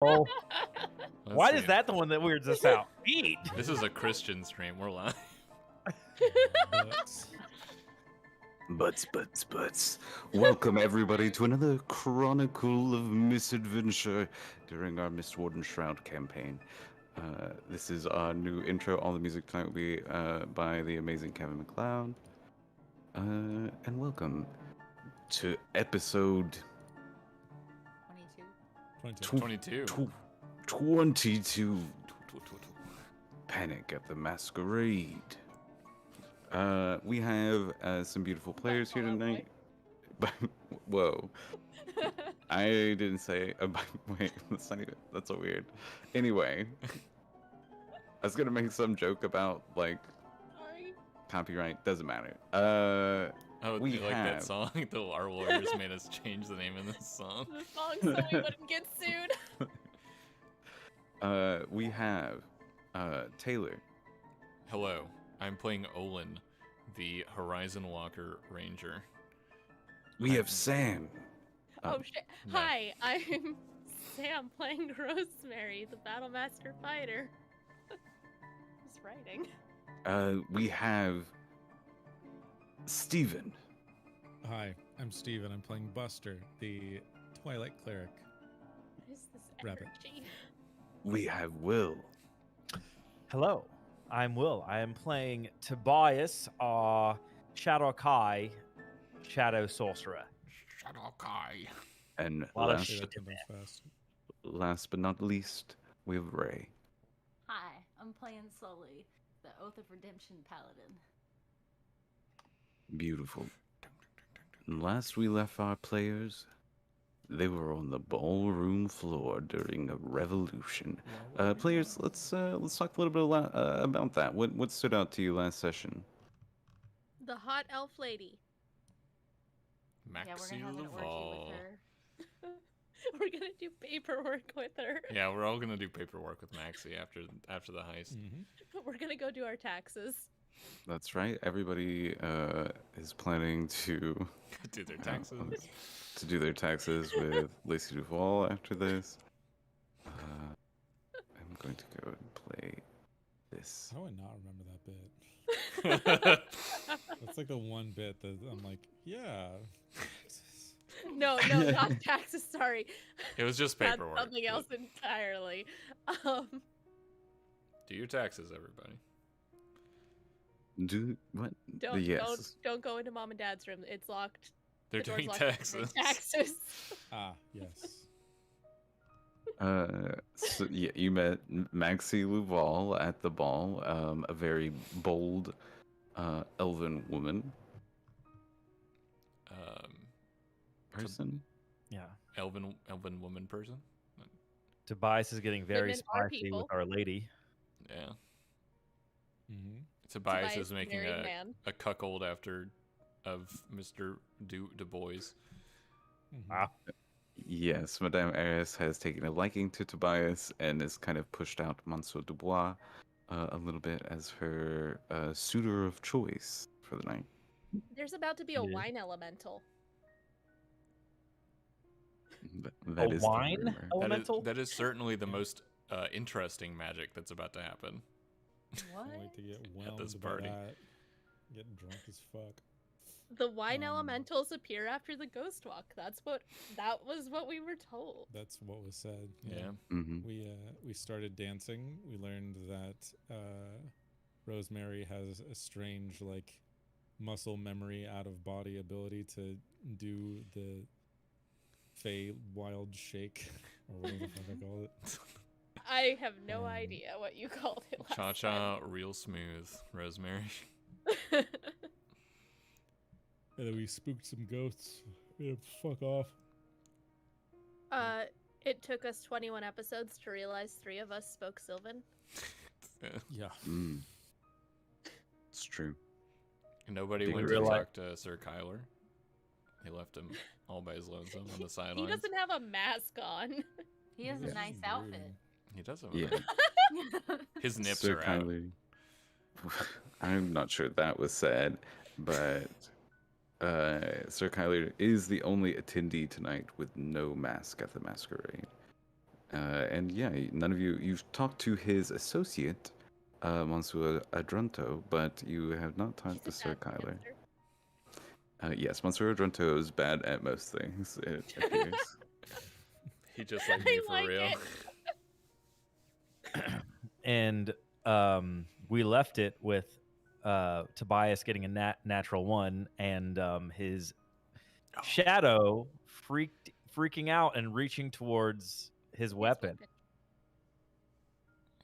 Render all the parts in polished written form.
Oh, Let's why see. is that the one that weirds us out? Pete! This is a Christian stream. We're live. Butts. Welcome everybody to another Chronicle of Misadventure during our Mistwalkers Shroud campaign. This is our new intro. All the music tonight will be by the amazing Kevin MacLeod. And welcome to episode 22. 22. Panic at the Masquerade. We have some beautiful players here tonight. Whoa. I didn't say. Wait, that's so weird. Anyway, I was gonna make some joke about like copyright. Doesn't matter. We like that song. Our lawyers made us change the name of this song. The song so we wouldn't get sued. We have Taylor. Hello, I'm playing Olin, the Horizon Walker Ranger. We have Sam. Oh shit! no. Hi, I'm Sam playing Rosemary, the Battlemaster Fighter. Just writing. We have Steven. Hi, I'm Steven. I'm playing Buster, the Twilight Cleric. What is this Rabbit. energy? We have Will. Hello, I'm Will. I am playing Tobias, Shadow Kai, Shadow Sorcerer. Shadow Kai. And A lot of last, shit in That there. comes fast. last but not least, we have Ray. Hi, I'm playing Sully, the Oath of Redemption Paladin. Beautiful. Last we left our players, they were on the ballroom floor during a revolution. Players, let's talk a little bit about that. What stood out to you last session? The hot elf lady. Yeah, we're Maxi gonna have an orgy Laval. with her. We're gonna do paperwork with her. Yeah, we're all gonna do paperwork with Maxi after the heist. Mhm. We're gonna go do our taxes. That's right. Everybody is planning to Do their taxes. do their taxes with Lacey Duval after this. I'm going to go and play this. How do I not remember that bit? That's like the one bit that I'm like, yeah. No, not taxes. Sorry, It was just that's paperwork. something else entirely. Do your taxes, everybody. Do what? Don't go into mom and dad's room. It's locked. They're The door's doing locked. They're taxes. doing Taxes. Ah, yes. So yeah, you met Maxi Luval at the ball, a very bold elven woman person. Yeah. Elven woman person. Tobias is getting very Women are spicy people. with Our Lady. Yeah. Mm-hmm. Tobias Tobias is making married man. a cuckold of Mr. Du Bois. Ah. Yes, Madame Eris has taken a liking to Tobias and has kind of pushed out Monsieur Dubois a little bit as her suitor of choice for the night. There's about to be a Yeah. wine elemental. That A is the wine rumor. elemental? That is certainly the most interesting magic that's about to happen. What? Can't wait to get At whelmed this by party. that. Getting drunk as fuck. The wine Um, elementals appear after the ghost walk. That was what we were told. That's what was said. Yeah. Hmm. We started dancing. We learned that Rosemary has a strange like muscle memory out of body ability to do the Fey wild shake or whatever the fuck I call it. I have no idea what you called it last Cha cha, real smooth, Rosemary. time. And then we spooked some ghosts. Yeah, fuck off. It took us 21 episodes to realize 3 of us spoke Sylvan. Yeah. Mm. It's true. Nobody Didn't went to realize- talk to Sir Kyler. They left him all by his lonesome on the He sidelines. doesn't have a mask on. He has Yeah. a nice outfit. He does have Yeah. His nips Sir are out. Kylie. I'm not sure that was said, but Sir Kyler is the only attendee tonight with no mask at the Masquerade. And yeah, none of you've talked to his associate, Monsieur Adrunto, but you have not talked to He's a Sir bad Kyler. dancer. Yes, Monsieur Adrunto is bad at most things, it appears. He just like me I for like real. it. And we left it with Tobias getting a natural one, and his shadow freaking out and reaching towards his weapon.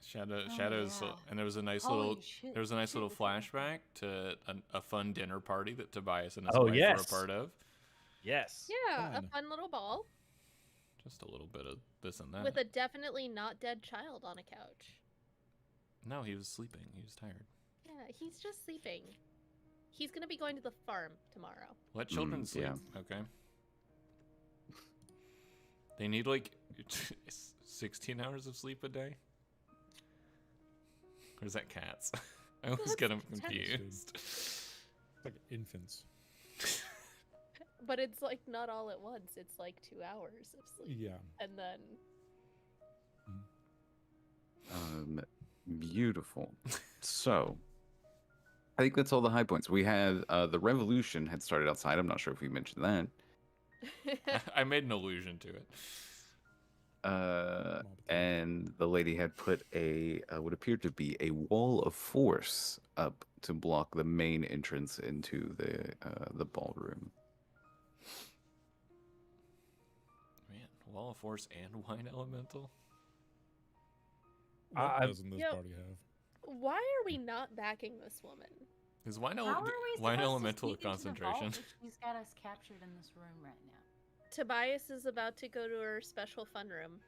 Shadows, yeah. and there was a nice Holy little shit, there was a nice shit little was wrong. flashback to a fun dinner party that Tobias and his Oh, wife were a yes. part of. Yes. Yeah, Fun. a fun little ball Just a little bit of this and that. with a definitely not dead child on a couch. No, he was sleeping. He was tired. Yeah, he's just sleeping. He's gonna be going to the farm tomorrow. Let children sleep, yeah. okay? They need like 16 hours of sleep a day? Or is that cats? I always get them That's confused. It's like infants. But it's like not all at once. It's like 2 hours of sleep. Yeah. And then Beautiful. So, I think that's all the high points. We had the revolution had started outside. I'm not sure if we mentioned that. I made an allusion to it. And the lady had put a what appeared to be a wall of force up to block the main entrance into the ballroom. Man, Wall of Force and Wine Elemental? What I- doesn't this Yep. party have? why are we not backing this woman? Is Wine, How are we wine supposed Elemental to a sneak into the vault concentration? if she's got us captured in this room right now. Tobias is about to go to her special fun room.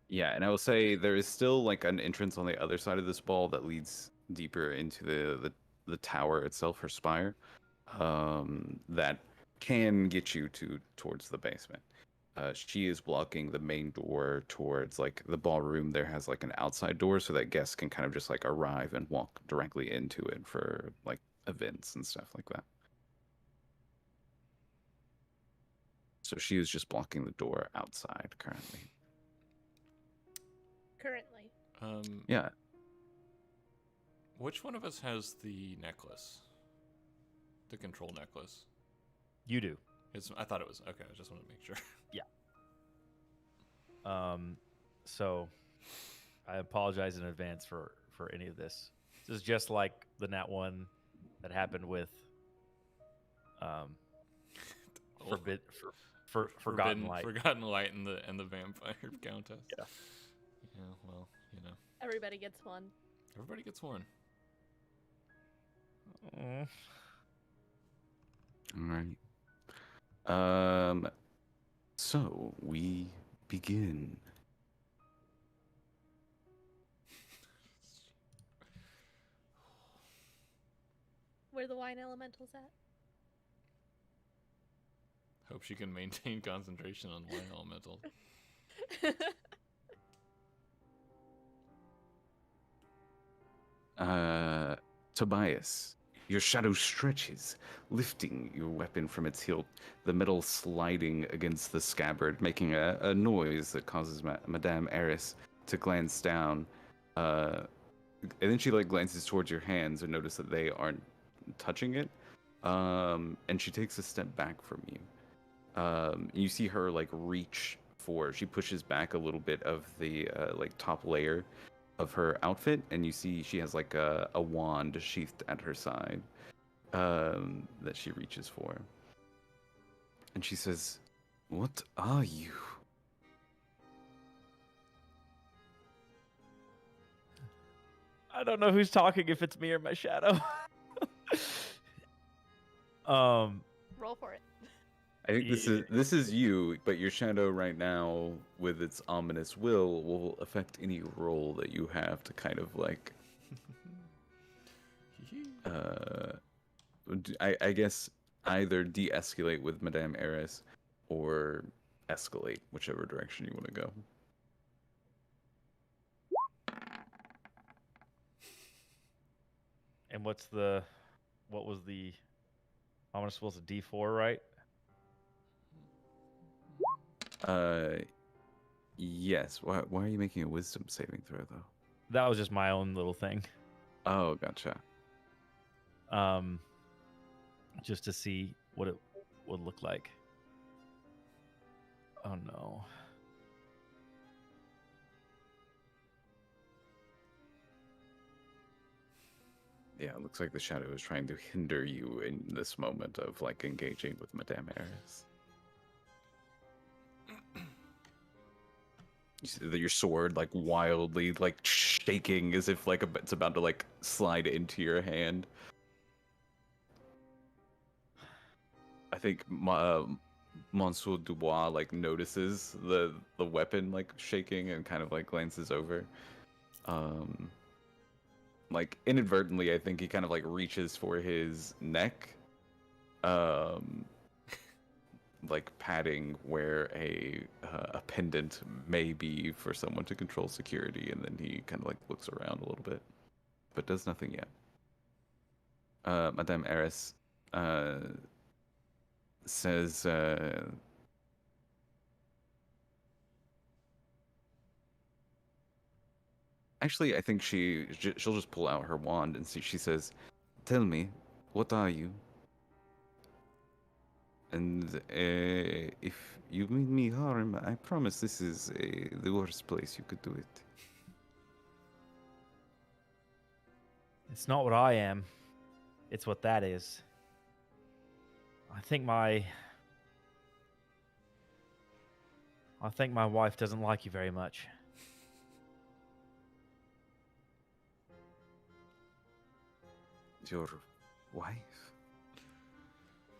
Yeah, and I will say there is still like an entrance on the other side of this ball that leads deeper into the tower itself, her spire, that can get you towards the basement. She is blocking the main door towards like the ballroom. There has like an outside door so that guests can kind of just like arrive and walk directly into it for like events and stuff like that. So she is just blocking the door outside currently. Currently. Yeah. Which one of us has the necklace? The control necklace? You do. I thought it was. Okay, I just wanted to make sure. So I apologize in advance for any of this. This is just like the Nat 1 that happened with Forgotten Light. Forgotten Light and the Vampire Countess. Yeah. Yeah, well, you know. Everybody gets one. Everybody gets one. Mm. All right. So we begin. Where the wine elementals at? Hope she can maintain concentration on Wine Elemental. Tobias, your shadow stretches, lifting your weapon from its hilt, the metal sliding against the scabbard, making a noise that causes Madame Eris to glance down. And then she like glances towards your hands and notices that they aren't touching it. And she takes a step back from you. You see her like reach for. She pushes back a little bit of the like top layer of her outfit, and you see she has like a wand sheathed at her side that she reaches for. And she says, "What are you?" I don't know who's talking, if it's me or my shadow. Roll for it. I think this is you, but your shadow right now, with its ominous will affect any roll that you have to kind of like. I guess either de-escalate with Madame Eris, or escalate, whichever direction you want to go. And what was the ominous will's a D4, right? Yes. Why are you making a wisdom saving throw, though? That was just my own little thing. Oh, gotcha. Just to see what it would look like. Oh no. Yeah, it looks like the shadow is trying to hinder you in this moment of like engaging with Madame Eris. You see that your sword like wildly like shaking as if like it's about to like slide into your hand. I think Monsieur Dubois like notices the weapon like shaking and kind of like glances over. Like inadvertently, I think he kind of like reaches for his neck, like patting where a pendant may be for someone to control security, and then he kind of like looks around a little bit, but does nothing yet. Madame Eris says, actually, I think she'll just pull out her wand and she says, "Tell me, what are you? And if you mean me harm, I promise this is the worst place you could do it." It's not what I am. It's what that is. I think my wife doesn't like you very much. Your wife?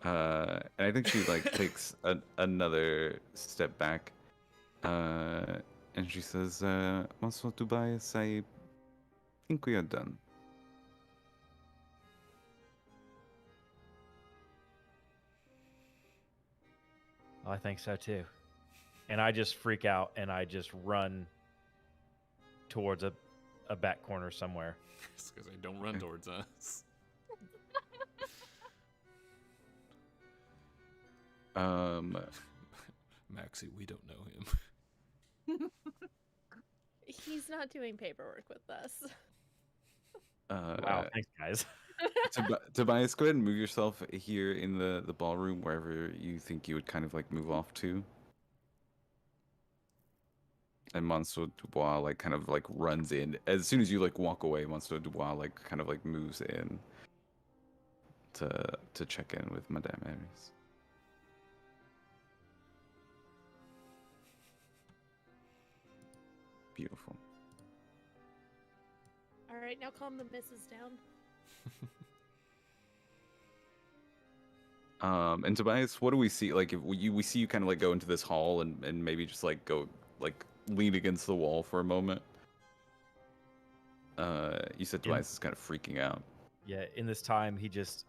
And I think she like takes another step back, and she says, "Monsieur Tobias, I think we are done." I think so too. And I just freak out and I just run towards a back corner somewhere. It's because I don't run towards us. Maxie, we don't know him. He's not doing paperwork with us. Wow, thanks guys. Tobias, go ahead and move yourself here in the ballroom, wherever you think you would kind of like move off to. And Monsieur Dubois like kind of like runs in. As soon as you like walk away, Monsieur Dubois like kind of like moves in to check in with Madame Eris. Beautiful. All right, now calm the missus down. And Tobias, what do we see? Like, if we see you kind of like go into this hall and maybe just like go like lean against the wall for a moment. You said Tobias is kind of freaking out. Yeah, in this time he just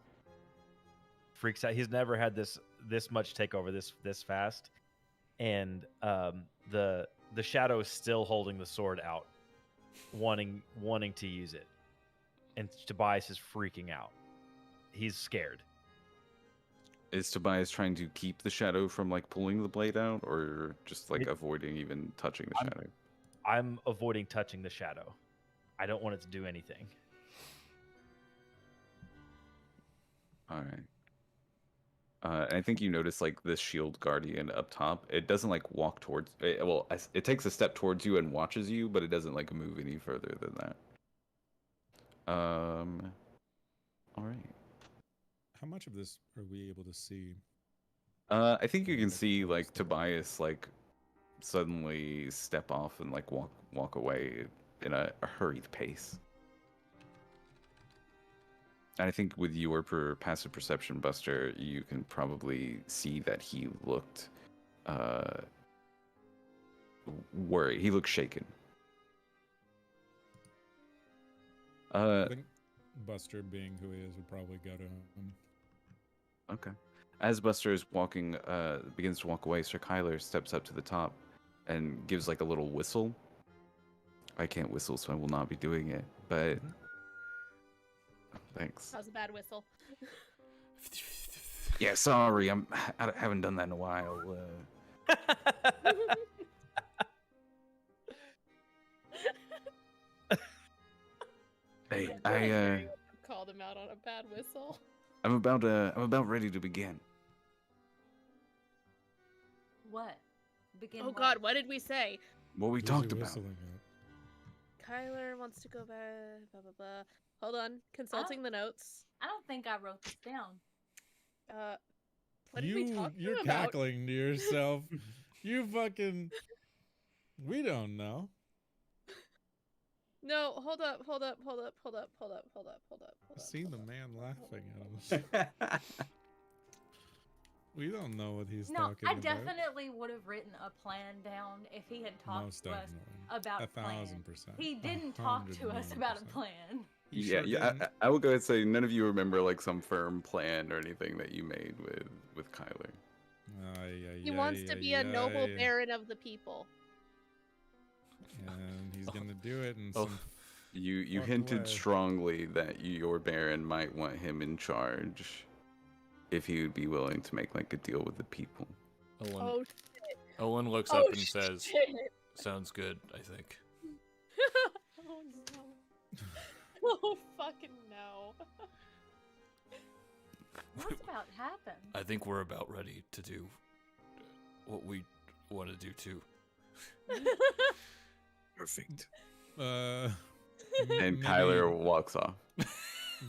freaks out. He's never had this much takeover this fast, and the shadow is still holding the sword out, wanting to use it, and Tobias is freaking out. He's scared. Is Tobias trying to keep the shadow from like pulling the blade out, or just like avoiding even touching the shadow? I'm avoiding touching the shadow. I don't want it to do anything. All right. And I think you notice like this shield guardian up top. It doesn't like walk towards. It takes a step towards you and watches you, but it doesn't like move any further than that. All right. How much of this are we able to see? I think you can see like Tobias like suddenly step off and like walk away in a hurried pace. And I think with your passive perception, Buster, you can probably see that he looked worried. He looked shaken. I think Buster, being who he is, would probably go to him. Okay. As Buster is walking, begins to walk away, Sir Kyler steps up to the top and gives like a little whistle. I can't whistle, so I will not be doing it, but thanks. That was a bad whistle. Yeah, sorry, I haven't done that in a while. Hey, Mary called him out on a bad whistle. I'm about ready to begin. What? Begin Oh what? God, what did we say? What we Who's talked he about. whistling at? Kyler wants to go back. Blah blah blah. Hold on, consulting the notes. I don't think I wrote this down. What did we talk You're about? cackling to yourself. You fucking. We don't know. No, hold up. I see the man laughing at him. We don't know what he's No, talking I about. definitely would have written a plan down if he had talked Most to us definitely. about a plan. 1,000%. He didn't talk to us about a 101%. He He Yeah, sure yeah. didn't. I will go ahead and say none of you remember like some firm plan or anything that you made with Kyler. He wants to be a noble baron of the people. And he's gonna do it in Oh. some. You Fuck hinted away. strongly that your baron might want him in charge if he would be willing to make like a deal with the people. Owen, shit. Owen looks Oh, up and says, shit. "Sounds good, I think." Oh no. Oh fucking no. What's about to happen? I think we're about ready to do what we want to do too. Perfect. And And Kyler walks off.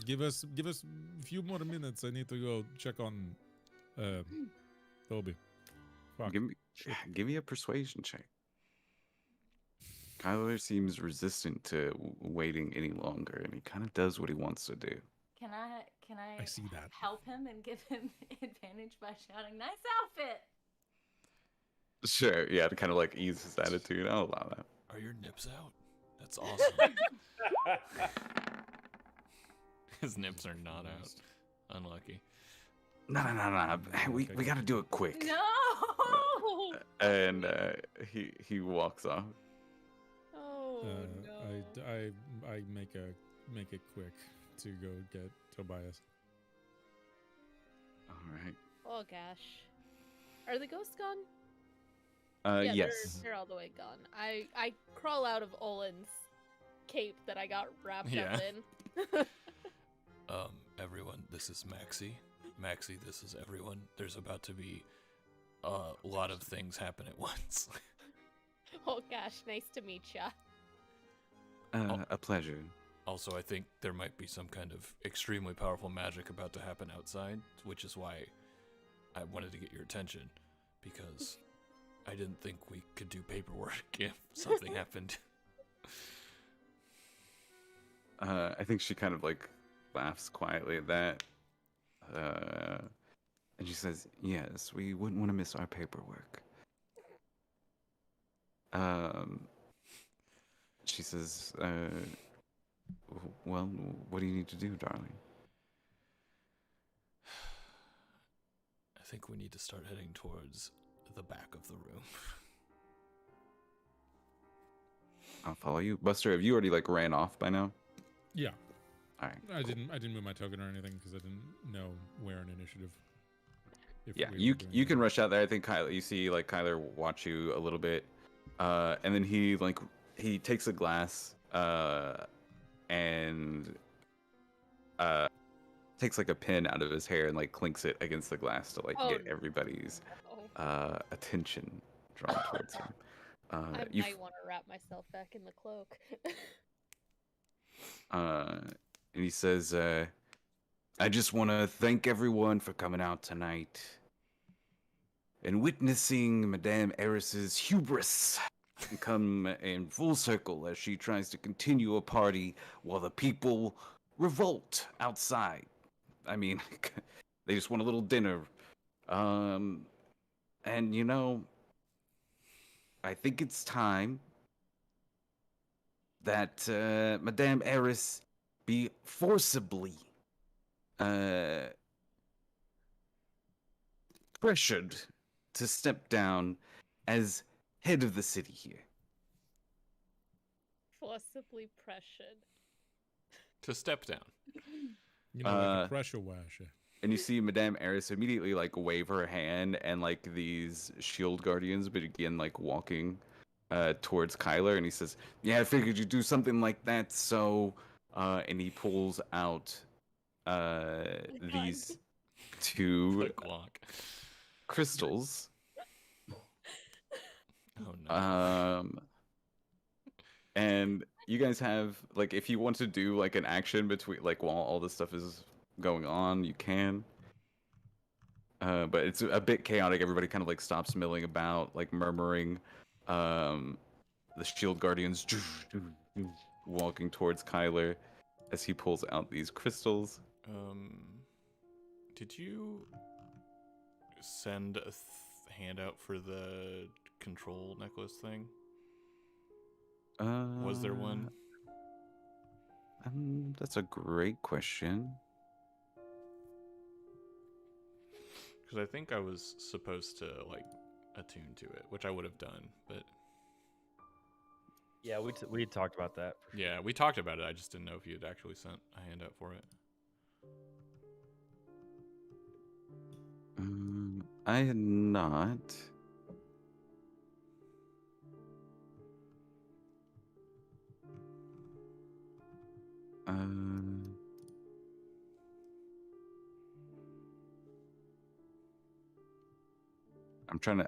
Give us a few more minutes. I need to go check on Toby. Fuck. Give me a persuasion check. Kyler seems resistant to waiting any longer, and he kind of does what he wants to do. Can I I see that. help him and give him advantage by shouting, "Nice outfit"? Sure, yeah, to kind of like ease his attitude. I'll allow that. Are your nips out? That's awesome. His nips are not out. Unlucky. No. We got to do it quick. No. And he walks off. Oh no. I make it quick to go get Tobias. All right. Oh gosh. Are the ghosts gone? Yeah, Yes. they're all the way gone. I crawl out of Olin's cape that I got wrapped Yeah. up in. Everyone, this is Maxie. Maxie, this is everyone. There's about to be a lot of things happen at once. Oh gosh, nice to meet ya. A pleasure. Also, I think there might be some kind of extremely powerful magic about to happen outside, which is why I wanted to get your attention, because I didn't think we could do paperwork if something happened. I think she kind of like laughs quietly at that. And she says, "Yes, we wouldn't want to miss our paperwork." She says, "Well, what do you need to do, darling?" I think we need to start heading towards the back of the room. I'll follow you. Buster, have you already like ran off by now? Yeah. All right. I didn't move my token or anything because I didn't know where in initiative. If Yeah, we you were doing you can that. rush out there. I think Kyler, you see like Kyler watch you a little bit, and then he takes a glass and takes like a pin out of his hair and like clinks it against the glass to like Oh, get no. everybody's Oh, attention drawn towards him. I You might want to wrap myself back in the cloak. and he says, "I just want to thank everyone for coming out tonight and witnessing Madame Eris's hubris come in full circle as she tries to continue a party while the people revolt outside. I mean, they just want a little dinner. And you know, I think it's time that Madame Eris be forcibly pressured to step down as head of the city here." Forcibly pressured. To step down. You know, like a pressure washer. And you see Madame Eris immediately like wave her hand, and like these shield guardians begin like walking towards Kyler, and he says, "Yeah, I figured you'd do something like that, so and he pulls out these The two Glonk. crystals. Oh no. And you guys have like, if you want to do like an action between like while all this stuff is going on, you can. But it's a bit chaotic. Everybody kind of like stops milling about, like murmuring. The shield guardians walking towards Kyler as he pulls out these crystals. Did you send a handout for the control necklace thing? Was there one? That's a great question. Because I think I was supposed to like attune to it, which I would have done, but Yeah, we talked about that. yeah, we talked about it. I just didn't know if you had actually sent a handout for it. I had not.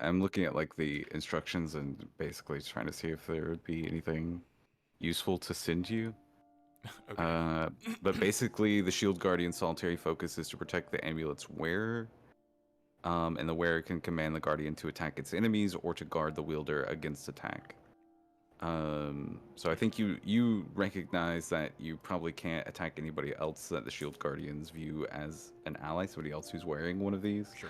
I'm looking at like the instructions and basically trying to see if there would be anything useful to send you. Okay. But basically the shield guardian solitary focus is to protect the amulet's wearer. And the wearer can command the guardian to attack its enemies or to guard the wielder against attack. So I think you recognize that you probably can't attack anybody else that the shield guardians view as an ally, somebody else who's wearing one of these. Sure.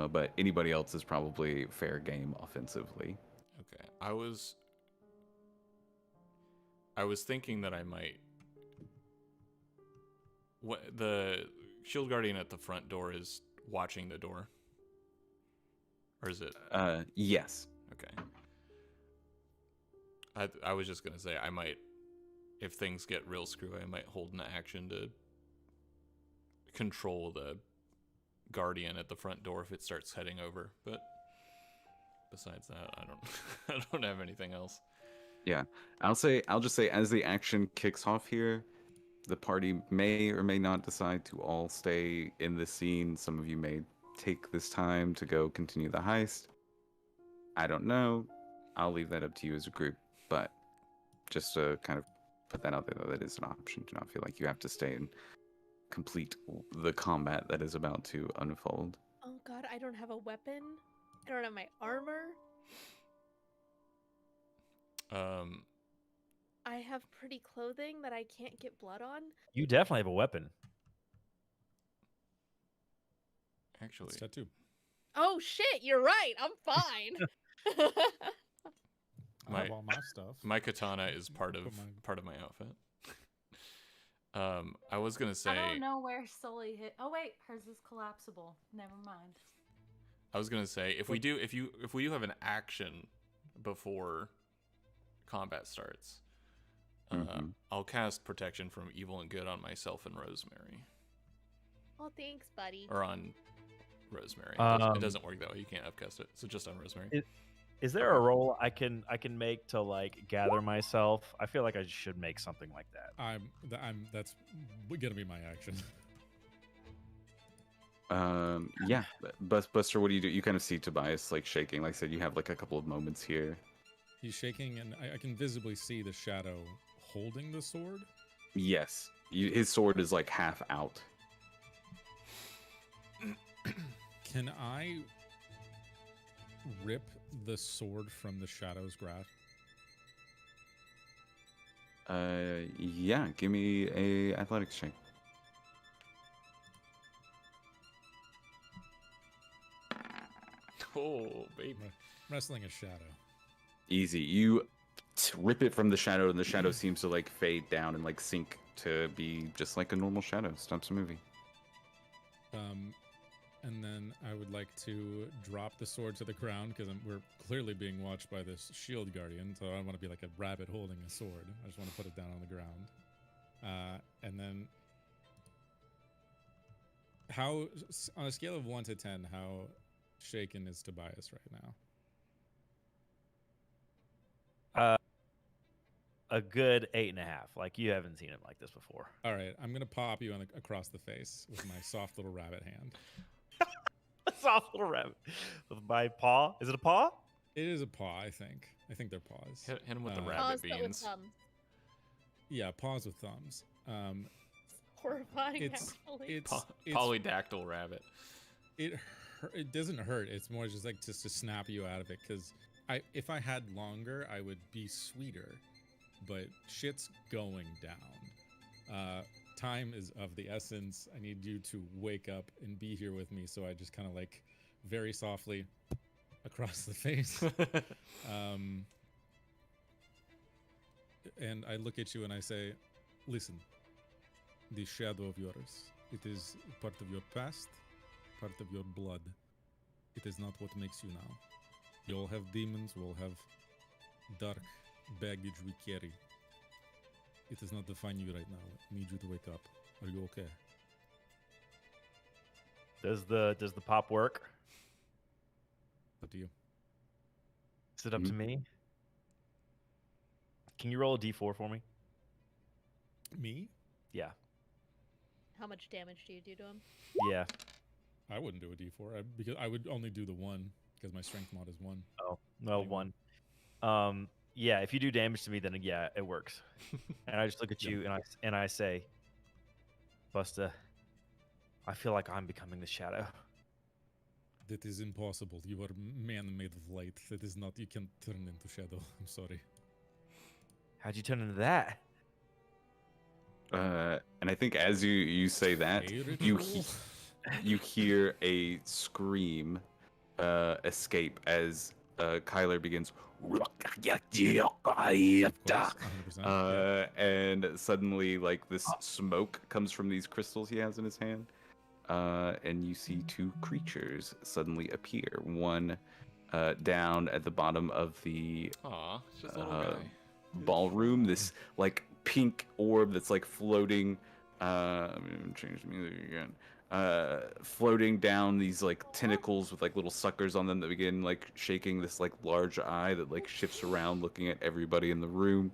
But anybody else is probably fair game offensively. Okay. I was thinking that I might. What the shield guardian at the front door is watching the door, or is it? Yes. Okay. I was just gonna say I might, if things get real screwy, I might hold an action to control the guardian at the front door if it starts heading over. But besides that, I don't have anything else. Yeah, I'll just say as the action kicks off here, the party may or may not decide to all stay in the scene. Some of you may take this time to go continue the heist. I don't know. I'll leave that up to you as a group, but just to kind of put that out there, though, that is an option. Do not feel like you have to stay and complete the combat that is about to unfold. Oh god, I don't have a weapon. I don't have my armor. I have pretty clothing that I can't get blood on. You definitely have a weapon. Actually, It's tattoo. Oh shit, you're right. I'm fine. I have all my stuff. My katana is part of my outfit. I was gonna say. I don't know where Sully hit. Oh wait, hers is collapsible. Never mind. I was gonna say if we do have an action before combat starts, I'll cast protection from evil and good on myself and Rosemary. Oh, thanks, buddy. Or on Rosemary. It doesn't work that way. You can't upcast it. So just on Rosemary. Is there a roll I can make to like gather myself? I feel like I should make something like that. That's gonna be my action. Yeah, Buster, what do? You kind of see Tobias like shaking. Like I said, you have like a couple of moments here. He's shaking, and I can visibly see the shadow holding the sword. Yes, his sword is like half out. Can I rip the sword from the shadow's grasp? Yeah, give me a athletics check. Oh, baby. Wrestling a shadow. Easy. You rip it from the shadow, and the shadow seems to like fade down and like sink to be just like a normal shadow. Stops moving. And then I would like to drop the sword to the ground because we're clearly being watched by this shield guardian. So I don't want to be like a rabbit holding a sword. I just want to put it down on the ground. And then, how on a scale of 1 to 10, how shaken is Tobias right now? a good 8.5. Like you haven't seen him like this before. All right, I'm gonna pop you across the face with my soft little rabbit hand. A soft little rabbit with my paw. Is it a paw? It is a paw, I think. I think they're paws. Hit him with the Uh, rabbit Paws but with beans. thumbs. Yeah, paws with thumbs. Horrifying, It's actually. it's it's Polydactyl rabbit. it doesn't hurt. It's more just like just to snap you out of it. Because if I had longer, I would be sweeter. But shit's going down. Time is of the essence. I need you to wake up and be here with me. So I just kind of like very softly across the face. And I look at you and I say, listen, the shadow of yours, it is part of your past, part of your blood. It is not what makes you now. You all have demons, we all have dark baggage we carry. It does not define you right now. I need you to wake up. Are you okay? Does the pop work? What do you? Is it up to me? Can you roll a d4 for me? Me? Yeah. How much damage do you do to him? Yeah. I wouldn't do a D4 because I would only do the 1 because my strength mod is 1. Oh, well, Anyway. 1. Yeah, if you do damage to me, then yeah, it works. And I just look at you and I say, Busta, I feel like I'm becoming the shadow. That is impossible. You are man made of light. That is not. You can turn into shadow. I'm sorry. How'd you turn into that? And I think as you say that, you hear a scream escape as Kyler begins. Of course, 100%. And suddenly, like, this smoke comes from these crystals he has in his hand. And you see two creatures suddenly appear. One down at the bottom of the Aw, it's just a little guy. ballroom. This, like, pink orb that's, like, floating. I'm gonna change the music again. Floating down these, like, tentacles with, like, little suckers on them that begin, like, shaking this, like, large eye that, like, shifts around looking at everybody in the room.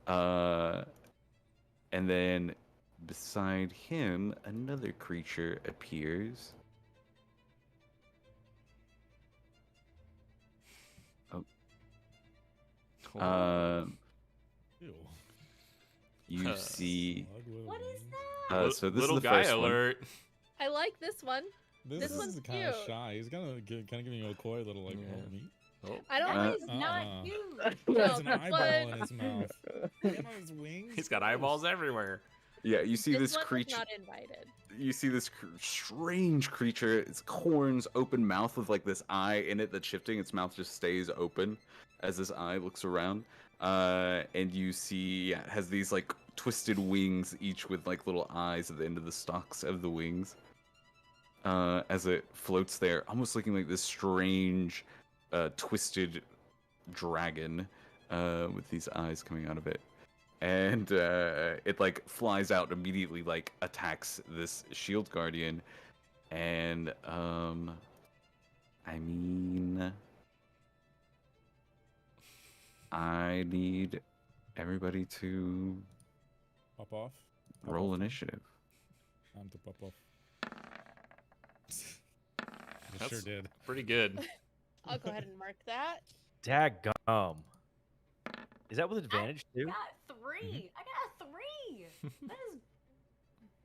And then beside him, another creature appears. Ew. You see. Slug with What is wings. that? So this Little is the guy first one. alert. I like this one. This one's is kind of cute. shy. He's kind of giving you a coy little like, Yeah. oh, me. Oh, I don't That like is not you. He No, has an this eyeball one- in his mouth. And on his wings. he's got Gross. eyeballs everywhere. Yeah, you see this one was creature. not invited. You see this strange creature. Its horns, open mouth with like this eye in it that's shifting. Its mouth just stays open as this eye looks around. And you see, it has these like twisted wings, each with like little eyes at the end of the stalks of the wings. As it floats there, almost looking like this strange, twisted dragon with these eyes coming out of it. And it like flies out immediately, like attacks this shield guardian. And I mean, I need everybody to Pop off. Pop roll off. initiative. Time to pop off. It That's- sure did. Pretty good. I'll go ahead and mark that. Daggum. Is that with advantage too? I got 3. I got a 3. That is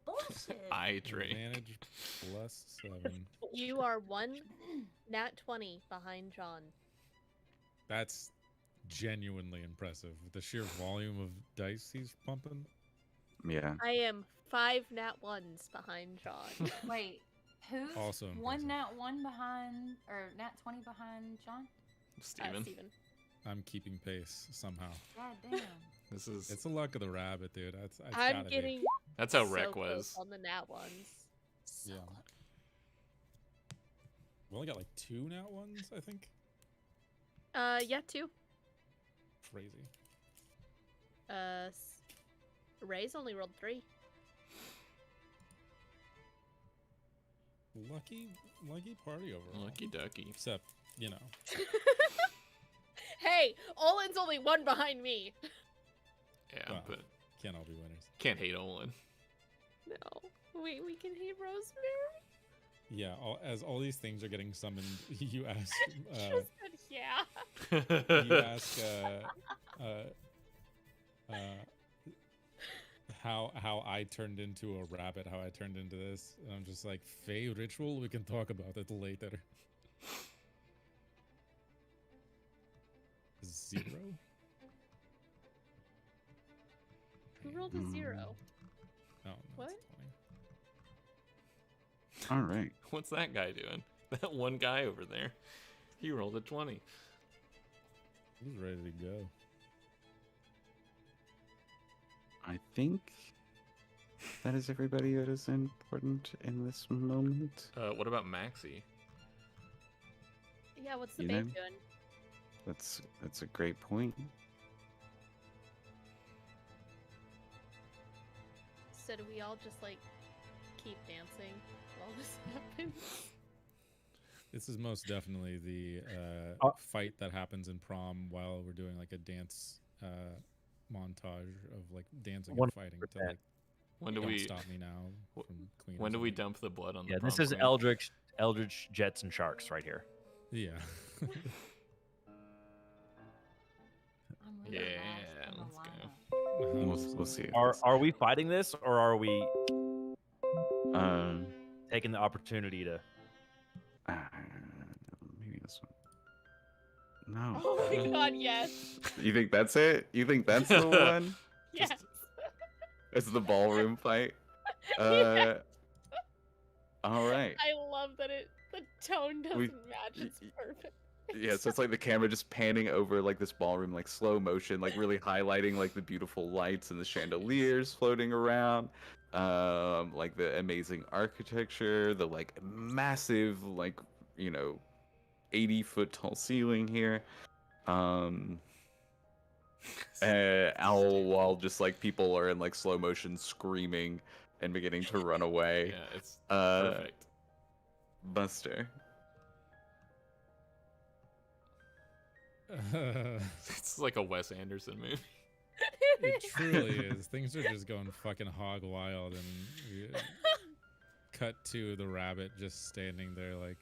bullshit. Eye tray. Advantage plus 7. You are one nat 20 behind John. That's genuinely impressive. The sheer volume of dice he's pumping. Yeah. I am 5 nat 1s behind John. Wait, who's Also one impressive. nat 1 behind, or nat 20 behind John? Steven. Steven. I'm keeping pace somehow. God damn. This is It's the luck of the rabbit, dude. It's I'm gotta getting that's how so Rec close was. on the nat 1s. So Yeah. close. be. We only got like 2 nat ones, I think. Yeah, 2. Crazy. Ray's only rolled 3. Lucky party overall. Lucky ducky. Except, you know. Hey, Olin's only 1 behind me. can't all be winners. Can't hate Olin. No. Wait, we can hate Rosemary? Yeah, as all these things are getting summoned, you ask, Just said yeah. you ask, how I turned into a rabbit, how I turned into this, and I'm just like, Fae ritual. We can talk about it later. 0. Who rolled a 0? Oh, no, What? it's 20. All right. What's that guy doing? That one guy over there. He rolled a 20. He's ready to go. I think that is everybody that is important in this moment. What about Maxie? Yeah, what's the You babe know? doing? That's a great point. So do we all just like keep dancing while this happens? This is most definitely the fight that happens in prom while we're doing like a dance montage of like dancing and fighting to like When do Don't we Stop Me Now from Queen. when or do we something. dump the blood on Yeah, the this prom is queen? Eldritch Jets and Sharks right here. Yeah. I'm really Yeah, lost in the let's lineup. We'll see. Are we fighting this, or are we Um, taking the opportunity to? maybe this one. No. Oh my god, yes. You think that's it? You think that's the one? Yes. It's the ballroom fight. Yes. All right. I love that the tone doesn't We- match. It's perfect. Yeah, so it's like the camera just panning over like this ballroom, like slow motion, like really highlighting like the beautiful lights and the chandeliers floating around, like the amazing architecture, the like massive 80-foot tall ceiling here, all while just like people are in like slow motion screaming and beginning to run away. Yeah, it's Uh, perfect. Buster. It's like a Wes Anderson movie. It truly is. Things are just going fucking hog wild, and we cut to the rabbit just standing there like.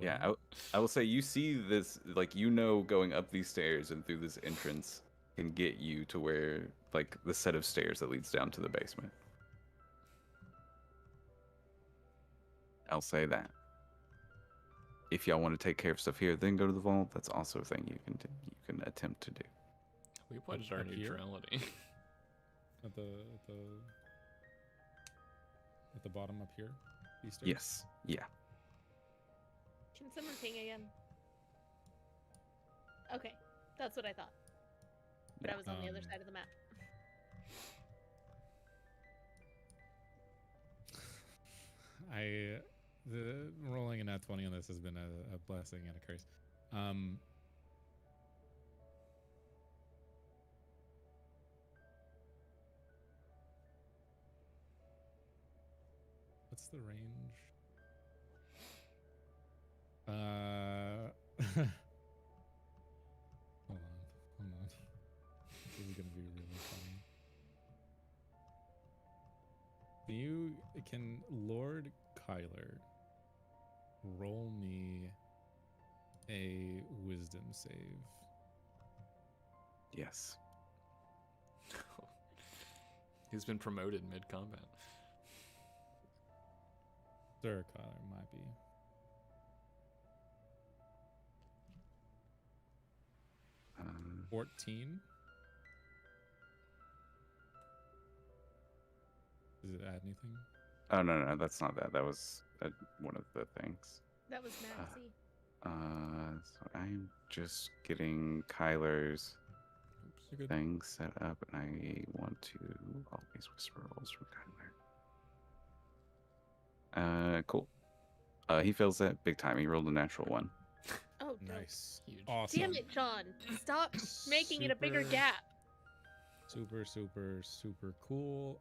Yeah, I will say you see this, like, going up these stairs and through this entrance can get you to where, like, the set of stairs that leads down to the basement. I'll say that. If y'all want to take care of stuff here, then go to the vault. That's also a thing you can do. You can attempt to do. We pledged our Up here? neutrality. At the bottom up here. These stairs? Yes. Yeah. Can someone ping again? Okay, that's what I thought. But I was on the other side of the map. The rolling a nat 20 on this has been a blessing and a curse. What's the range? Hold on. This is gonna be really funny. Can Lord Kyler roll me a wisdom save? Yes. He's been promoted mid-combat. Sir Kyler might be. Um, 14. Does it add anything? oh no, that's not that. That was one of the things. That was Maxie. So I'm just getting Kyler's Oops, you're good. thing set up, and I want to always whisper rolls from Kyler. Cool. He feels that big time. He rolled a natural 1. Oh, dope. Nice. Huge. Awesome. Damn it, John. Stop making it a bigger Super- gap. Super, super, super cool.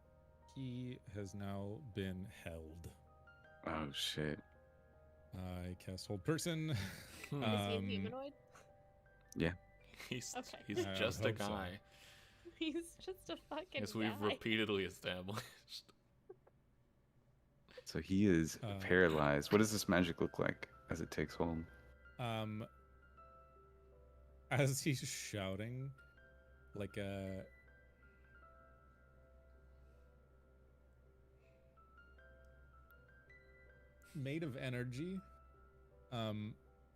He has now been held. Oh shit. I cast Hold Person. Is he a Um, humanoid? He's Okay. he's I just a hope so. guy. He's just a fucking As we've guy. repeatedly established. So he is paralyzed. What does this magic look like as it takes hold? As he's shouting, like a made of energy,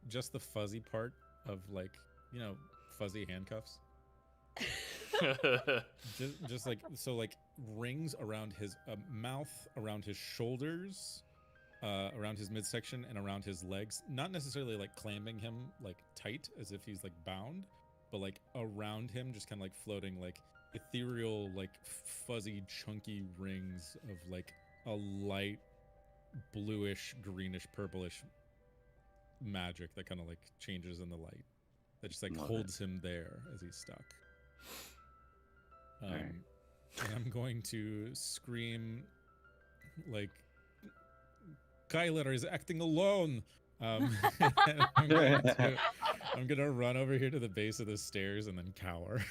just the fuzzy part of, like, you know, fuzzy handcuffs. just like, so, like, rings around his mouth, around his shoulders, around his midsection, and around his legs. Not necessarily like clamming him like tight as if he's like bound, but like around him, just kind of like floating, like ethereal, like fuzzy, chunky rings of like a light bluish, greenish, purplish magic that kind of like changes in the light. That just like holds him there as he's stuck. And I'm going to scream like, Kyler is acting alone. I'm gonna run over here to the base of the stairs and then cower.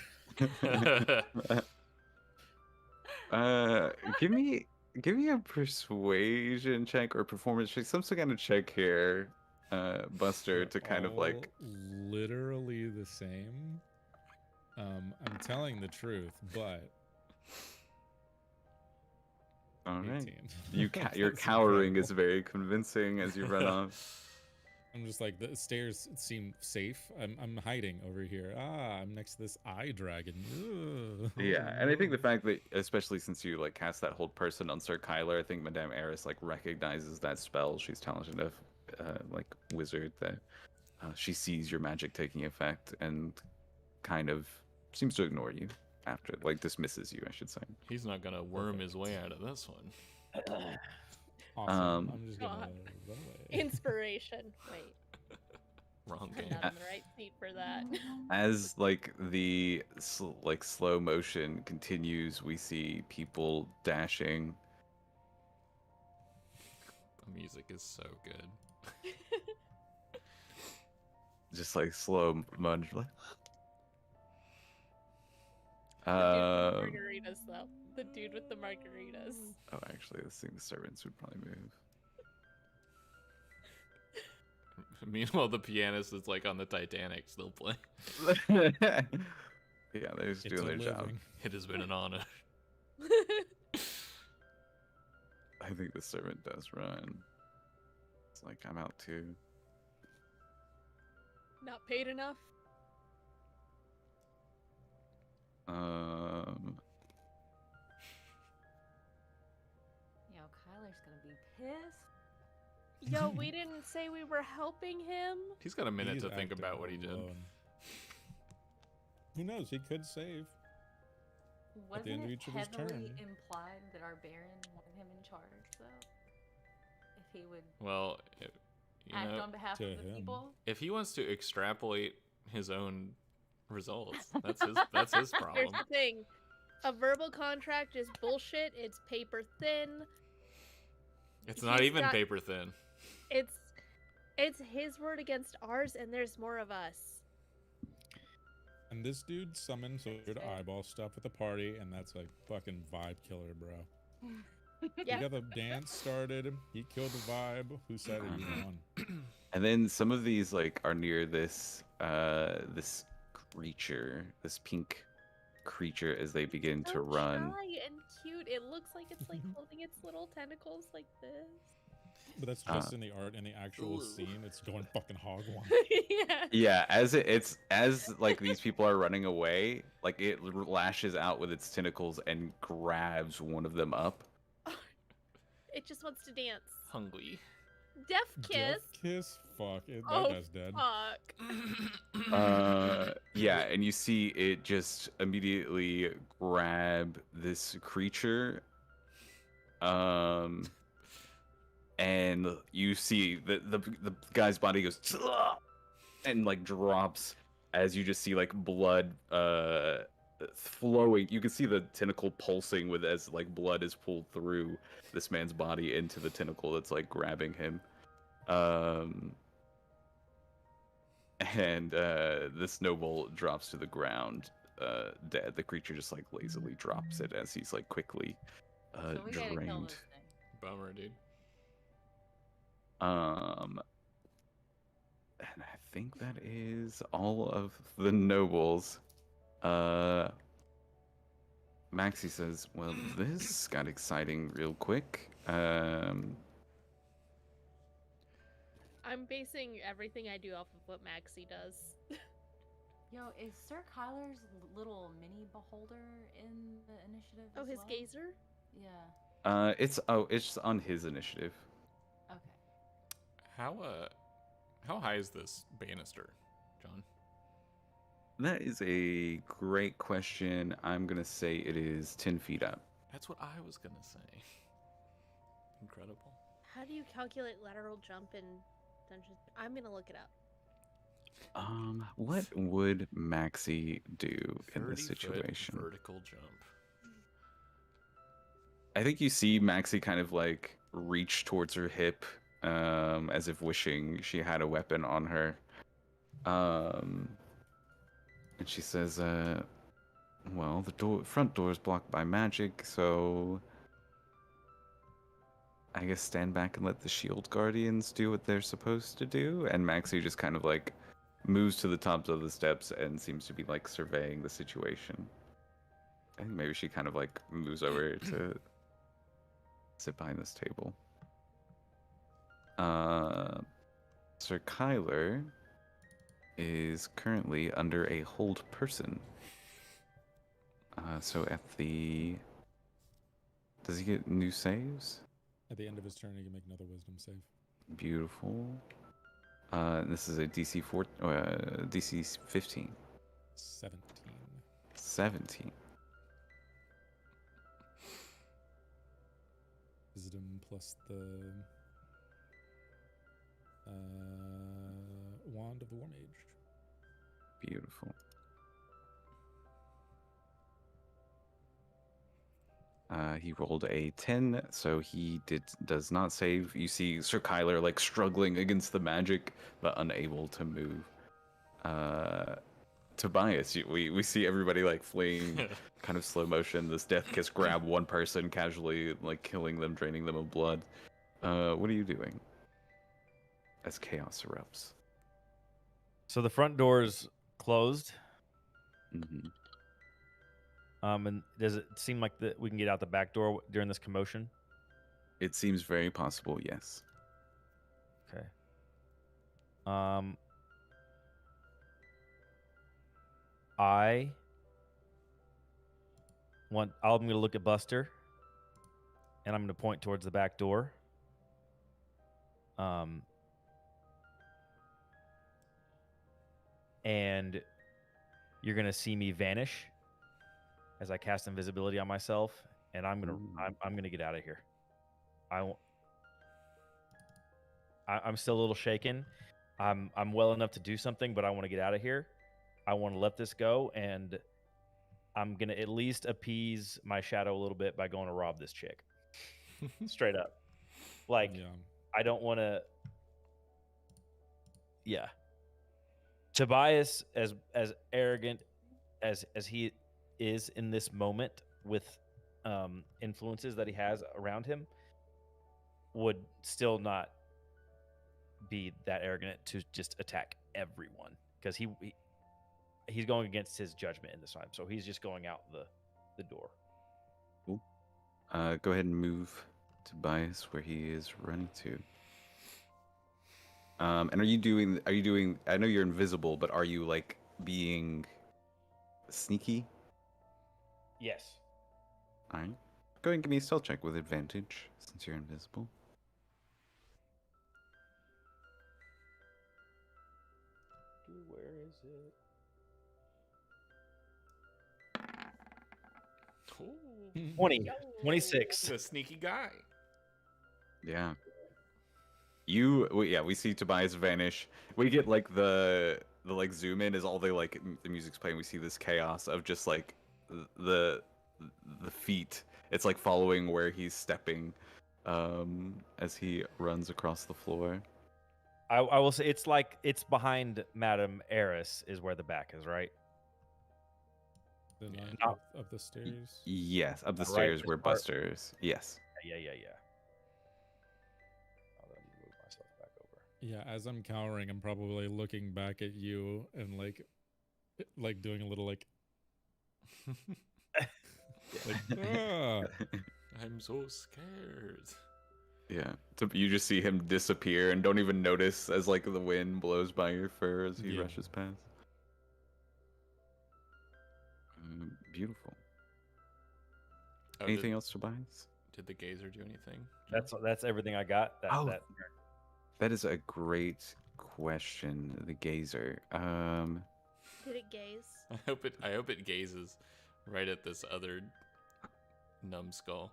Give me a persuasion check or performance check, some kind of check here, Buster, They're to kind of like literally the same. I'm telling the truth, but all right. 18. Your That's cowering incredible. is very convincing as you run off. I'm just like, the stairs seem safe. I'm hiding over here. I'm next to this eye dragon. Ugh. Yeah, and I think the fact that, especially since you like cast that hold person on Sir Kyler, I think Madame Eris like recognizes that spell. She's talented enough, like wizard, that she sees your magic taking effect and kind of seems to ignore you after, like dismisses you, I should say. He's not gonna worm his way out of this one. Awesome. I'm just gonna run away. Inspiration. Wait, Wrong I'm game. not in the right seat for that. As like the slow motion continues, we see people dashing. The music is so good. Just like slow munch. Margaritas, though. The dude with the margaritas. Oh, actually, I think the servants would probably move. Meanwhile, the pianist is like on the Titanic, still playing. Yeah, they're just It's doing a their job. living. It has been an honor. I think the servant does run. It's like, I'm out too. Not paid enough. Yo, Kyler's gonna be pissed. Yo, we didn't say we were helping him. He's got a minute He's to think acting about what he did. alone. Who knows? He could save. Wasn't the end of it each of his heavily turn. implied that our Baron wanted him in charge, though? If he would Well, you act know, on behalf to of the him. people? if he wants to extrapolate his own results, that's his Here's problem. the thing. A verbal contract is bullshit. It's paper thin. It's not He's even got- paper thin. It's his word against ours, and there's more of us. And this dude summons so good fair. eyeball stuff at the party, and that's like fucking vibe killer, bro. Yeah. He got the dance started. He killed the vibe. Who said it? He won. And then some of these like are near this this creature, this pink creature, as they begin to So run. shy and cute. It looks like it's like holding its little tentacles like this. But that's just in the art. In the actual scene, it's going fucking hog wild. Yeah. Yeah, it's as like these people are running away, like it lashes out with its tentacles and grabs one of them up. It just wants to dance. Hungry. Deaf Death kiss. kiss. Fuck it. That Oh, guy's dead. Fuck. Yeah, and you see it just immediately grab this creature. And you see the guy's body goes and like drops as you just see like blood flowing. You can see the tentacle pulsing with as like blood is pulled through this man's body into the tentacle that's like grabbing him. And this noble drops to the ground. dead. The creature just like lazily drops it as he's like quickly So we gotta kill drained. this thing. Bummer, dude. And I think that is all of the nobles. Maxie says, "Well, this got exciting real quick. I'm basing everything I do off of what Maxie does. Yo, is Sir Kyler's little mini beholder in the initiative? Oh, as his well? gazer? Yeah. It's on his initiative. Okay. How high is this banister, John? That is a great question. I'm gonna say it is 10 feet up. That's what I was gonna say. Incredible. How do you calculate lateral jump in Dungeons? I'm gonna look it up. What would Maxie do in this 30-foot situation? vertical jump. I think you see Maxie kind of like reach towards her hip, as if wishing she had a weapon on her. And she says, well, the front door is blocked by magic, so I guess stand back and let the shield guardians do what they're supposed to do. And Maxie just kind of like moves to the tops of the steps and seems to be like surveying the situation. I think maybe she kind of like moves over to sit behind this table. Sir Kyler is currently under a hold person. So at the... Does he get new saves? At the end of his turn, he can make another wisdom save. Beautiful. This is a DC 15. 17. 17. Wisdom plus the wand of the War Mage. Beautiful. He rolled a 10, so he does not save. You see Sir Kyler like struggling against the magic, but unable to move. Tobias, we see everybody like fleeing, kind of slow motion. This death kiss grab one person casually, like killing them, draining them of blood. What are you doing as chaos erupts? So the front door's closed. Mm-hmm. And does it seem like we can get out the back door during this commotion? It seems very possible, yes. Okay. I'm going to look at Buster, and I'm going to point towards the back door. And you're going to see me vanish as I cast invisibility on myself, and I'm gonna get out of here. I'm still a little shaken. I'm well enough to do something, but I want to get out of here. I want to let this go, and I'm gonna at least appease my shadow a little bit by going to rob this chick. Straight up, like Yeah. I don't want to. Yeah. Tobias, as arrogant as he is in this moment with influences that he has around him, would still not be that arrogant to just attack everyone, because he's going against his judgment in this time, so he's just going out the door. Cool. Go ahead and move Tobias where he is running to. And are you doing I know you're invisible, but are you like being sneaky? Yes. All right. Go ahead and give me a stealth check with advantage since you're invisible. Where is it? Ooh, 20, 26. the sneaky guy. Yeah. We see Tobias vanish. We get like the like zoom in as all the like the music's playing. We see this chaos of just like the feet. It's like following where he's stepping as he runs across the floor. I will say it's behind Madame Eris is where the back is, right? The Yeah. ninth No. up the stairs. Yes, up the Right, stairs this where part. Buster's. Yes. Yeah. Let me move myself back over. Yeah, as I'm cowering, I'm probably looking back at you and like doing a little like ah. I'm so scared. Yeah. So you just see him disappear and don't even notice as like the wind blows by your fur as he Yeah. rushes past. Beautiful. Oh, Anything else, Tobias? Did the gazer do anything? That's everything I got. Oh. That That is a great question. The gazer. Did it gaze? I hope it gazes right at this other numbskull.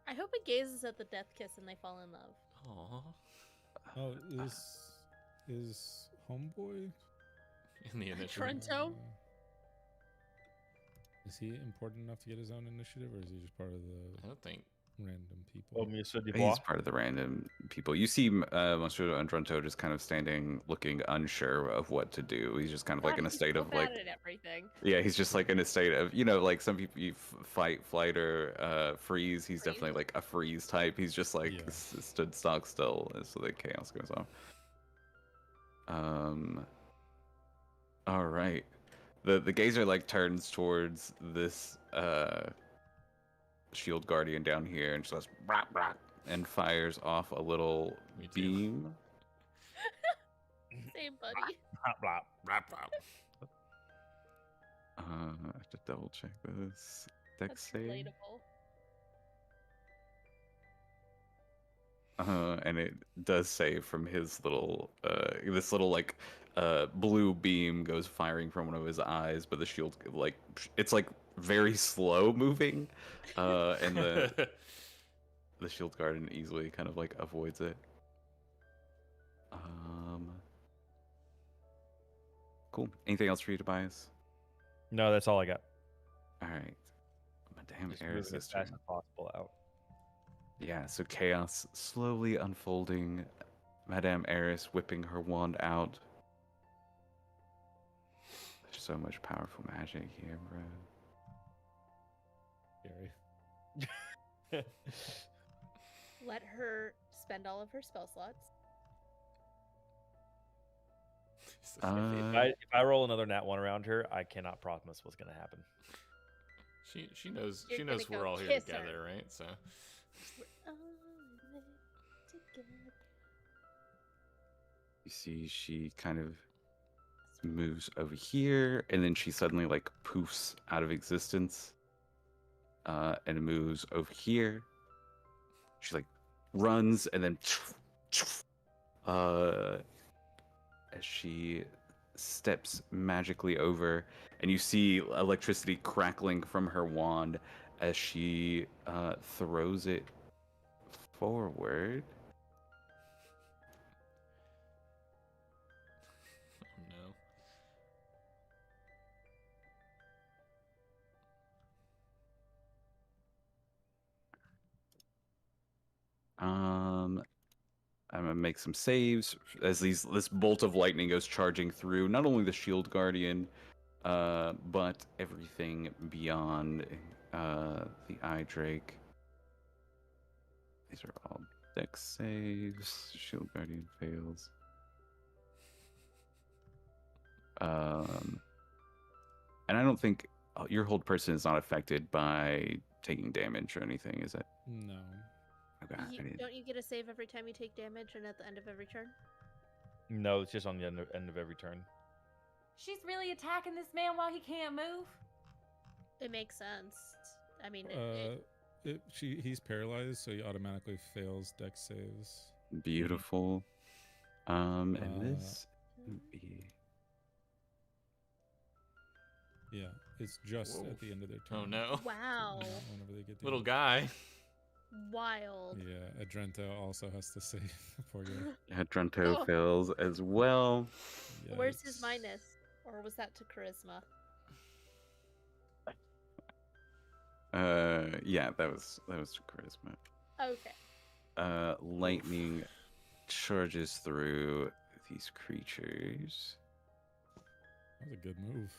I hope it gazes at the death kiss and they fall in love. Aww. Oh, is homeboy? In the initiative. Trento? Is he important enough to get his own initiative, or is he just part of I the don't think. random people? Monsieur He's Dubois. part of the random people. You see Monsieur and Dronto just kind of standing, looking unsure of what to do. He's just kind of like in a He's state so of like, bad at everything. yeah, he's just like in a state of, like some people you fight, flight, or freeze. He's Freeze. definitely like a freeze type. He's just like Yeah. stood stock still, so the chaos goes off. All right. The gazer like turns towards this shield guardian down here and just goes "Brap, brap," and fires off a little Me too. beam. Same buddy. Blah, blah. Rap, rap. I have to double check this. Dex That's save. relatable. And it does save from his little this little like blue beam goes firing from one of his eyes, but the shield like it's like very slow moving, and the shield guardian easily kind of like avoids it. Cool. Anything else for you, Tobias? No, that's all I got. All right. Madame Just Eris moving as is fast as possible out. Yeah, so chaos slowly unfolding. Madame Eris whipping her wand out. There's so much powerful magic here, bro. Scary. Let her spend all of her spell slots. If I roll another nat one around her, I cannot promise what's gonna happen. She knows You're she knows gonna we're go all here kiss her. together, right? So We're all in it together. You see, she kind of moves over here, and then she suddenly like poofs out of existence, and moves over here. She like runs, and then as she steps magically over, and you see electricity crackling from her wand as she throws it forward. oh no. I'm gonna make some saves as this bolt of lightning goes charging through not only the shield guardian, but everything beyond the eye drake. These are all dex saves. Shield guardian fails. And I don't think your hold person is not affected by taking damage or anything, is it? No. Okay. I didn't- Don't you get a save every time you take damage and at the end of every turn? No, it's just on the end of every turn. She's really attacking this man while he can't move. It makes sense. I mean, He's paralyzed, so he automatically fails dex saves. Beautiful. And this Mm-hmm. would be Yeah, it's just Whoa. at the end of their turn. Oh no. wow, Whenever they get Little damage. guy. wild. Yeah, Adrento also has to save for you. Hadronto Oh. fails as well. Where's his Yikes. minus? Or was that to charisma? Yeah, that was charisma. Okay. Lightning charges through these creatures. That was a good move.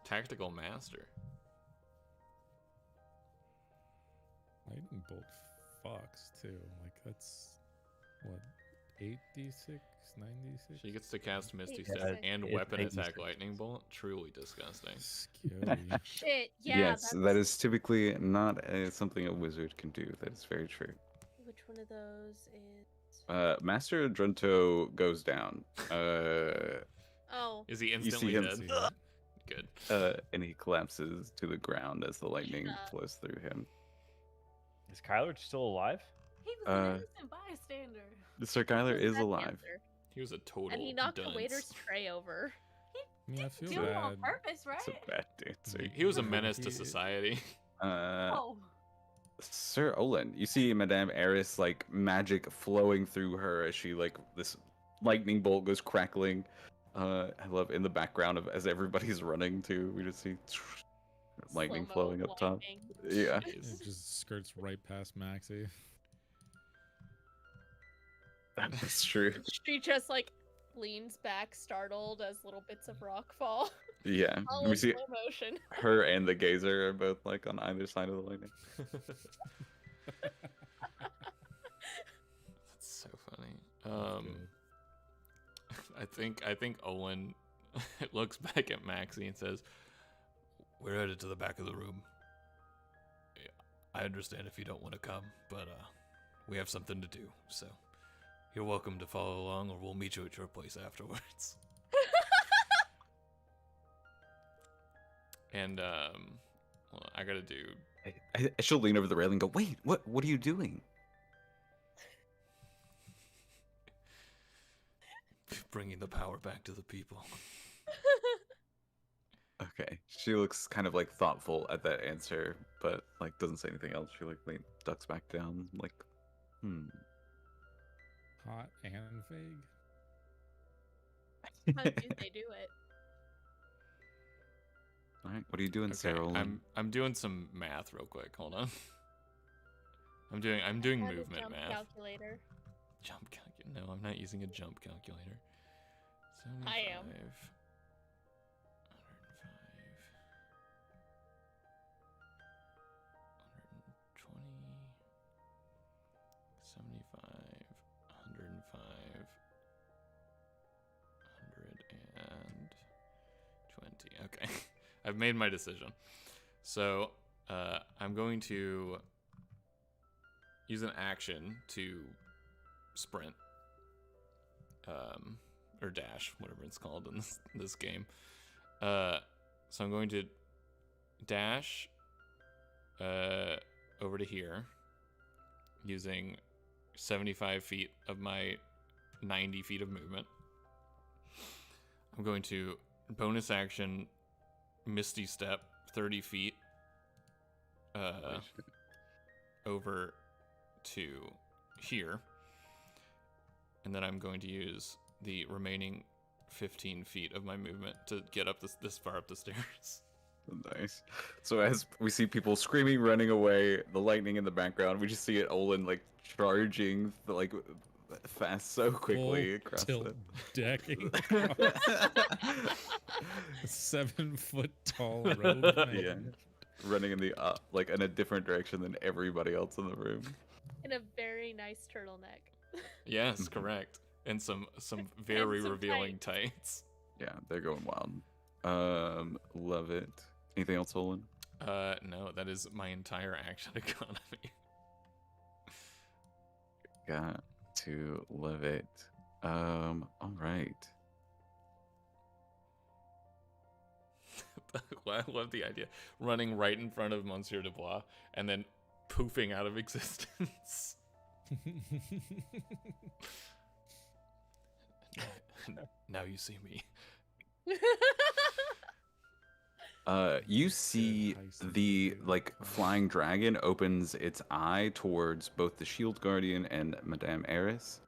Tactical master. Lightning bolt fucks too. Like that's what 8d6, 9d6. She gets to cast Misty Yeah, Step and it's weapon 86. attack lightning bolt. Truly disgusting. Scary. Shit. Yeah. Yes, that's... that is typically not something a wizard can do. That is very true. Which one of those is? Master Drunto goes down. Oh. Is he You instantly see him, dead? See it. Good. and he collapses to the ground as the lightning Shut. flows through him. Is Kyler still alive? He was an innocent bystander. Sir Kyler What's is that alive. answer? He was a total And he knocked dunce. the waiter's tray over. I mean, I feel Do it on bad. purpose, right? It's a bad dancer. He was a menace to He- society. Oh. Sir Olin, you see Madame Eris like magic flowing through her as she like this lightning bolt goes crackling. I love in the background of as everybody's running too. We just see lightning Slow-mo flowing up top. lightning. Yeah, It just skirts right past Maxie. that's true. She just like leans back, startled as little bits of rock fall. Yeah, All we in see slow motion. her and the gazer are both like on either side of the lightning. That's so funny. Good. I think Owen looks back at Maxie and says, "We're headed to the back of the room. I understand if you don't want to come, but we have something to do. So you're welcome to follow along, or we'll meet you at your place afterwards." And well, I gotta do. I she'll lean over the railing and go, "Wait, what are you doing?" Bringing the power back to the people. Okay, she looks kind of like thoughtful at that answer, but like doesn't say anything else. She like ducks back down, like, Hot and vague. How do they do it? All right, what are you doing, Okay, Sarah? Olin? I'm doing some math real quick. Hold on. I'm doing I have a movement jump math. Calculator. Jump calculator. No, I'm not using a jump calculator. 75, I am. 105, 120, 75, 105, 120. Okay, I've made my decision. So I'm going to use an action to sprint. Or dash, whatever it's called in this game. So I'm going to dash over to here using 75 feet of my 90 feet of movement. I'm going to bonus action Misty Step 30 feet over to here. And then I'm going to use the remaining 15 feet of my movement to get up this far up the stairs. Nice. So as we see people screaming, running away, the lightning in the background, we just see it Olin like charging like fast so quickly across tilt it. decking. 7 foot tall robe. Yeah. Running in the like in a different direction than everybody else in the room. In a very nice turtleneck. Yes, correct. And some very some revealing tights. Yeah, they're going wild. Love it. Anything else, Olin? No, that is my entire action economy. Got to love it. All right. I love the idea. Running right in front of Monsieur Dubois and then poofing out of existence. Now you see me. You see heist the movie. like flying dragon opens its eye towards both the shield guardian and Madame Eris.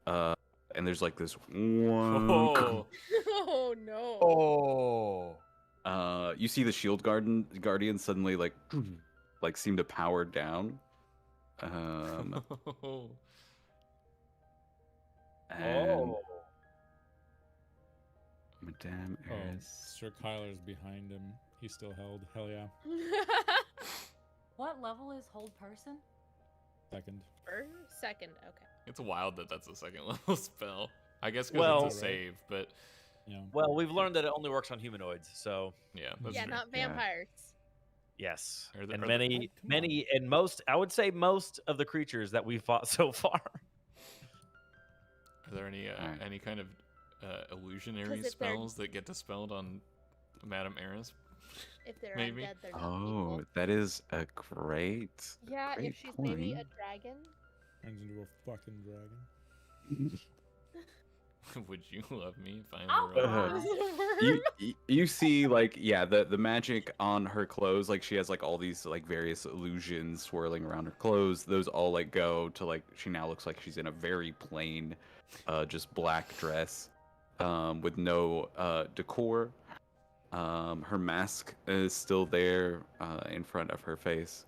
And there's like this Oh, Oh no. Oh. you see the shield guardian suddenly like seem to power down. And Madame Oh, Eris. Sir Kyler's behind him. He's still held. Hell yeah. What level is hold person? Second. For second, okay. It's wild that that's a second level spell. I guess because Well- it's a Right. save, but Yeah. Well, we've learned that it only works on humanoids, so yeah, that's Yeah, true. not Yeah. vampires. yes. Are there- And are there- many, and most, I would say most of the creatures that we've fought so far. Are there any Alright. any kind of 'Cause illusionary if they're- spells that get dispelled on Madame Eris? If they're Maybe. undead, they're not Oh, people. that is a great. Yeah, great if she's maybe a point. dragon. Turns into a fucking dragon. Would you love me if I Oh, were a God. You see like the magic on her clothes, like she has like all these like various illusions swirling around her clothes. Those all like go to like she now looks like she's in a very plain just black dress with no decor. Her mask is still there in front of her face.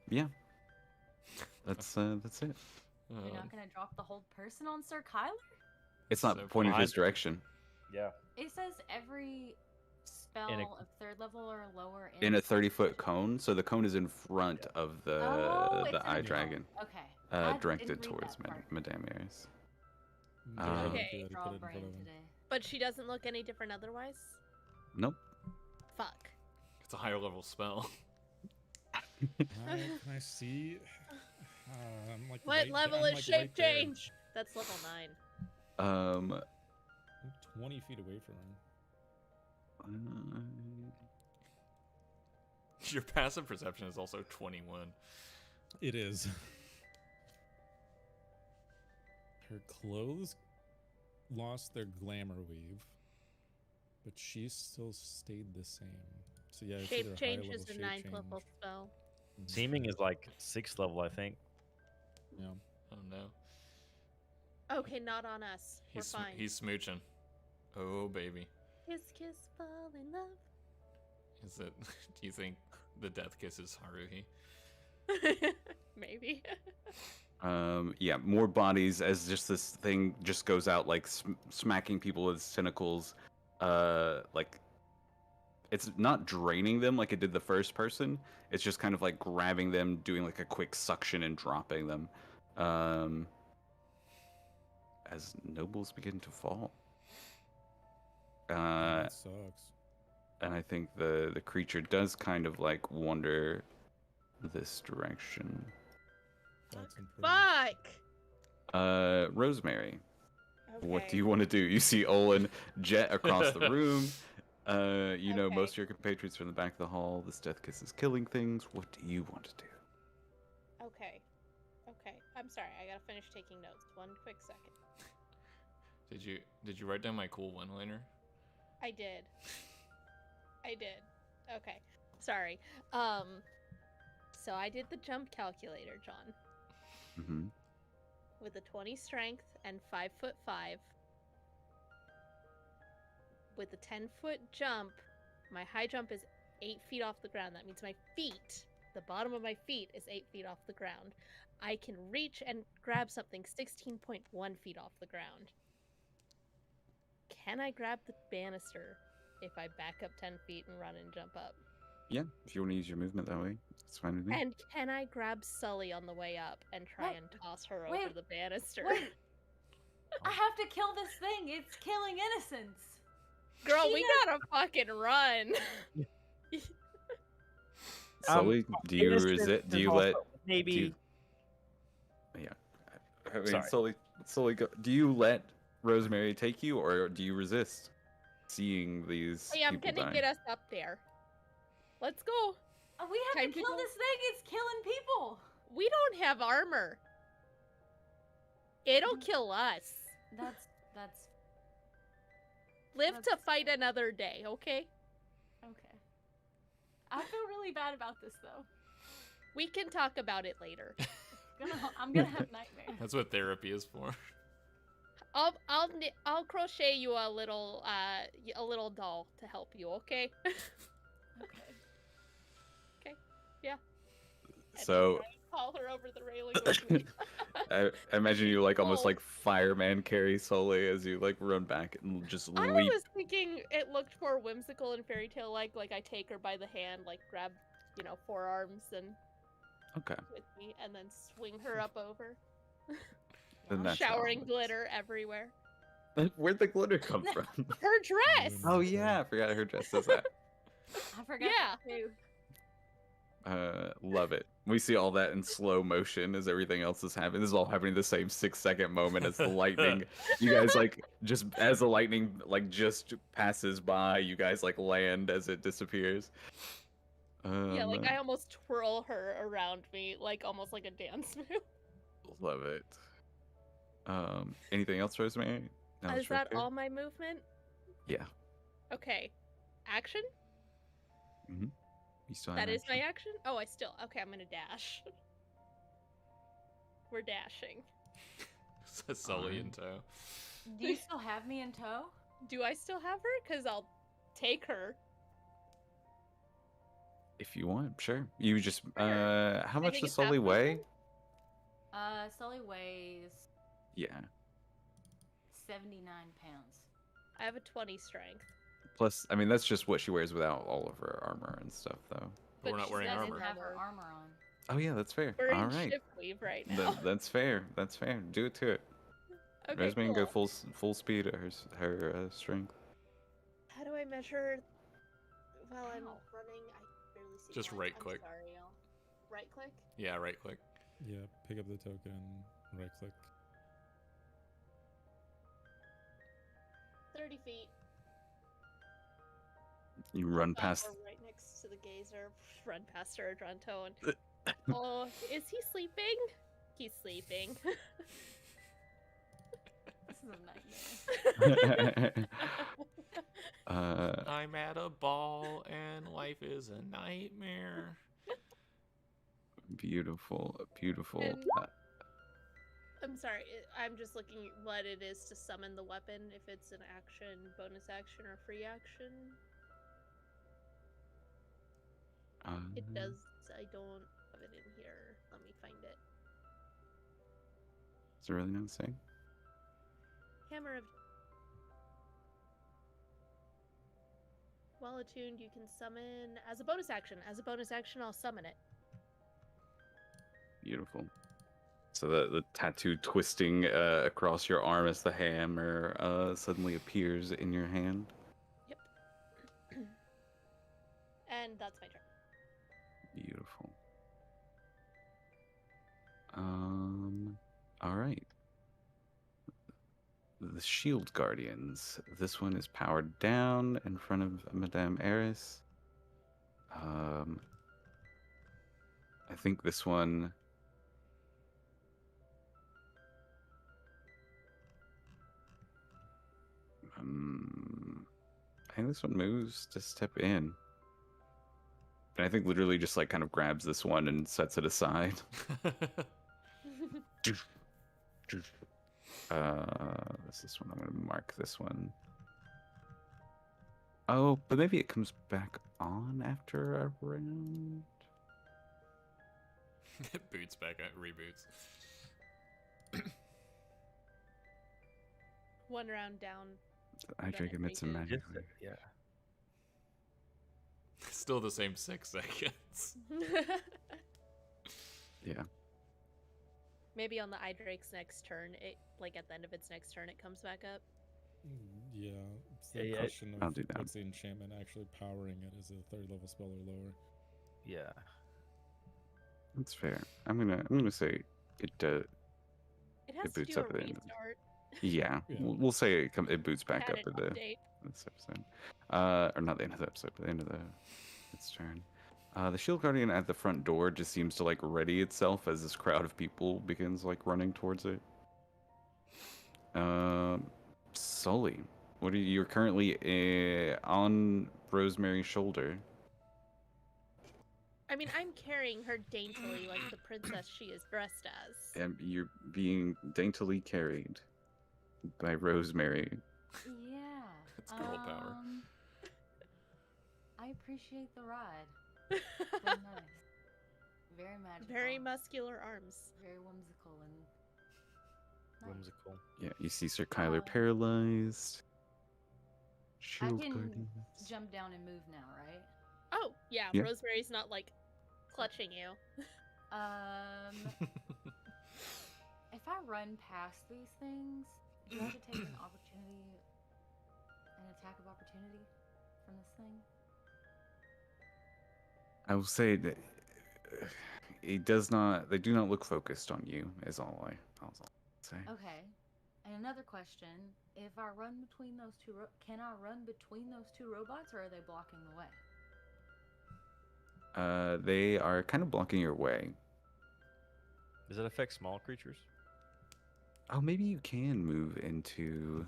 Yeah. That's it. You're Um, not gonna drop the hold person on Sir Kyler? It's not So pointing fine. his direction. Yeah. It says every spell In a- of third level or lower In a its 30-foot cone, so the cone is in front of the Oh, it's in eye a dragon, cone. Okay. I directed didn't read towards that part. Madame Eris. Yeah, Um, I Okay. feel like he Draw put it in brain front of him. today. But she doesn't look any different otherwise? Nope. Fuck. it's a higher level spell. Can I see? I'm like What right level there- I'm, is like, shape right there. change? That's level 9. Um, I'm 20 feet away from him. Your passive perception is also 21. It is. Her clothes lost their glamour weave, but she still stayed the same. So yeah, it's either Shape high change level is a shape 9th change. level spell. Seeming is like 6th level, I think. Yeah. I don't know. Okay, not on us. We're fine. He's smooching. Oh baby. Kiss, kiss, fall in love. Is it? Do you think the death kiss is Haruhi? Maybe. Yeah, more bodies as just this thing just goes out like smacking people with its tentacles. Like it's not draining them like it did the first person. It's just kind of like grabbing them, doing like a quick suction and dropping them. As nobles begin to fall. That sucks. And I think the creature does kind of like wander this direction. That's improved. Fuck! Rosemary, what do Okay. you want to do? You see Olin jet across the room. You know Okay. most of your compatriots from the back of the hall. This death kiss is killing things. What do you want to do? Okay. Okay. I'm sorry. I gotta finish taking notes. One quick second. Did you write down my cool one-liner? I did. I did. Okay. Sorry. So I did the jump calculator, John, Mm-hmm. with a 20 strength and 5'5". With a 10-foot jump, my high jump is 8 feet off the ground. That means my feet, the bottom of my feet, is 8 feet off the ground. I can reach and grab something 16.1 feet off the ground. Can I grab the banister if I back up 10 feet and run and jump up? Yeah, if you want to use your movement that way, it's fine with me. And can I grab Sully on the way up and try What? and toss her Wait, over the banister? Wait. I have to kill this thing. It's killing innocents. Girl, She we gotta fucking run. Sully, do you Innocent resist? Do is you also let? maybe? Do you, yeah, I mean, Sorry. Sully, go. Do you let Rosemary take you, or do you resist seeing these Hey, I'm people gonna die? get us up there. Let's go. We have Time to to kill go. this thing. It's killing people. We don't have armor. It'll kill us. That's Live to That's- fight another day, okay? okay. I feel really bad about this though. We can talk about it later. I'm gonna have nightmares. That's what therapy is for. I'll crochet you a little doll to help you, okay? Okay. Yeah. And So, try and haul her over the railing with me. I imagine you like almost Oh. like fireman carry Sully as you like run back and just I leap. was thinking it looked more whimsical and fairy tale like I take her by the hand, like grab, forearms and Okay. with me, and then swing her up over. Then that's how it Showering looks. glitter everywhere. Where'd the glitter come from? Her dress! Oh yeah, I forgot her dress does that. I forgot Yeah. that too. Love it. We see all that in slow motion as everything else is happening. This is all happening the same 6-second moment as the lightning. You guys like just as the lightning like just passes by, you guys like land as it disappears. Yeah, like I almost twirl her around me, like almost like a dance move. Love it. Anything else, Rosemary? Now Is we're that here? all my movement? Yeah. Okay. Action? You still have That is my action. action? Oh, okay, I'm gonna dash. We're dashing. Sully in tow. Do you still have me in tow? Do I still have her? Because I'll take her. If you want, sure. You just Sure. how much think does it's half Sully weigh? movement? Sully weighs Yeah. 79 pounds. I have a 20 strength. Plus, I mean, that's just what she wears without all of her armor and stuff, though. But we're not she wearing doesn't armor. Have her armor. armor on. Oh yeah, that's fair. We're All in right, shift weave right now. That's fair. That's fair. Do it to it. Okay, Rosemary can go cool. full speed at her strength. How do I measure while I'm Ow. running? I barely see. Just mine. right I'm click. Sorry, y'all. Right click? Yeah, right click. Yeah, pick up the token, right click. 30 feet. You run Stop, past. we're right next to the gazer. Run past her, Dronto, and oh, is he sleeping? He's sleeping. This is a nightmare. I'm at a ball and life is a nightmare. Beautiful, beautiful. And- I'm sorry, I'm just looking at what it is to summon the weapon, if it's an action, bonus action, or free action. It does, I don't have it in here. Let me find it. Is it really not saying? Hammer of... While attuned, you can summon as a bonus action. As a bonus action, I'll summon it. Beautiful. So the tattoo twisting across your arm as the hammer suddenly appears in your hand. Yep. And that's my turn. Beautiful. All right. The Shield Guardians. This one is powered down in front of Madame Eris. I think this one. I think this one moves to step in. And I think literally just like kind of grabs this one and sets it aside. This one. I'm gonna mark this one. Oh, but maybe it comes back on after a round. It boots back out, reboots. One round down. I drink emits a redo. magic. Yeah. Still the same 6 seconds. Yeah. Maybe on the Idrake's next turn, it at the end of its next turn, it comes back up. Yeah, it's the Yeah, question I'll of do that. what's the enchantment actually powering it? Is it a 3rd level spell or lower? Yeah. That's fair. I'm gonna say it. It has It to boots do up a at the end of the- restart. Yeah, Yeah. we'll say it boots back Had up an at the update. this episode. Or not the end of the episode, but the end of its turn. The Shield Guardian at the front door just seems to like ready itself as this crowd of people begins like running towards it. Sully, what are you're currently on Rosemary's shoulder. I mean, I'm carrying her daintily like the princess she is dressed as. And you're being daintily carried by Rosemary. Yeah. It's girl power. I appreciate the ride. Very nice. Very magical. Very muscular arms. Very whimsical and nice. Whimsical. Yeah, you see Sir Kyler paralyzed. I Shield can guardians. jump down and move now, right? Oh, yeah, Yeah. Rosemary's not like clutching you. If I run past these things, do I have to take an attack of opportunity from this thing? I will say that it does not. They do not look focused on you. Is all I'll say. Okay. And another question: if I run between those two, can I run between those two robots, or are they blocking the way? They are kind of blocking your way. Does it affect small creatures? Oh, maybe you can move into.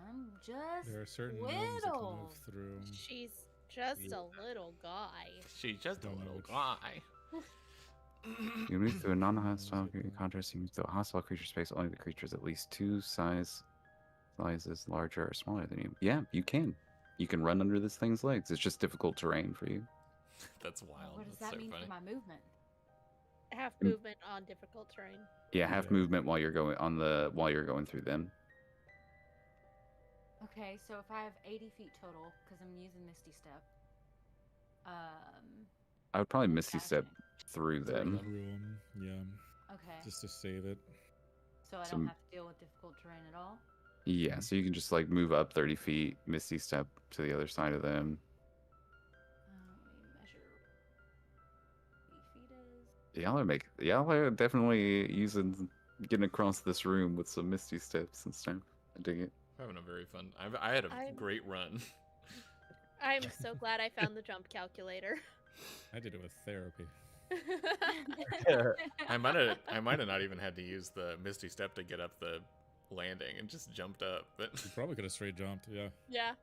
I'm just There are certain rooms that can little. move through. She's just a little guy. She's just a Don't know little which- guy. You move through a non-hostile creature. Contrast, you move through a hostile creature space. Only the creatures at least two sizes larger or smaller than you. Yeah, you can. You can run under this thing's legs. It's just difficult terrain for you. That's wild. What does That's that so mean funny. for my movement? Half movement on difficult terrain. Yeah, half Yeah. movement while you're going through them. Okay, so if I have 80 feet total, because I'm using Misty Step, I would probably Misty Step dashing. through them. Through 'em, yeah, Okay, just to save it. so I so- don't have to deal with difficult terrain at all. Yeah, so you can just like move up 30 feet, Misty Step to the other side of them. Let me measure. 80 feet is. Y'all are definitely getting across this room with some Misty Steps and stuff. I dig it. Having a very fun. I had a I'm- great run. I'm so glad I found the jump calculator. I did it with therapy. I might have not even had to use the Misty Step to get up the landing and just jumped up. But You probably could have straight jumped. Yeah. Yeah.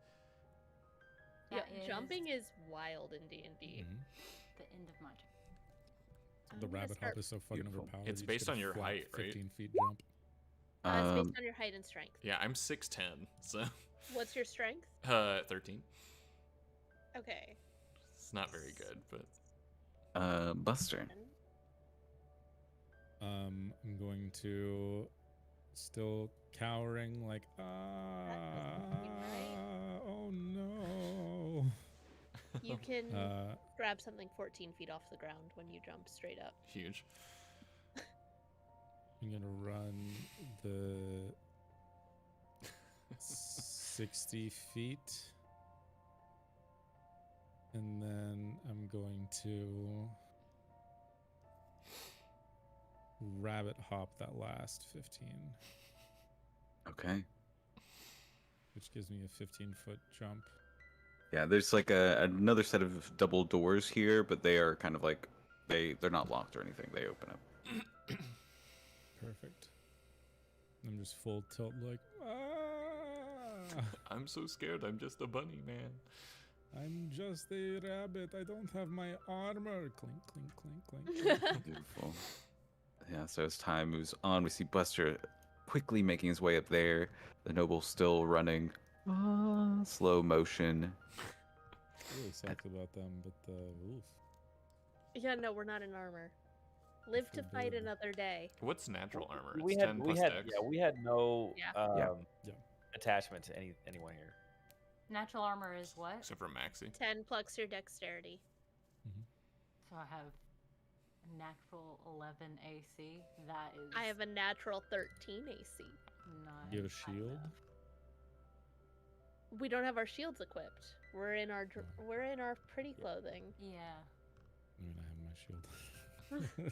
Yeah, That is jumping is wild in D&D. Mhm. the end of my turn. I'm The gonna rabbit start- hop is so fucking Beautiful. overpowered. It's you just based get a on your flat height, right? 15 feet jump. It's Um, based on your height and strength. yeah, I'm 6'10", so What's your strength? 13. Okay. It's not very good, but Buster. I'm going to still cowering like oh no. You can Uh grab something 14 feet off the ground when you jump straight up. huge. I'm gonna run the 60 feet. And then I'm going to rabbit hop that last 15, Okay. which gives me a 15-foot jump. Yeah, there's like another set of double doors here, but they are kind of like they're not locked or anything. They open up. Perfect. I'm just full tilt like, I'm so scared. I'm just a bunny, man. I'm just a rabbit. I don't have my armor. Clink, clink, clink, clink. Beautiful. Yeah, so as time moves on, we see Buster quickly making his way up there. The noble still running. Slow motion. Really sucks about them, but oof. Yeah, no, we're not in armor. Live to fight Forbid. another day. What's natural armor? It's We 10 had plus dex. we had no Yeah. Yeah. attachment to anyone here. Natural armor is what? Except for Maxie. 10 plus your dexterity. So I have a natural 11 AC. That is. I have a natural 13 AC. Not You have a high shield? enough. We don't have our shields equipped. We're in our pretty clothing. Yeah. I mean, I have my shield.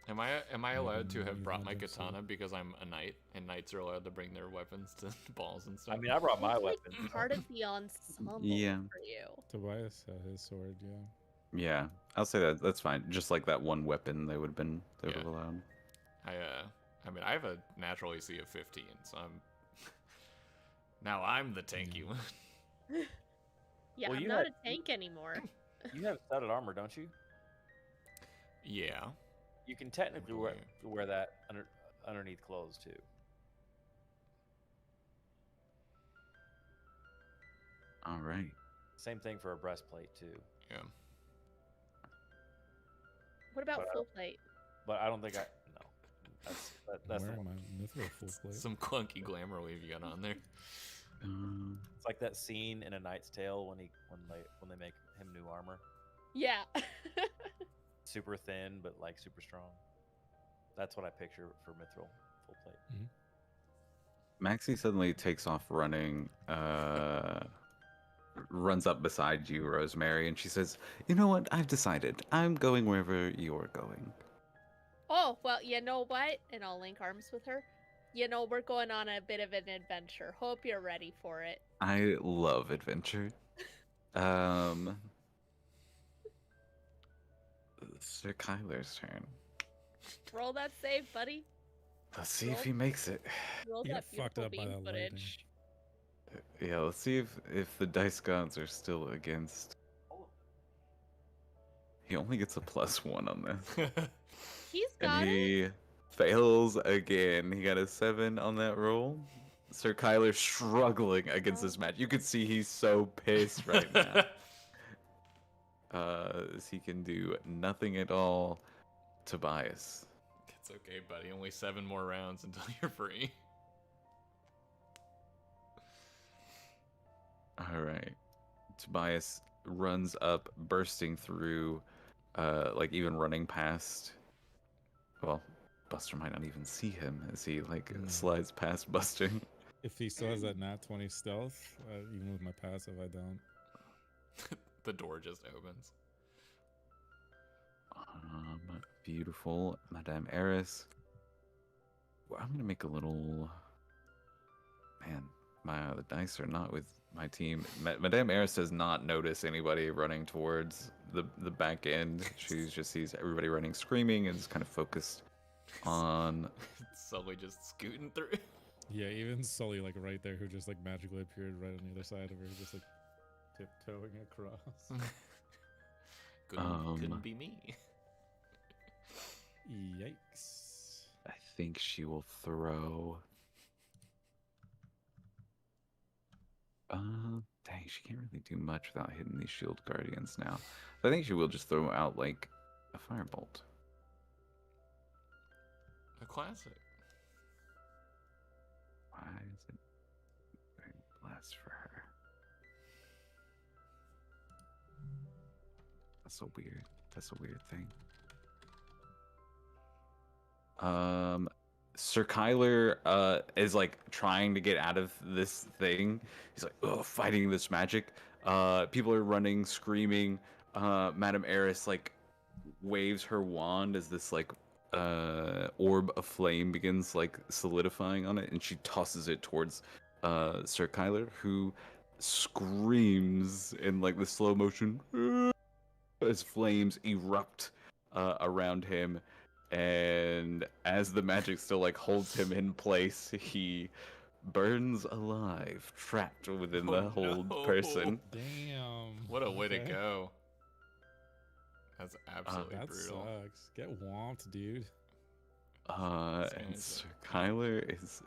Am I allowed to have Use brought my magic, so- katana because I'm a knight and knights are allowed to bring their weapons to balls and stuff? I mean, I brought my It's like weapon. part of the ensemble Yeah. for you. Tobias had his sword, yeah. Yeah, I'll say that. That's fine. Just like that one weapon, they would have Yeah. allowed. I mean, I have a natural AC of 15, so I'm now I'm the tanky one. Yeah, Well, I'm you not had- a tank anymore. You have studded armor, don't you? Yeah. You can technically wear that underneath clothes too. All right. Same thing for a breastplate too. Yeah. What about But I full plate? But I don't think I. No. That's the Wearing one. my mithril full plate. Some clunky glamour wave you got on there. It's like that scene in A Knight's Tale when they make him new armor. Yeah. Super thin, but like super strong. That's what I picture for mithril full plate. Maxie suddenly takes off running, runs up beside you, Rosemary, and she says, "You know what? I've decided. I'm going wherever you're going." Oh, well, you know what? And I'll link arms with her. You know, we're going on a bit of an adventure. Hope you're ready for it. I love adventure. Sir Kyler's turn. Roll that save, buddy. Let's see if he makes it. Roll You that got fucked beautiful up by beam that lightning. footage. Yeah, let's see if the dice gods are still against. He only gets a +1 on this. He's And got it. he fails again. He got a 7 on that roll. Sir Kyler struggling against this match. You can see he's so pissed right now. He can do nothing at all. Tobias. It's okay, buddy. Only 7 more rounds until you're free. All right. Tobias runs up, bursting through, like even running past. Well, Buster might not even see him as he slides past Buster. If he still has that nat 20 stealth, even with my passive, I don't. The door just opens. Beautiful Madame Eris. Well, I'm gonna make a little. Man, the dice are not with my team. Madame Eris does not notice anybody running towards the back end. She just sees everybody running, screaming, and is kind of focused on. Sully just scooting through. Yeah, even Sully, like right there, who just like magically appeared right on the other side of her, just like tiptoeing across. Couldn't be me. Yikes. I think she will throw. Dang, she can't really do much without hitting these shield guardians now. So I think she will just throw out like a firebolt. A classic. Why is it very blessed for her? That's a weird thing. Sir Kyler is like trying to get out of this thing. He's like, fighting this magic. People are running, screaming. Madame Eris like waves her wand as this like orb of flame begins like solidifying on it, and she tosses it towards Sir Kyler, who screams in like the slow motion as flames erupt around him. And as the magic still like holds him in place, he burns alive, trapped within the hold person. Damn. What a way to Okay. go. That's absolutely That brutal. sucks. Get whomped, dude. And Sir Kyler is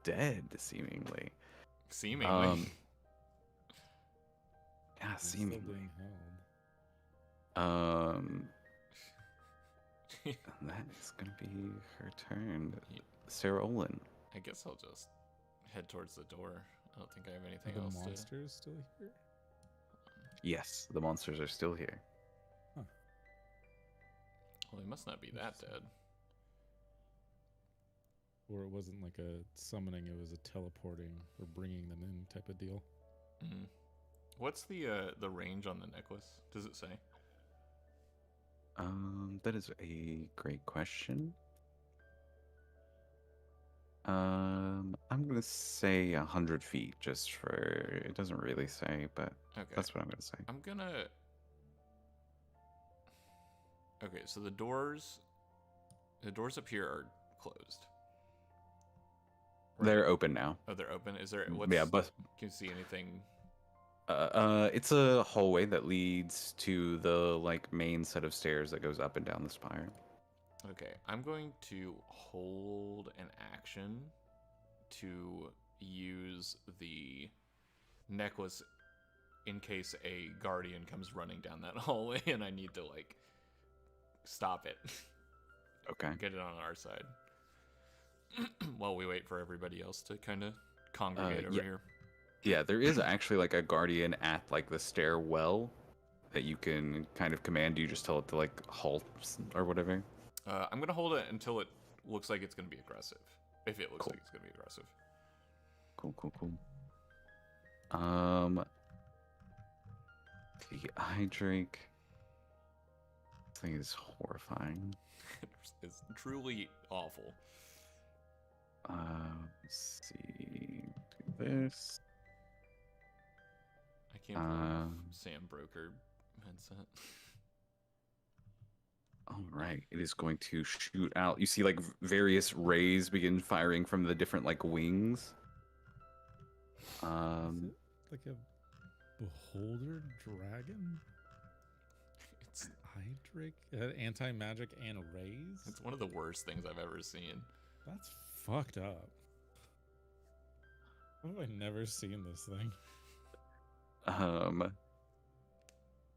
dead, seemingly. Seemingly. Yeah, He's still seemingly. being held. And that is gonna be her turn. Yeah. Sarah Olin. I guess I'll just head towards the door. I don't think I have Are anything the else monsters still here? Yes, the monsters are still here. to. Well, they must not be that dead. Or it wasn't like a summoning, it was a teleporting or bringing them in type of deal. Mm. What's the range on the necklace? Does it say? That is a great question. I'm gonna say 100 feet, just for it doesn't really say, but Okay. that's what I'm gonna say. I'm gonna. Okay, so the doors up here are closed. They're open now. Oh, they're open. Is there? Yeah, but Can you see anything? it's a hallway that leads to the like main set of stairs that goes up and down the spire. Okay, I'm going to hold an action to use the necklace in case a guardian comes running down that hallway and I need to like stop it. Okay. Get it on our side. While we wait for everybody else to kind of congregate over here. Yeah, there is actually like a guardian at like the stairwell that you can kind of command. You just tell it to like halt or whatever. I'm gonna hold it until it looks like it's gonna be aggressive. If it looks like it's gonna be aggressive. Cool. The eye drake. This thing is horrifying. It's truly awful. Let's see. Do this. I can't believe Sam broke her headset. All right, it is going to shoot out. You see, like various rays begin firing from the different like wings. Is it like a beholder dragon? It's Hydric? Anti-magic and rays? It's one of the worst things I've ever seen. That's fucked up. How have I never seen this thing?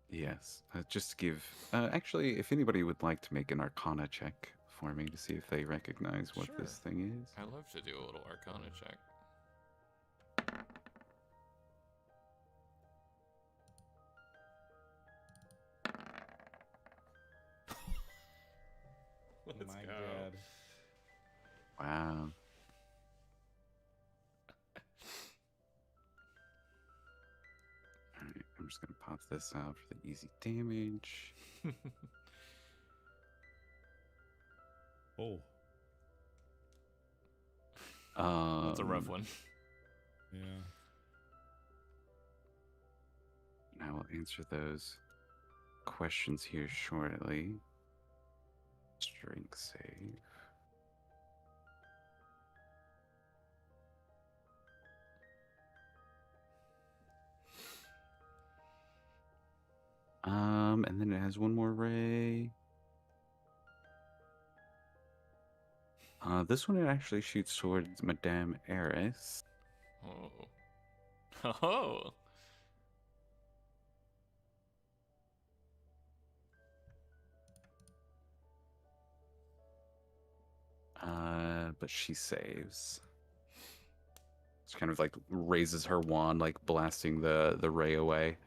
Yes. Just give. Actually, if anybody would like to make an Arcana check for me to see if they recognize what this thing is. I love to do a little Arcana check. Let's My go. God. Wow. Alright, I'm just gonna pop this out for the easy damage. Oh. That's a rough one. Yeah. I will answer those questions here shortly. Strength save. And then it has one more ray. This one it actually shoots towards Madame Eris. Oh. Oh. But she saves. She kind of like raises her wand, like blasting the ray away.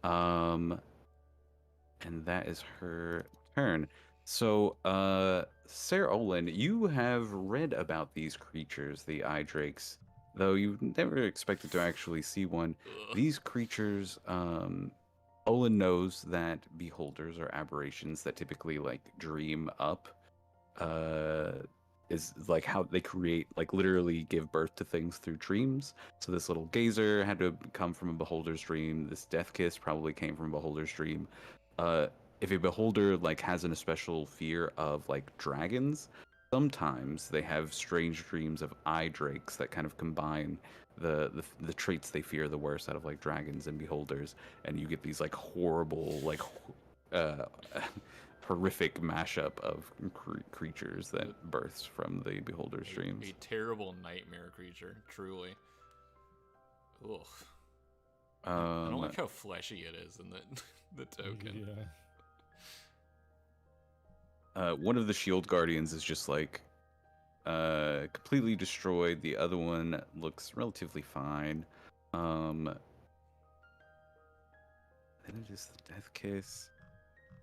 And that is her turn. So, Sarah Olin, you have read about these creatures, the eye drakes, though you never expected to actually see one. Ugh. These creatures, Olin knows that beholders are aberrations that typically like dream up. Is like how they create, like literally give birth to things through dreams. So this little gazer had to come from a beholder's dream. This death kiss probably came from a beholder's dream. If a beholder like has an especial fear of like dragons, sometimes they have strange dreams of eye drakes that kind of combine the traits they fear the worst out of like dragons and beholders, and you get these like horrible like horrific mashup of creatures that births from the beholder's dreams. A terrible nightmare creature, truly. Ugh. I don't like how fleshy it is in the token. Yeah. One of the shield guardians is just like completely destroyed. The other one looks relatively fine. Then it is the death kiss.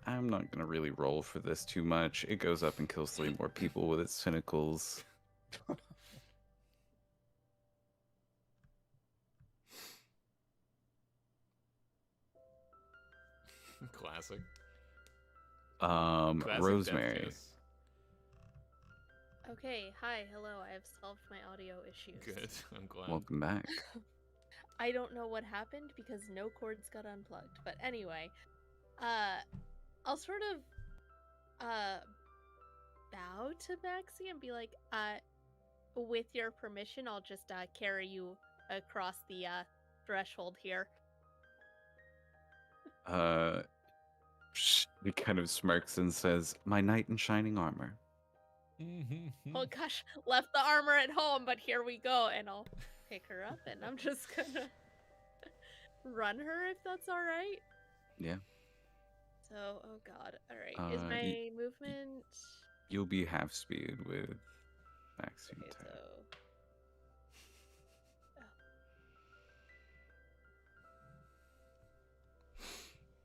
I'm not gonna really roll for this too much. It goes up and kills 3 more people with its tentacles. Classic. Classic Rosemary. death kiss. Okay, hi, hello. I have solved my audio issues. Good. I'm glad. Welcome back. I don't know what happened because no cords got unplugged. But anyway, I'll sort of bow to Maxie and be like, with your permission, I'll just carry you across the threshold here. He kind of smirks and says, "My knight in shining armor." Oh gosh, left the armor at home, but here we go. And I'll pick her up and I'm just gonna run her if that's all right. Yeah. So, oh god. Alright. Is Uh, my movement... You'll be half speed with max speed Okay, attack. so...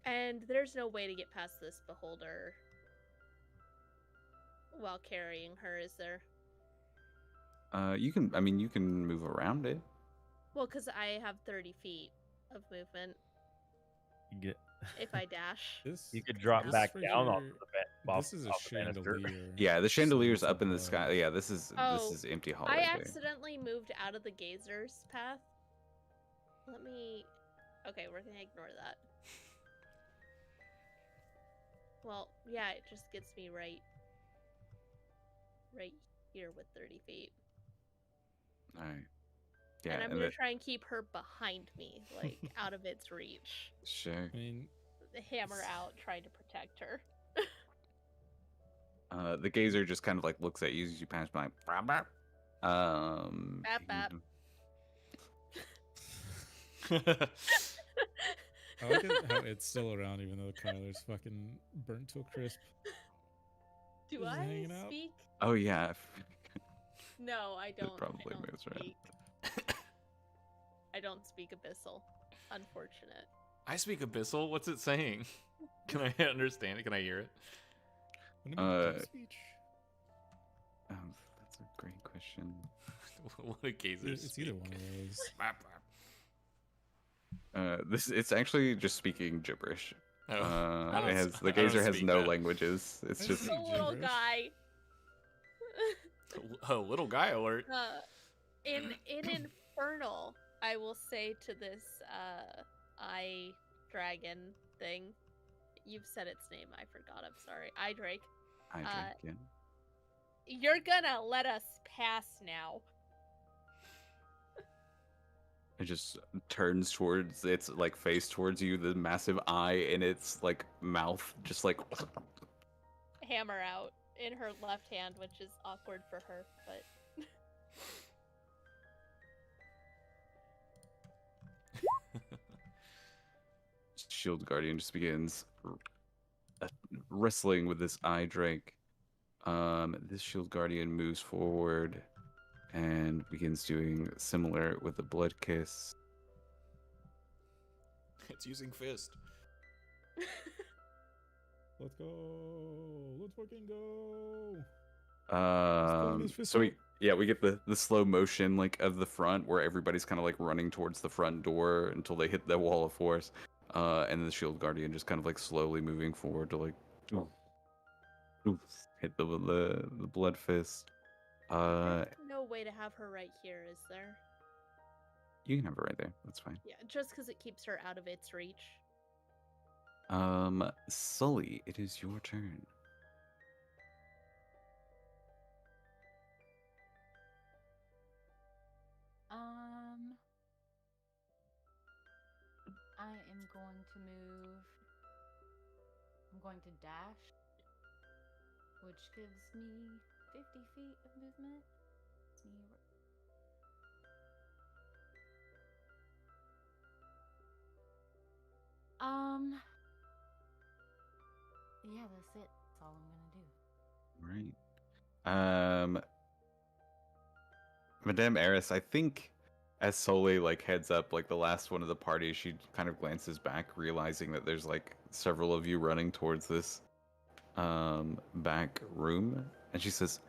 And there's no way to get past this beholder while carrying her, is there? You can. I mean, you can move around it. Well, because I have 30 feet of movement You get. if I dash. This You could drop this back right down off here- of the bed. This is a chandelier. Yeah, the so chandelier's it's up in the above. sky. Yeah, this is Oh, empty I hallway. there. accidentally moved out of the gazer's path. Let me... Okay, we're gonna ignore that. Well, yeah, it just gets me right here with 30 feet. All right. Yeah, and I'm gonna try and keep her behind me, like out of its reach. Sure. I mean, Hammer out, trying to protect her. The gazer just kind of like looks at you as you pass by. Bap, bap. I like it how it's still around even though Kyler's fucking burnt to a crisp. Do Just I hanging out. speak? Oh yeah. No, I don't. probably I don't moves around. speak. I don't speak Abyssal. Unfortunate. I speak Abyssal. What's it saying? Can I understand it? Can I hear it? What do you mean, deep speech? That's a great question. What a gazer It's either one of those. It's actually just speaking gibberish. Oh. It has I the don't gazer has speak no that. languages. It's I just speak The little gibberish. guy. Oh, little guy alert. In Infernal, I will say to this eye dragon thing. You've said its name. I forgot. I'm sorry. Eye Drake. I drink, yeah. You're gonna let us pass now. It just turns towards its like face towards you, the massive eye in its like mouth, just like Hammer out in her left hand, which is awkward for her, but Shield Guardian just begins wrestling with this eye drake. This Shield Guardian moves forward and begins doing similar with the Blood Kiss. It's using fist. Let's go. Let's fucking go. So we get the slow motion like of the front where everybody's kind of like running towards the front door until they hit the wall of force. And the Shield Guardian just kind of like slowly moving forward to like hit the blood fist. there's no way to have her right here, is there? You can have it right there. That's fine. Yeah, just because it keeps her out of its reach. Sully, it is your turn. I am going to move. I'm going to dash, which gives me 50 feet of movement. It's me. Yeah, that's it. That's all I'm gonna do. Right. Madame Eris, I think as Soli like heads up like the last one of the party, she kind of glances back, realizing that there's like several of you running towards this back room, and she says,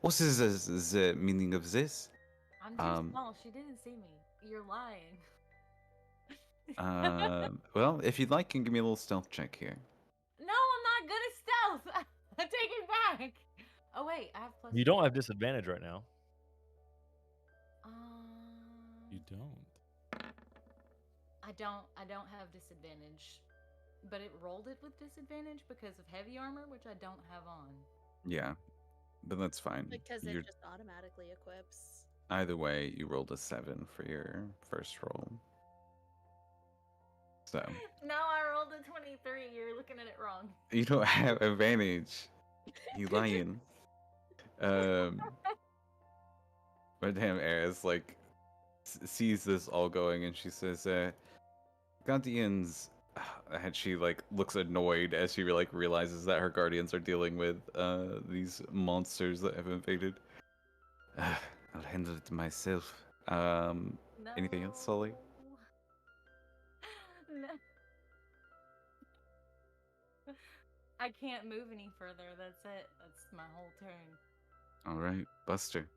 "What is the meaning of this?" I'm too small. She didn't see me. You're lying. Well, if you'd like, you can give me a little stealth check here. No, I'm not good at stealth. I take it back. Oh wait, I have plus. You don't have disadvantage right now. You don't. I don't have disadvantage, but it rolled it with disadvantage because of heavy armor, which I don't have on. Yeah, but that's fine. Because You're, it just automatically equips. either way, you rolled a 7 for your first roll. So No, I rolled a 23. You're looking at it wrong. you don't have advantage. You lying. Madame Eris like sees this all going, and she says, "Guardians, and she like looks annoyed as she like realizes that her guardians are dealing with these monsters that have invaded. I'll handle it myself. Anything else, Sully? No. I can't move any further. That's it. That's my whole turn. All right, Buster.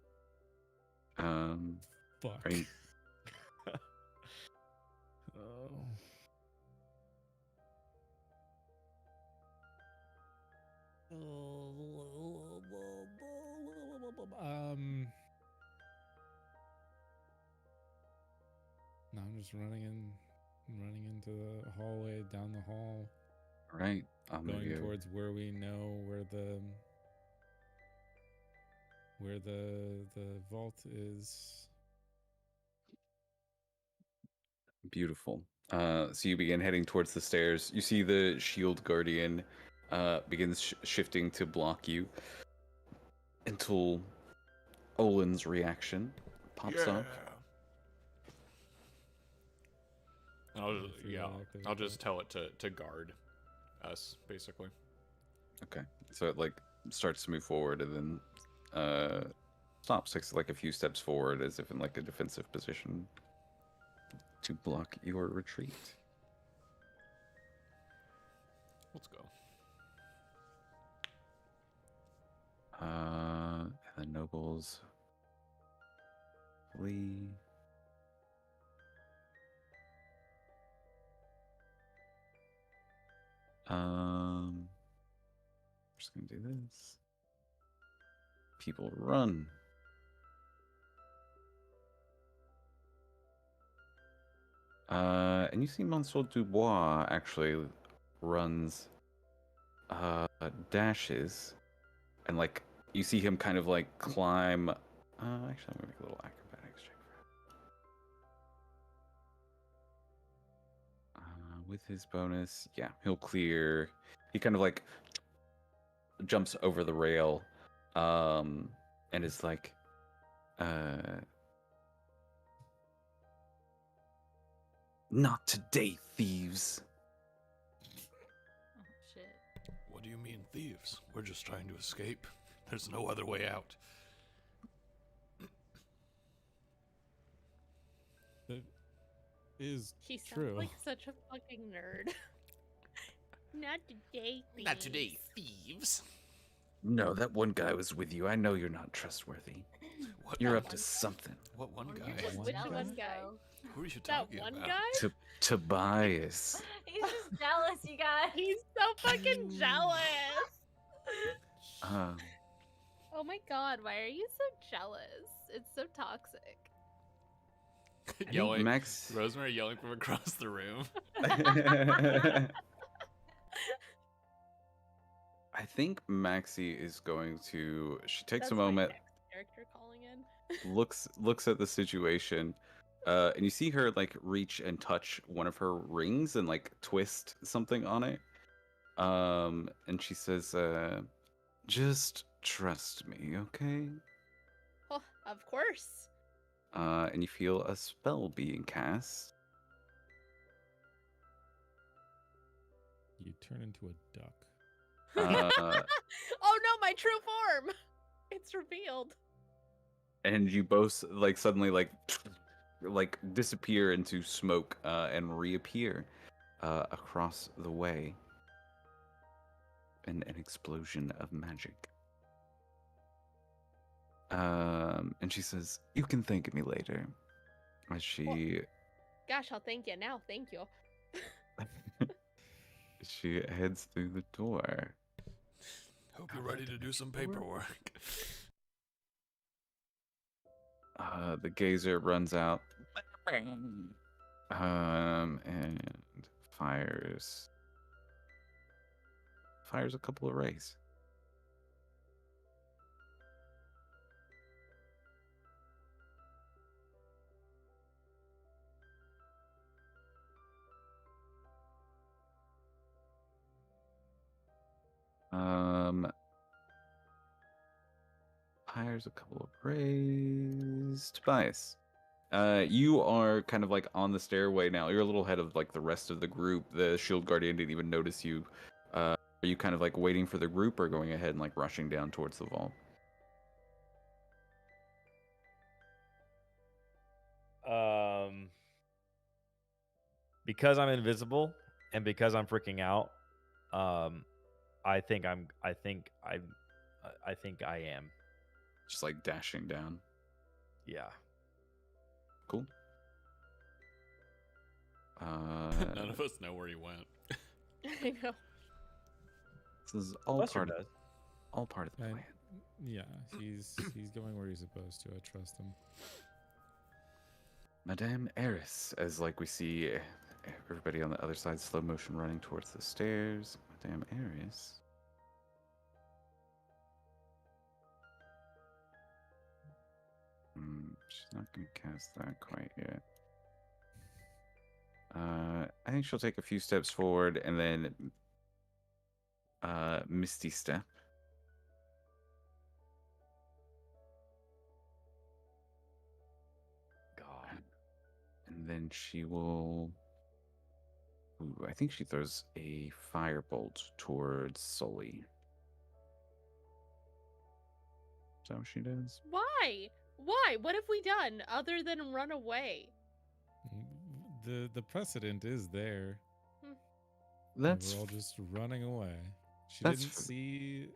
Fuck. Are you... Oh. No, I'm just running into the hallway, down the hall, All right, I'll move going you. towards where we know where the vault is. Beautiful. So you begin heading towards the stairs. You see the shield guardian begins shifting to block you until Olin's reaction pops off. And I'll just tell it to guard us, basically. Okay, so it like starts to move forward and then stops, takes like a few steps forward as if in like a defensive position to block your retreat. Let's go. And the nobles flee. I'm just gonna do this. People run. And you see Monsieur Dubois actually runs, dashes, and like you see him kind of like climb. Actually, I'm gonna make a little acrobatics check for him. With his bonus, yeah, he'll clear. He kind of like jumps over the rail, and is like, not today, thieves. Oh shit. What do you mean, thieves? We're just trying to escape. There's no other way out. That is He sounds true. like such a fucking nerd. Not today, Not today, thieves. thieves. No, that one guy was with you. I know you're not trustworthy. What? You're That up one to guy? something. What one Well, guy? you're just One Which guy? jealous, one guy? though. Who are you That talking one about? guy? Tobias. He's just jealous, you guys. He's so fucking jealous. Um, Oh my god, why are you so jealous? It's so toxic. I think Yelling, Max. Rosemary yelling from across the room. I think Maxie is going to. She takes That's a my moment, next character calling in. looks at the situation, and you see her like reach and touch one of her rings and like twist something on it. And she says, "Just trust me, okay?" Oh, of course. And you feel a spell being cast. You turn into a duck. Oh no, my true form! It's revealed. And you both like suddenly like disappear into smoke and reappear across the way in an explosion of magic. And she says, "You can thank me later." As she Gosh, I'll thank you now. Thank you. she heads through the door. Hope you're ready to do some paperwork. The gazer runs out, and fires a couple of rays. Fires a couple of rays. Tobias, You are kind of like on the stairway now. You're a little ahead of like the rest of the group. The shield guardian didn't even notice you. Are you kind of like waiting for the group or going ahead and like rushing down towards the vault? Because I'm invisible and because I'm freaking out, I think I am. Just like dashing down. Yeah. Cool. None of us know where he went. I know. This is all Buster part of does. all part of the And, plan. yeah, he's going where he's supposed to. I trust him. Madame Eris, as like we see everybody on the other side slow motion running towards the stairs. Madame Eris. She's not gonna cast that quite yet. I think she'll take a few steps forward and then Misty Step. God. And then she will. Ooh, I think she throws a firebolt towards Sully. Is that what she does? Why? Why? What have we done other than run away? The precedent is there. That's We're all just running away. She That's didn't f- see you-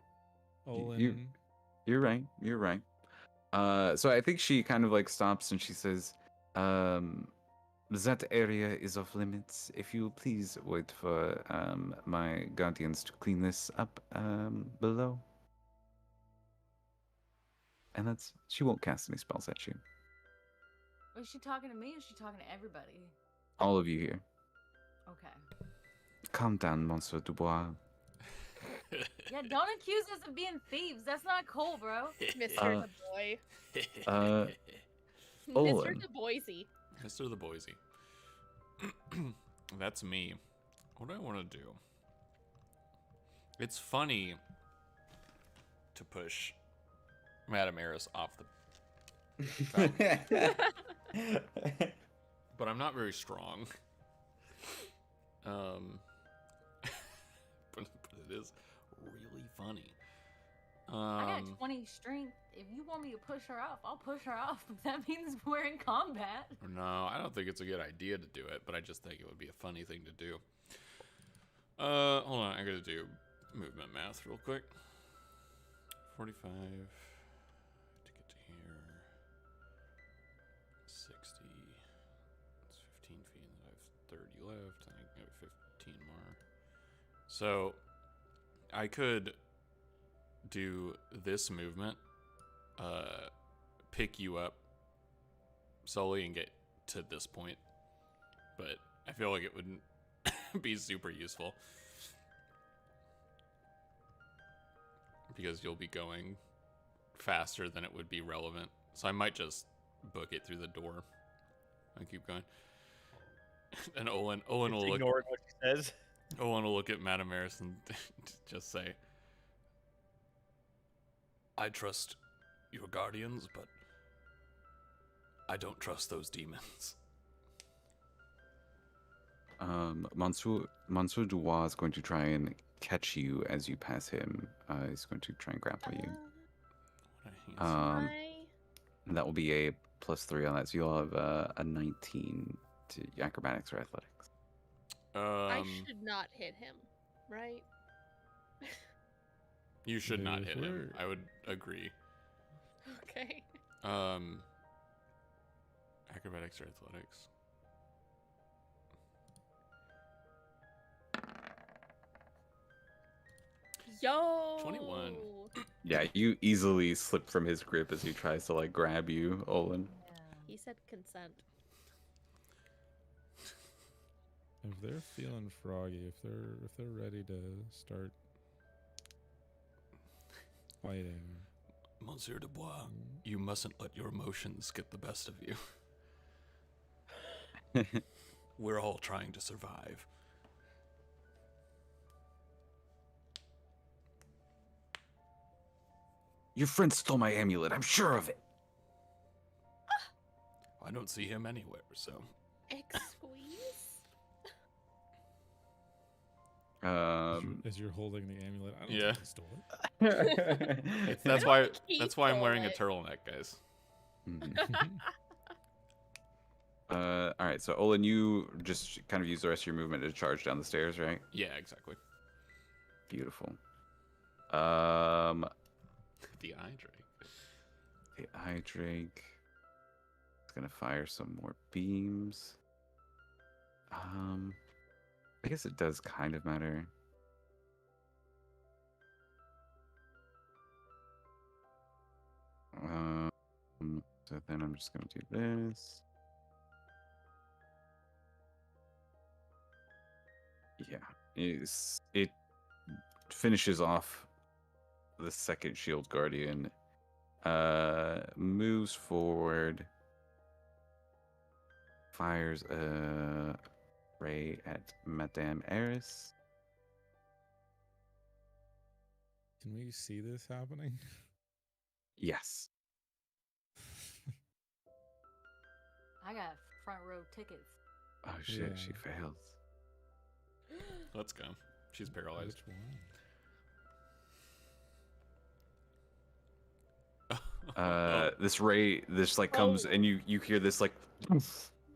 Olin. you're right. You're right. So I think she kind of like stops and she says, that area is off limits. If you please wait for my guardians to clean this up below. And that's she won't cast any spells at you. Is she talking to me or is she talking to everybody? All of you here. Okay. Calm down, Monsieur Dubois. Yeah, don't accuse us of being thieves. That's not cool, bro. Mr. the Boy. Mr. Olin. the Boise. Mr. the Boise. That's me. What do I want to do? It's funny to push Madame Eris off the fountain, but I'm not very strong. But it is really funny. I got 20 strength. If you want me to push her off, I'll push her off. That means we're in combat. No, I don't think it's a good idea to do it, but I just think it would be a funny thing to do. Hold on, I gotta do movement math real quick. 45 to get to here. 60. It's 15 feet, and I have 30 left. I have 15 more. So I could do this movement, pick you up solely and get to this point, but I feel like it wouldn't be super useful because you'll be going faster than it would be relevant. So I might just book it through the door and keep going. And Olin will look. Ignoring what she says. Olin will look at Madame Eris and just say, I trust your guardians, but I don't trust those demons. Monsieur Dubois is going to try and catch you as you pass him. He's going to try and grapple you. What a handsome- And that will be a +3 on that, so you'll have a 19 to acrobatics or athletics. I should not hit him, right? You should not If hit him. we're- I would agree. Okay. Acrobatics or athletics? Yo. 21. Yeah, you easily slip from his grip as he tries to like grab you, Olin. Yeah. He said consent. If they're feeling froggy, if they're ready to start fighting, Monsieur Dubois, you mustn't let your emotions get the best of you. We're all trying to survive. Your friend stole my amulet, I'm sure of it. I don't see him anywhere, so. Squeeze. As you're holding the amulet, I don't Yeah. think he stole it. That's I why. don't think he That's why I'm stole wearing a it. turtleneck, guys. All right, so Olin, you just kind of use the rest of your movement to charge down the stairs, right? Yeah, exactly. Beautiful. The eye drake. The eye drake. It's gonna fire some more beams. I guess it does kind of matter. So then I'm just gonna do this. Yeah, it finishes off the second shield guardian. Moves forward. Fires a ray at Madame Eris. Can we see this happening? Yes. I got front row tickets. Oh shit, Yeah. she fails. Let's go. She's paralyzed. Which one? This ray, this like comes and you hear this like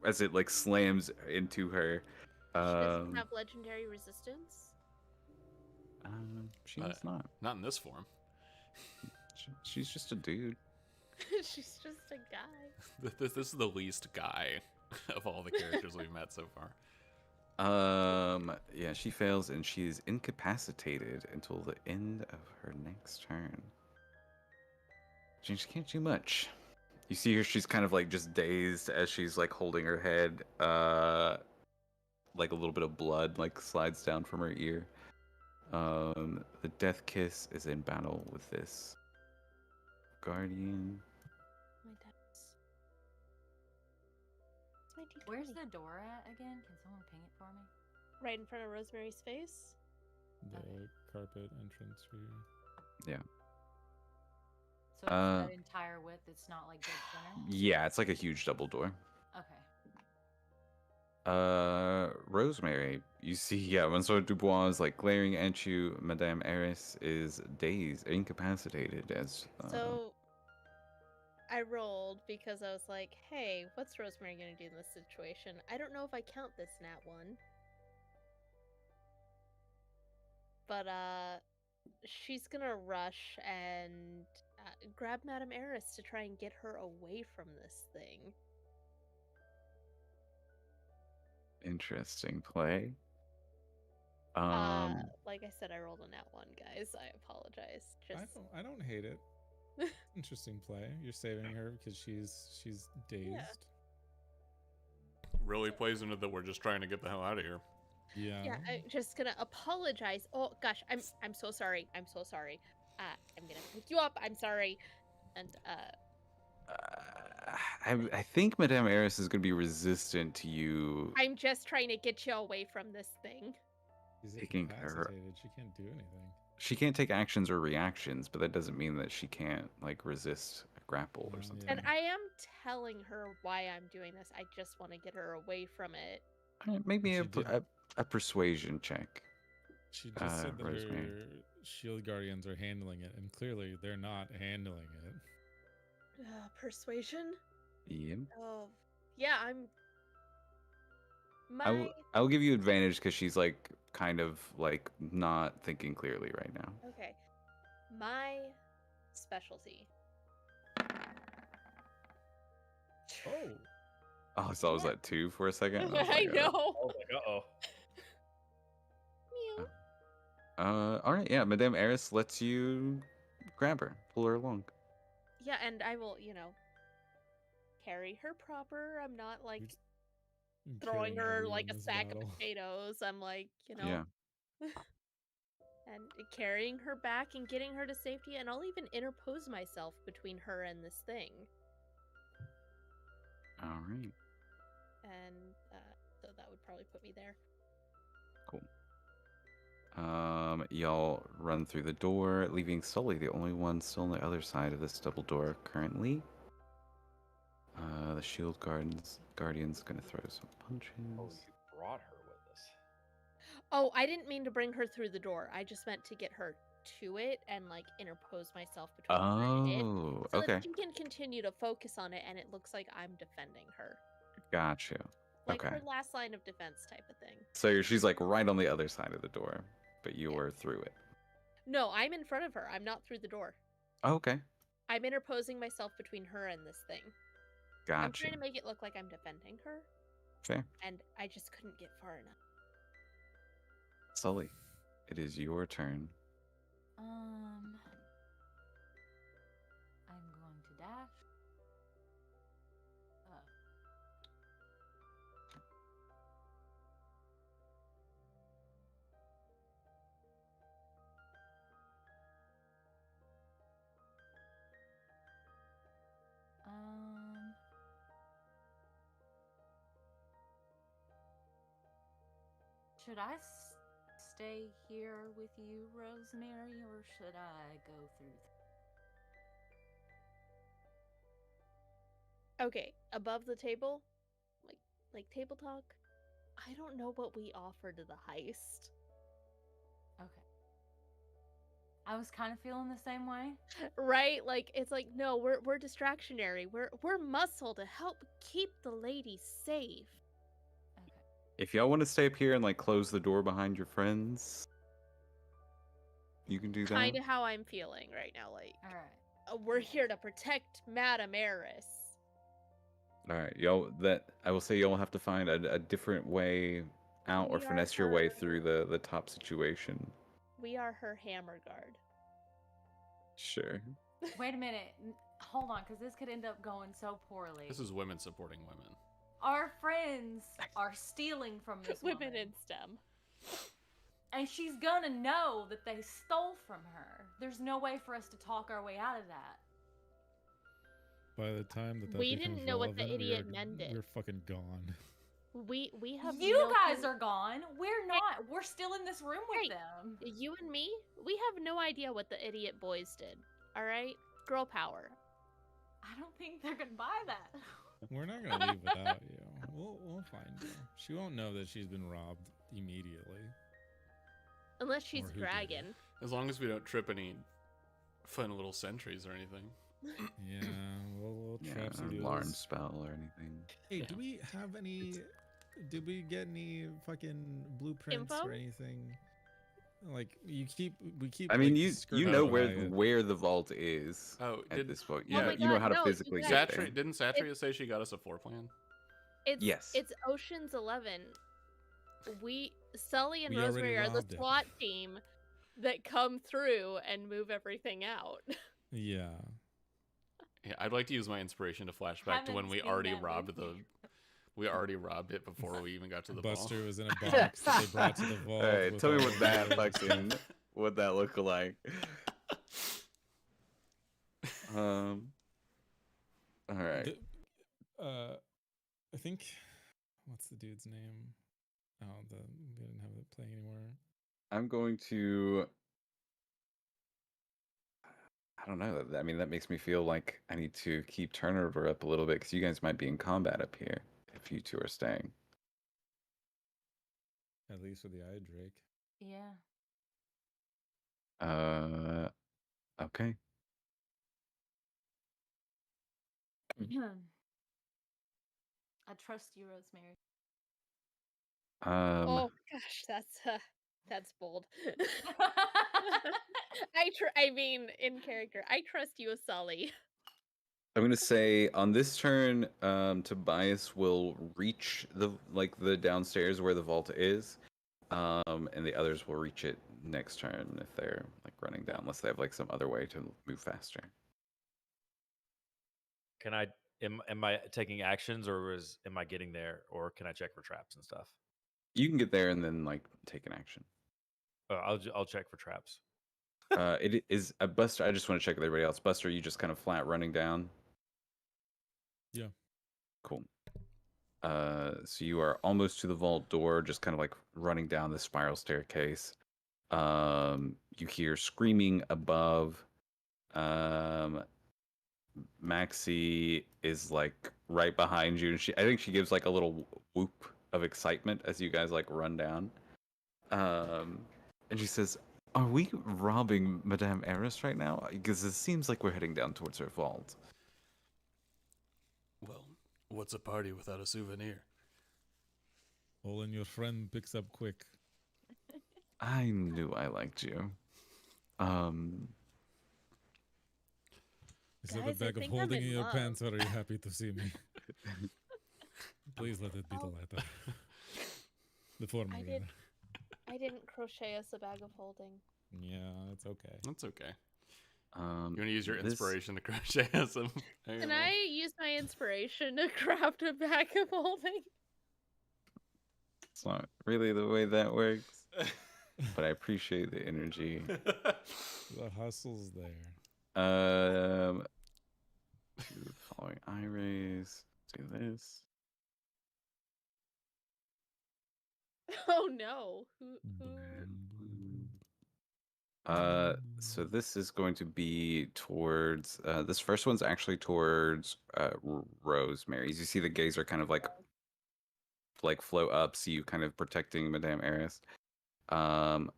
as it like slams into her. She doesn't have legendary resistance. She does not. Not in this form. She's just a dude. She's just a guy. This is the least guy of all the characters we've met so far. Yeah, she fails and she is incapacitated until the end of her next turn. She can't do much. You see her, she's kind of like just dazed as she's like holding her head. Like a little bit of blood like slides down from her ear. The Death Kiss is in battle with this Guardian. My dice. It's my D20. Where's the door at again? Can someone ping it for me? Right in front of Rosemary's face. The carpet entrance for you. Yeah. So it's that entire width. It's not like dead center. Yeah, it's like a huge double door. Okay. Rosemary, you see, yeah, Monsieur Dubois is like glaring at you. Madame Eris is dazed, incapacitated as. So I rolled because I was like, hey, what's Rosemary gonna do in this situation? I don't know if I count this nat one. But she's gonna rush and grab Madame Eris to try and get her away from this thing. Interesting play. Like I said, I rolled a nat one, guys. I apologize. Just I don't hate it. Interesting play. You're saving her because she's dazed. Yeah. Really plays into that we're just trying to get the hell out of here. Yeah. Yeah, I'm just gonna apologize. Oh gosh, I'm so sorry. I'm so sorry. I'm gonna pick you up. I'm sorry. And I think Madame Eris is going to be resistant to you. I'm just trying to get you away from this thing. She's taking her- incapacitated. She can't do anything. She can't take actions or reactions, but that doesn't mean that she can't like resist a grapple or Oh, something. And I am telling her why I'm doing this. I just want to get her away from it. Maybe She a, did- a persuasion check. She just said that Rosemary. her shield guardians are handling it, and clearly they're not handling it. Persuasion? Yep. Oh, yeah, My I will give you advantage because she's like kind of like not thinking clearly right now. okay. My specialty. Oh, Oh, so I was at 2 for a second. was I like, know. I was like, uh-oh. Meow. All right, yeah. Madame Eris lets you grab her, pull her along. Yeah, and I will, carry her proper. I'm not like I'm throwing carrying her everyone like in a this sack battle. of potatoes. I'm like, Yeah. and carrying her back and getting her to safety, and I'll even interpose myself between her and this thing. All right. And so that would probably put me there. Cool. Y'all run through the door, leaving Sully the only one still on the other side of this double door currently. The shield guardian's gonna throw some punches. Oh, you brought her with us. Oh, I didn't mean to bring her through the door. I just meant to get her to it and like interpose myself between her and it, Oh, so okay. that she can continue to focus on it, and it looks like I'm defending her, Got you. like Okay. her last line of defense type of thing. So she's like right on the other side of the door, but you Yeah. were through it. No, I'm in front of her. I'm not through the door. Oh, okay. I'm interposing myself between her and this thing. I'm Got trying you. to make it look like I'm defending her, Fair. and I just couldn't get far enough. Sully, it is your turn. I'm going to dash. Should I stay here with you, Rosemary, or should I go through? Okay, above the table, like table talk. I don't know what we offer to the heist. Okay. I was kind of feeling the same way. Right? Like it's like no, we're distractionary. We're muscle to help keep the lady safe. Okay. If y'all want to stay up here and like close the door behind your friends, you can do that. Kind of how I'm feeling right now. Like, All right. we're here to protect Madame Eris. All right, y'all. That I will say, y'all have to find a different way out or We are finesse your way her. through the top situation. We are her hammer guard. Sure. Wait a minute. Hold on, because this could end up going so poorly. This is women supporting women. Our friends are stealing from this Women woman. in STEM. And she's gonna know that they stole from her. There's no way for us to talk our way out of that. By the time that We becomes didn't know what the relevant, idiot mended. We're fucking gone. We have You no guys clue. are gone. We're not. We're still in this room with Hey. them. You and me, we have no idea what the idiot boys did. All right, girl power. I don't think they're gonna buy that. We're not gonna leave without you. We'll find you. She won't know that she's been robbed immediately. Unless she's Or a who did. dragon. As long as we don't trip any fun little sentries or anything. Yeah, we'll Yeah, trap some alarm dudes. spell or anything. Hey, Yeah. do we have any? Did we get any fucking blueprints Info? or anything? Like we keep. I mean, like, you skirting know by it. where the vault is Oh, at did this point. Oh my You know God, how to no, you physically guys- get there. Didn't Satria say she got us a floor plan? It's Yes. It's Ocean's 11. Sully and We already Rosemary are the robbed it. SWAT team that come through and move everything out. Yeah. Yeah, I'd like to use my inspiration to flash back to when Haven't we seen already that robbed movie. we already robbed it before we even got to the Buster ball. was in a box that they brought to the vault. All right, with tell me all what the that goods. fucking what that look like. All right. I think. What's the dude's name? Oh, we didn't have it playing anymore. I'm going to. I don't know. I mean, that makes me feel like I need to keep turnover up a little bit because you guys might be in combat up here if you two are staying. At least with the eye drake. Yeah. Okay. I trust you, Rosemary. Oh gosh, that's bold. I mean, in character, I trust you, Sully. I'm gonna say on this turn, Tobias will reach the downstairs where the vault is, and the others will reach it next turn if they're like running down, unless they have like some other way to move faster. Can I? Am I taking actions, or am I getting there, or can I check for traps and stuff? You can get there and then like take an action. I'll check for traps. It is a Buster. I just want to check with everybody else. Buster, you just kind of flat running down. Yeah. Cool. So you are almost to the vault door, just kind of like running down the spiral staircase. You hear screaming above. Maxie is like right behind you, and I think she gives like a little whoop of excitement as you guys like run down. And she says, "Are we robbing Madame Eris right now? Because it seems like we're heading down towards her vault." Well, what's a party without a souvenir? Olin, your friend picks up quick. I knew I liked you. Is that a Guys, I bag of think I'm holding in in your love. pants, or are you happy to see me? Please let it be the Oh. latter. The former, I rather. didn't crochet us a bag of holding. Yeah, it's okay. That's okay. You You want to use your inspiration to crochet some? Can I use my inspiration to craft a bag of holding? It's not really the way that works, but I appreciate the energy. The hustle's there. Do the following eye raise. Do this. Oh no. Who So this is going to be towards. This first one's actually towards Rosemary's. You see the gazer kind of like flow up, see you kind of protecting Madame Eris. I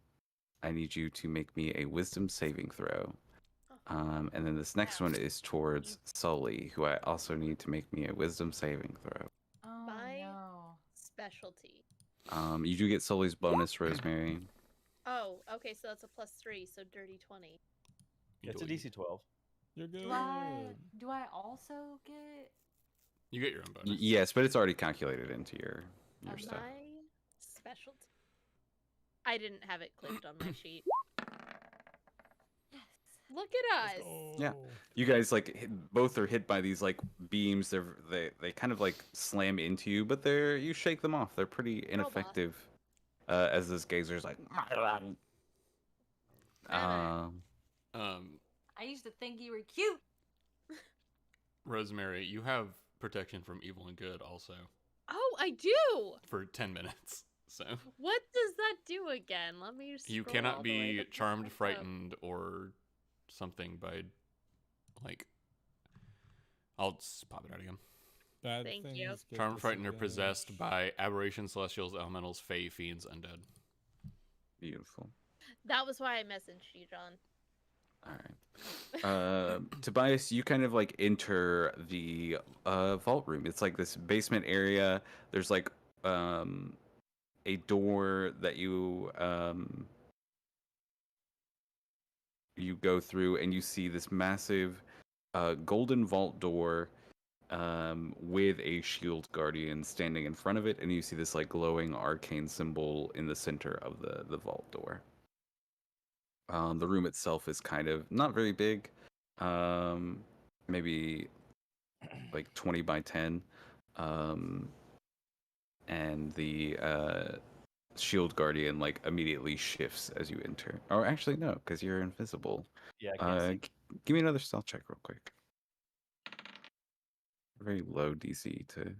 need you to make me a wisdom saving throw. And then this next one is towards Sully, who I also need to make me a wisdom saving throw. Oh My no. specialty. You do get Sully's bonus, Rosemary. Oh, okay, so that's a +3, so dirty 20. It's a DC 12. You're good. Do I also get? You get your own bonus. Yes, but it's already calculated into your stuff. My specialty. I didn't have it clicked on my sheet. Yes. Look at us. Yeah. You guys like both are hit by these like beams. They kind of like slam into you, but you shake them off. They're pretty ineffective. As this gazer's like. I used to think you were cute. Rosemary, you have protection from evil and good also Oh, I do. for 10 minutes. So What does that do again? Let me just. you scroll cannot all the way be to the charmed, top. frightened, or something by like. I'll just pop it out again. Bad Thank things you. get Charmed, frightened, or disadvantage. possessed by aberrations, celestials, elementals, fae, fiends, undead. Beautiful. That was why I messaged you, John. All right. Tobias, you kind of like enter the vault room. It's like this basement area. There's like a door that you go through, and you see this massive golden vault door with a shield guardian standing in front of it, and you see this like glowing arcane symbol in the center of the vault door. The room itself is kind of not very big, maybe like 20 by 10, and the shield guardian like immediately shifts as you enter. Or actually, no, because you're invisible. Yeah, I can't see. Give me another stealth check real quick. Very low DC to.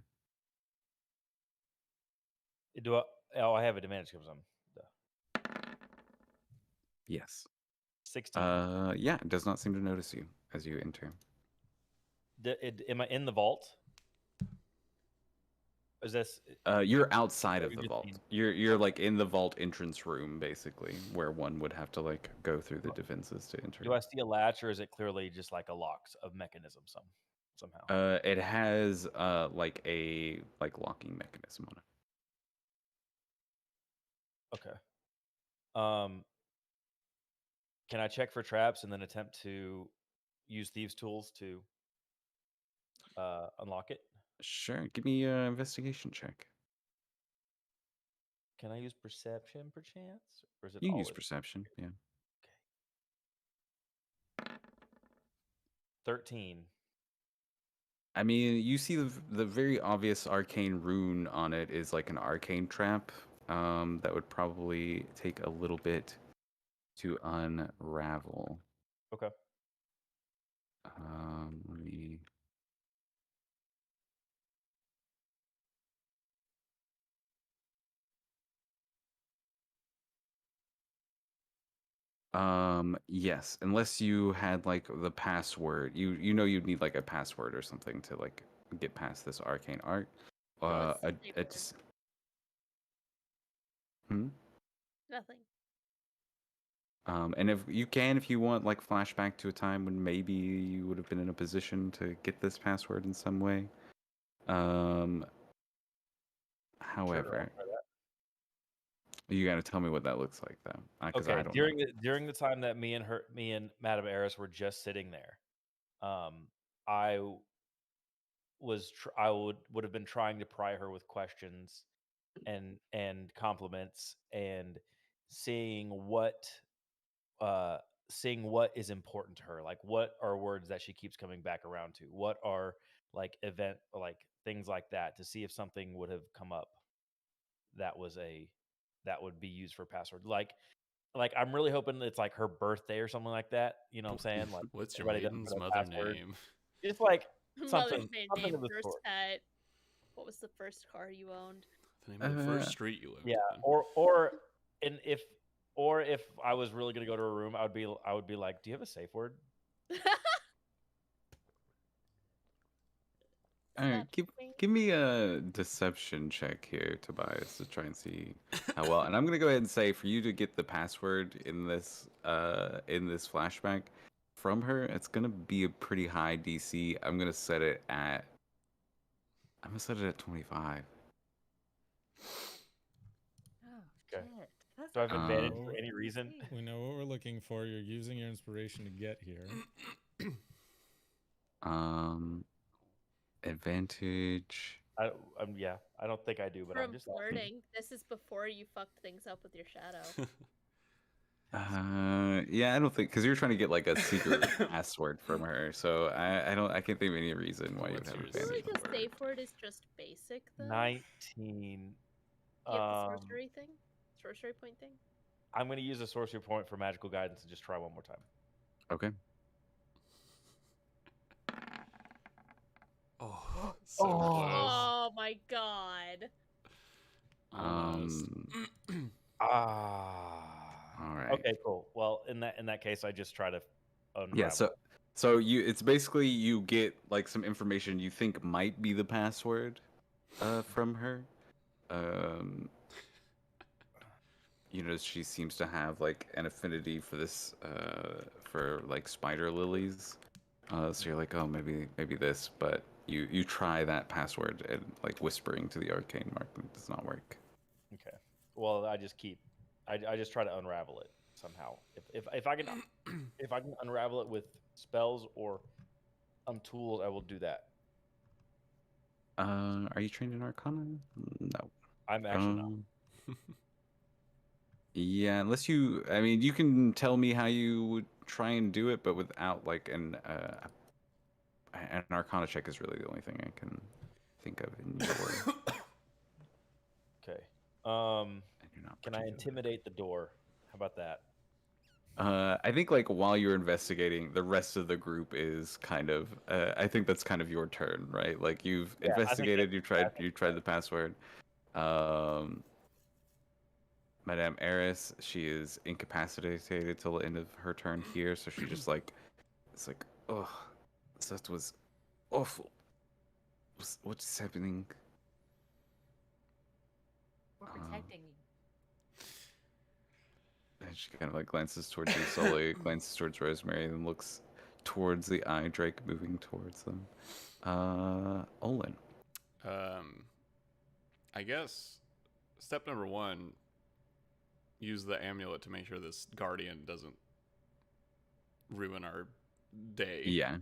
Do I? Oh, I have advantage because I'm Yes. 16. Yeah, it does not seem to notice you as you enter. Am I in the vault? Is this? You're outside of you the just vault. mean- You're like in the vault entrance room, basically, where one would have to like go through the defenses to enter. Do I see a latch, or is it clearly just like a lock of mechanism somehow? It has like a locking mechanism on it. Okay. Can I check for traps and then attempt to use thieves' tools to unlock it? Sure. Give me an investigation check. Can I use perception perchance, or is it You can use always perception. Yeah. 13? I mean, you see the very obvious arcane rune on it is like an arcane trap. That would probably take a little bit to unravel. Okay. Let me. Yes, unless you had like the password. You know you'd need like a password or something to like get past this arcane art. Oh, it's I paper. just. Hmm? Nothing. And if you want, like flashback to a time when maybe you would have been in a position to get this password in some way. However, you got to tell me what that looks like, though, because Okay, I don't know. during the time that me and Madame Eris were just sitting there, I would have been trying to pry her with questions and compliments and seeing what is important to her, like what are words that she keeps coming back around to, what are like things like that, to see if something would have come up that would be used for password. Like I'm really hoping it's like her birthday or something like that. You know what I'm saying? Like What's your everybody doesn't maiden's put a mother password. name? It's like Mother's maiden something name, of the first sort. pet. What was the first car you owned? The name of the Uh, first street you lived Yeah, in. and if I was really gonna go to a room, I would be like, do you have a safe word? All right, Stop me. give me a deception check here, Tobias, to try and see how well. And I'm gonna go ahead and say for you to get the password in this flashback from her, it's gonna be a pretty high DC. I'm gonna set it at 25. Oh, Okay. shit. That's Do I have not advantage Um, for any reason? easy. We know what we're looking for. You're using your inspiration to get here. Advantage. Yeah, I don't think I do, but I'm From just asking. flirting, this is before you fucked things up with your shadow. Yeah, I don't think because you're trying to get like a secret password from her, so I can't think of any reason why you would What's have your I feel advantage. like safe a safe word is just basic, though. 19. Do you have the sorcery thing? Sorcery point thing? I'm gonna use a sorcery point for magical guidance and just try one more time. Okay. Oh, so close. Oh my god. Almost. All right. Okay, cool. Well, in that case, I just try to unravel. Yeah, so it's basically you get like some information you think might be the password from her. You know, she seems to have like an affinity for this for like spider lilies. So you're like, oh, maybe this, but you try that password and like whispering to the arcane mark, and it does not work. Okay. Well, I just try to unravel it somehow. If I can if I can unravel it with spells or tools, I will do that. Are you trained in Arcana? No. I'm actually not. Yeah, unless you, I mean, you can tell me how you would try and do it, but without like an Arcana check is really the only thing I can think of in your. Okay. And you're not Can I particular. intimidate the door? How about that? I think like while you're investigating, the rest of the group is kind of. I think that's kind of your turn, right? Like you've Yeah, I think investigated, that- you tried the password. Madame Eris, she is incapacitated till the end of her turn here, so she just like, it's like, oh, that was awful. What's happening? We're protecting you. And she kind of like glances towards you, Sully, glances towards Rosemary, and then looks towards the eye drake moving towards them. Olin. I guess step number 1, use the amulet to make sure this guardian doesn't ruin our day. Yeah.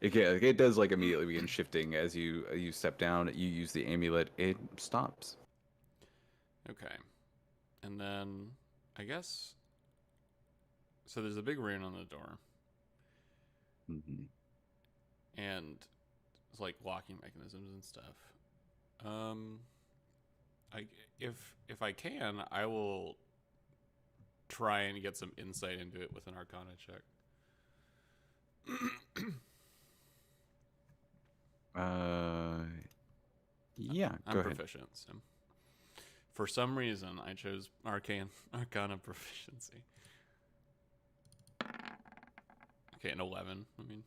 It does like immediately begin shifting as you step down. You use the amulet, it stops. Okay. And then I guess so there's a big rune on the door. Mm-hmm. And it's like locking mechanisms and stuff. If I can, I will try and get some insight into it with an Arcana check. Yeah, I'm go ahead. proficient. So. For some reason, I chose Arcana proficiency. Okay, an 11. I mean,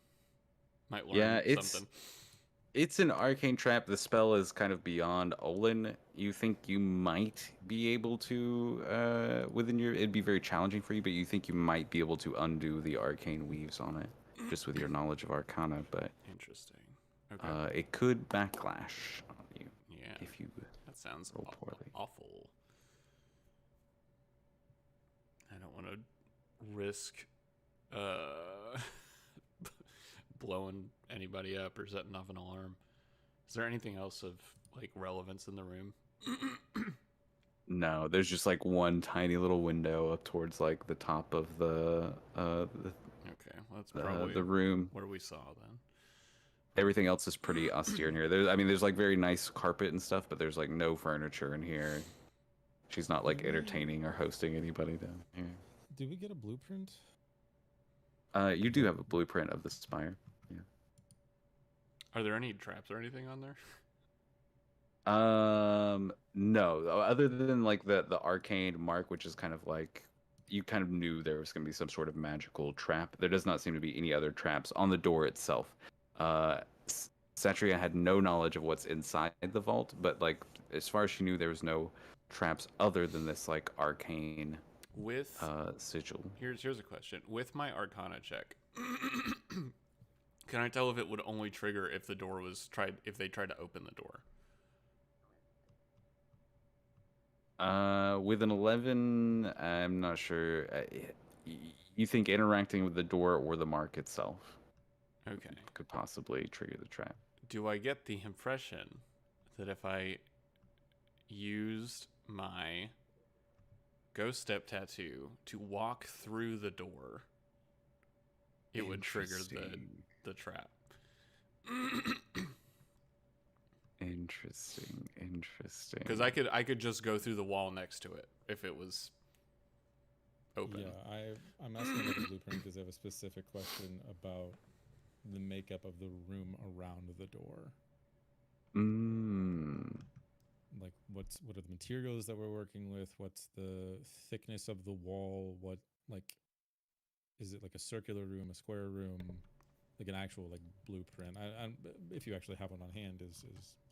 might learn something. It's an arcane trap. The spell is kind of beyond Olin. You think you might be able to, within your... It'd be very challenging for you, but you think you might be able to undo the arcane weaves on it, just with your knowledge of Arcana, but Interesting. Okay. it could backlash on you Yeah. if you That sounds roll poorly. awful. I don't want to risk blowing anybody up or setting off an alarm. Is there anything else of like relevance in the room? No, there's just like one tiny little window up towards like the top of the Okay, well, that's probably the room. what we saw then. Everything else is pretty austere in here. There's like very nice carpet and stuff, but there's like no furniture in here. She's not like entertaining or hosting anybody down here. Do we get a blueprint? You do have a blueprint of the spire. Yeah. Are there any traps or anything on there? No. Other than like the arcane mark, which is kind of like you kind of knew there was going to be some sort of magical trap. There does not seem to be any other traps on the door itself. Satria had no knowledge of what's inside the vault, but like as far as she knew, there was no traps other than this like arcane With sigil. here's a question. With my Arcana check, can I tell if it would only trigger if the door was if they tried to open the door? With an 11, I'm not sure. You think interacting with the door or the mark itself Okay. could possibly trigger the trap? Do I get the impression that if I used my ghost step tattoo to walk through the door, it would trigger the trap? Interesting. Because I could just go through the wall next to it if it was open. Yeah, I'm asking about the blueprint because I have a specific question about the makeup of the room around the door. Like, what are the materials that we're working with? What's the thickness of the wall? What, like, is it like a circular room, a square room, like an actual like blueprint? I if you actually have one on hand is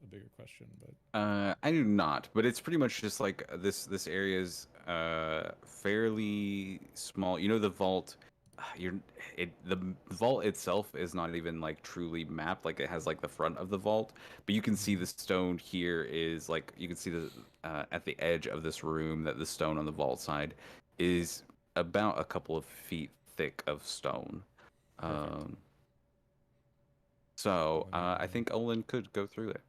a bigger question, but I do not, but it's pretty much just like this area is fairly small. You know, the vault, the vault itself is not even like truly mapped. Like it has like the front of the vault, but you can see the stone here is like you can see the at the edge of this room that the stone on the vault side is about a couple of feet thick of stone. So I think Olin could go through it.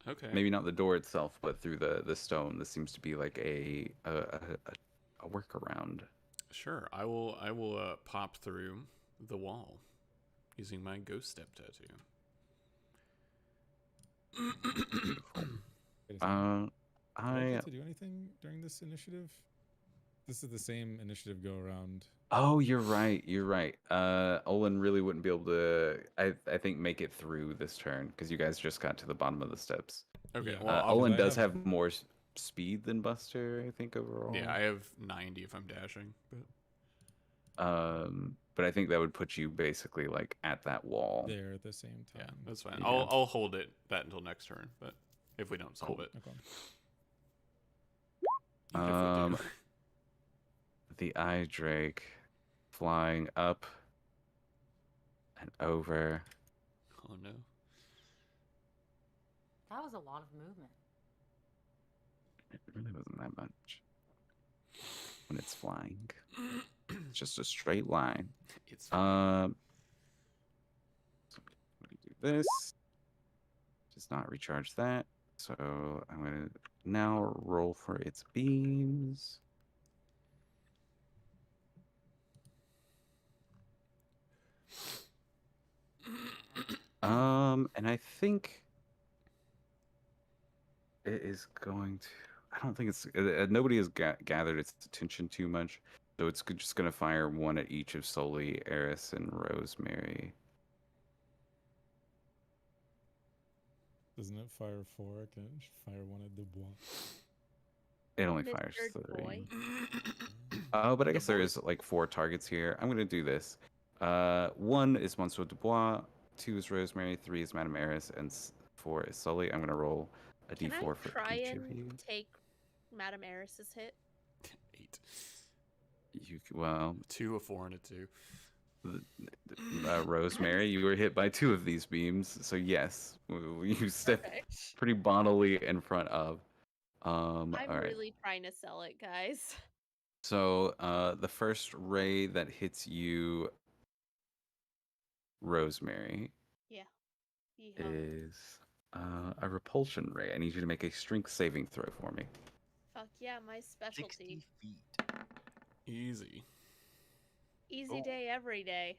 Okay. Maybe not the door itself, but through the stone. This seems to be like a workaround. Sure. I will pop through the wall using my ghost step tattoo. do I I get to do anything during this initiative? This is the same initiative go around. Oh, you're right. You're right. Olin really wouldn't be able to. I think make it through this turn because you guys just got to the bottom of the steps. Okay. Yeah. Well, Olin I does have- have more speed than Buster, I think overall. yeah, I have 90 if I'm dashing. But I think that would put you basically like at that wall. There at the same time. Yeah, that's fine. Yeah. I'll hold that until next turn. But if we don't solve Cool. it, Okay. even if we do. The eye drake flying up and over. Oh no. That was a lot of movement. It really wasn't that much when it's flying. It's just a straight line. It's So I'm gonna do this. Does not recharge that. So I'm gonna now roll for its beams. And I think it is going to. I don't think it's. Nobody has gathered its attention too much, so it's just going to fire one at each of Soli, Eris, and Rosemary. Doesn't it fire 4? Can it fire 1 at Dubois? It only Mr. fires Boy. 3. Oh, but I guess there is like 4 targets here. I'm going to do this. 1 is Monsieur Dubois, 2 is Rosemary, 3 is Madame Eris, and for Sully. I'm gonna roll a Can I d4 for try each and of you. take Madame Eris's hit? 8. Well, 2, a 4, and a 2. Rosemary, you were hit by 2 of these beams, so yes, you step Perfect. pretty bodily in front of. I'm All right. really trying to sell it, guys. So the first ray that hits you, Rosemary, Yeah. Yeehaw. is a repulsion ray. I need you to make a strength saving throw for me. Fuck yeah, my 60 specialty. feet. Easy. Easy Oh. day every day.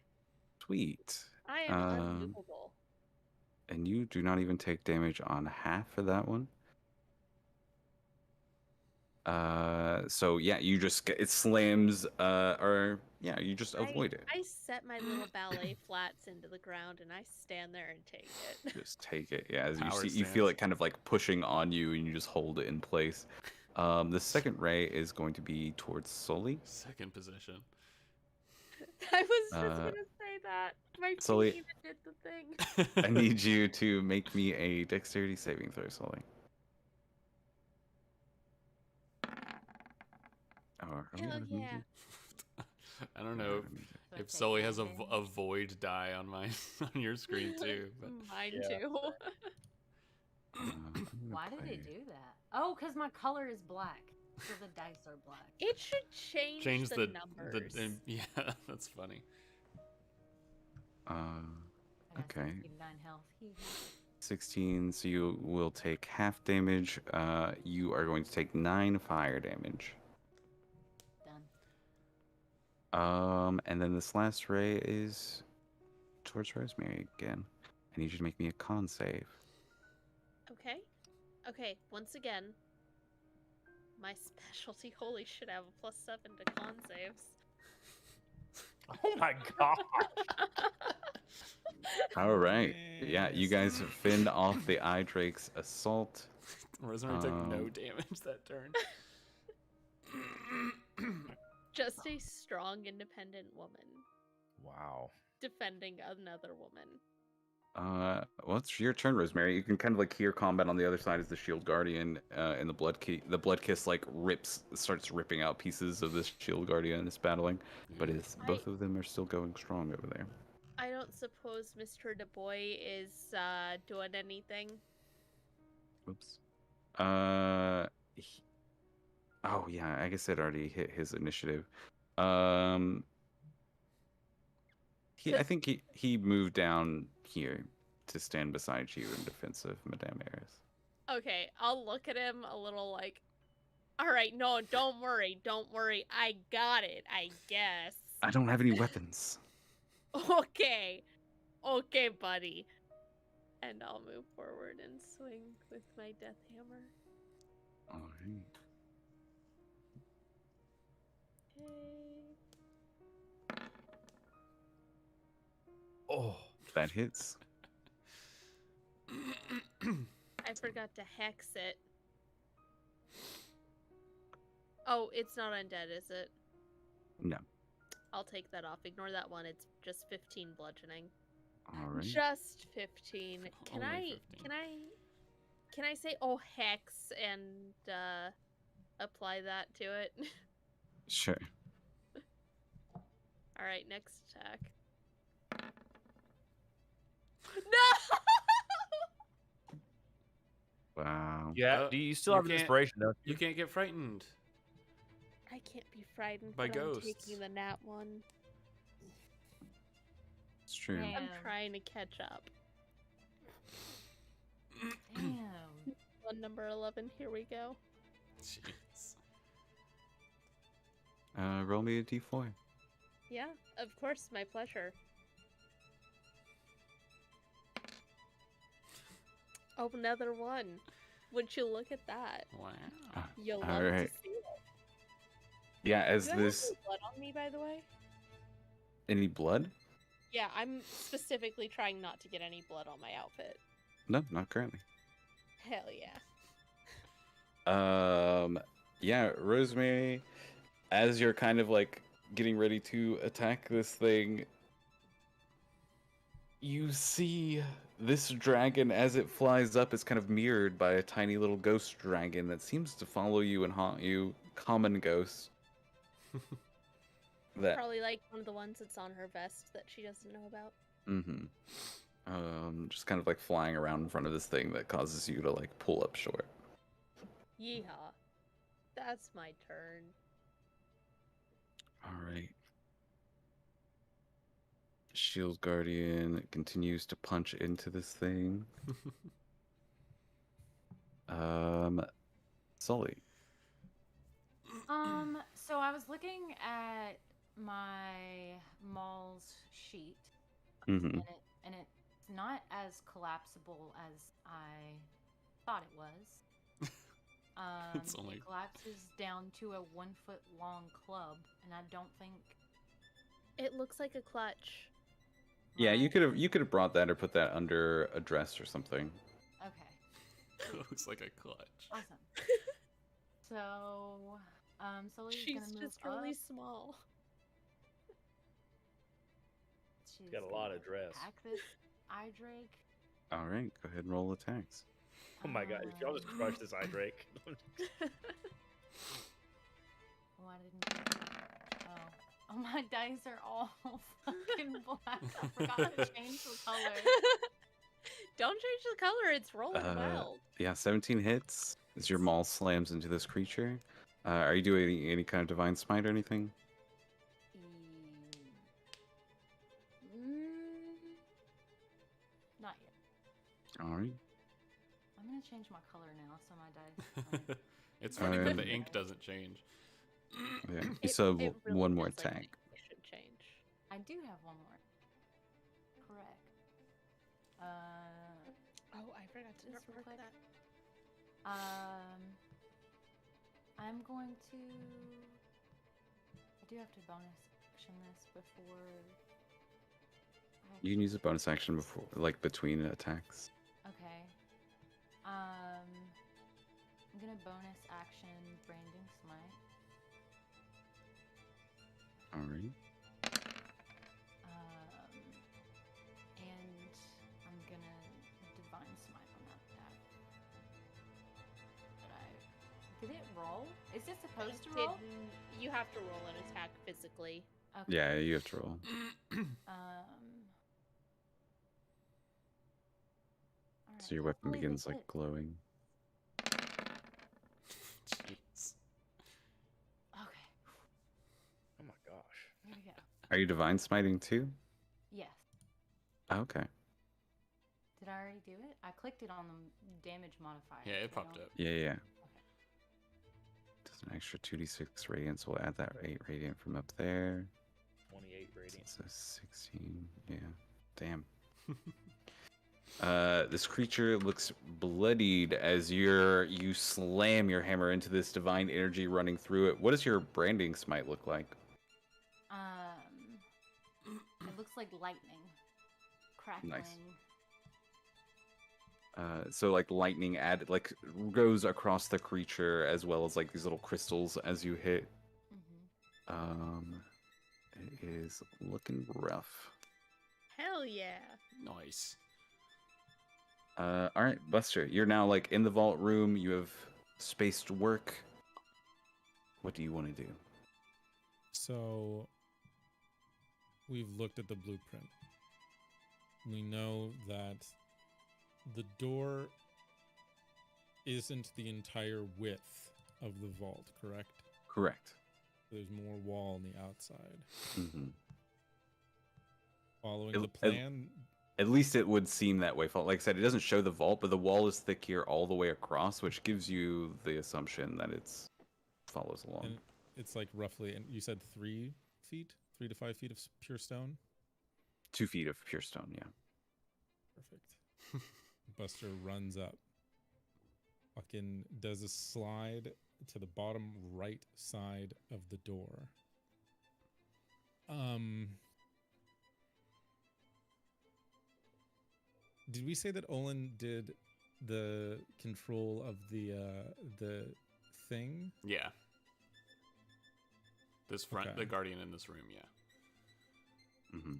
Sweet. I am unmovable. And you do not even take damage on half for that one. So yeah, you just it slams, or yeah, you just avoid it. I set my little ballet flats into the ground and I stand there and take it. Just take it. Yeah, as you Power see, you feel stance. it kind of like pushing on you, and you just hold it in place. The second ray is going to be towards Sully. Second position. I was just gonna say that. My Sully- feet even did the thing. I need you to make me a dexterity saving throw, Sully. Oh, are we Hell out of yeah. music? I don't We're know out of music. So I if take Sully has a, 9 a damage. void die on my on your screen too. But Mine Yeah. too. I'm gonna Why did play- it do that? Oh, because my color is black. So the dice are black. It should change the, numbers. yeah, that's funny. Uh, I got Okay. 69 health. Hee hee. 16, so you will take half damage. You are going to take 9 fire damage. Done. And then this last ray is towards Rosemary again. I need you to make me a con save. Okay. Okay, once again, my specialty. Holy shit, I have a +7 to con saves. Oh my god. All right. Yeah, you guys Yes. fend off the Eye Drake's assault. Rosemary took no Um, damage that turn. Just a strong, independent woman Wow. defending another woman. Well, it's your turn, Rosemary. You can kind of like hear combat on the other side as the Shield Guardian and the Blood Kiss like starts ripping out pieces of this Shield Guardian is battling, but it's both of them are still going strong over there. I don't suppose Mr. Du Bois is doing anything. Oops. Oh yeah, I guess it already hit his initiative. I think he moved down here to stand beside you in defense of Madame Eris. Okay, I'll look at him a little like, all right, no, don't worry, I got it, I guess. I don't have any weapons. Okay, buddy. And I'll move forward and swing with my death hammer. All right. Okay. Oh. That hits. I forgot to hex it. Oh, it's not undead, is it? No. I'll take that off. Ignore that one. It's just 15 bludgeoning. All right. Just 15. Can Only can I say oh hex and apply that to it? Sure. All right, next attack. No! Wow. Yeah. Do you still you have an can't- inspiration, don't you? You can't get frightened. I can't be frightened By but I'm ghosts. taking the nat one. It's true. Man. I'm trying to catch up. Damn. On number 11, here we go. Jeez. Roll me a d4. Yeah, of course, my pleasure. Oh, another one. Would you look at that? Wow. You'll All love to right. see it. Yeah, as Do I have this any blood on me, by the way? any blood? Yeah, I'm specifically trying not to get any blood on my outfit. No, not currently. Hell yeah. Yeah, Rosemary, as you're kind of like getting ready to attack this thing, you see this dragon, as it flies up, is kind of mirrored by a tiny little ghost dragon that seems to follow you and haunt you. Common ghost. That. Probably like one of the ones that's on her vest that she doesn't know about. Mm-hmm. Just kind of like flying around in front of this thing that causes you to like pull up short. Yeehaw. That's my turn. All right. Shield Guardian continues to punch into this thing. Sully. So I was looking at my Maul's sheet, Mm-hmm. and it's not as collapsible as I thought it was. It's only- It collapses down to a 1 foot long club, and I don't think. It looks like a clutch. Yeah, you my- could have brought that or put that under a dress or something. Okay. Looks like a clutch. Awesome. So, Sully's She's gonna move just really up. small. She's got a lot gonna of dress. Attack this eye drake. All right, go ahead and roll attacks. Oh my god, if y'all just crush this eye drake. Why didn't oh, my dice are all fucking black. I forgot to change the color. Don't change the color, it's rolling wild. Yeah, 17 hits as your maul slams into this creature. Are you doing any kind of divine smite or anything? Not yet. All right. I'm gonna change my color now, so my dice. It's funny that the Um, ink doesn't change. Yeah. You It- still have it really one more feels like attack. it should change. I do have one more. Correct. Oh, I forgot to Just real mark quick. that. I'm going to. I do have to bonus action this before. You can use a bonus action before, like between attacks. Okay. I'm gonna bonus action branding smite. All right. And I'm gonna divine smite on that attack. Did it roll? Is it supposed to roll? You have to roll an attack physically. Okay. Yeah, you have to roll. Alright, So your weapon hopefully begins this like hits. glowing. Jeez. Okay. Oh my gosh. Here we go. Are you divine smiting too? Yes. Okay. Did I already do it? I clicked it on the damage modifier. Yeah, it so I popped don't- up. Yeah. Does an extra 2d6 radiant, so we'll add that 8 radiant from up there. 28 radiant. So 16. Yeah. Damn. This creature looks bloodied as you slam your hammer into this divine energy running through it. What does your branding smite look like? It looks like lightning. Crackling. So like lightning goes across the creature as well as like these little crystals as you hit. Mm-hmm. It is looking rough. Hell yeah. Nice. All right, Buster, you're now like in the vault room. You have space to work. What do you want to do? So we've looked at the blueprint. We know that the door isn't the entire width of the vault, correct? Correct. There's more wall on the outside. Mm-hmm. Following It- the plan, At least it would seem that way. Like I said, it doesn't show the vault, but the wall is thick here all the way across, which gives you the assumption that it's follows along. and it's like roughly, and you said 3 feet, 3 to 5 feet of pure stone. 2 feet of pure stone, yeah. Perfect. Buster runs up. Fucking does a slide to the bottom right side of the door. Did we say that Olin did the control of the thing? Yeah. This front, Okay. the guardian in this room, yeah. Mm-hmm.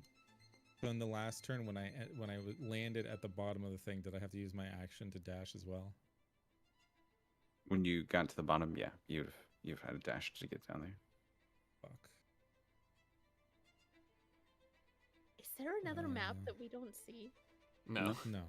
So in the last turn, when I landed at the bottom of the thing, did I have to use my action to dash as well? When you got to the bottom, yeah, you've had a dash to get down there. Fuck. Is there another map that we don't see? No. No.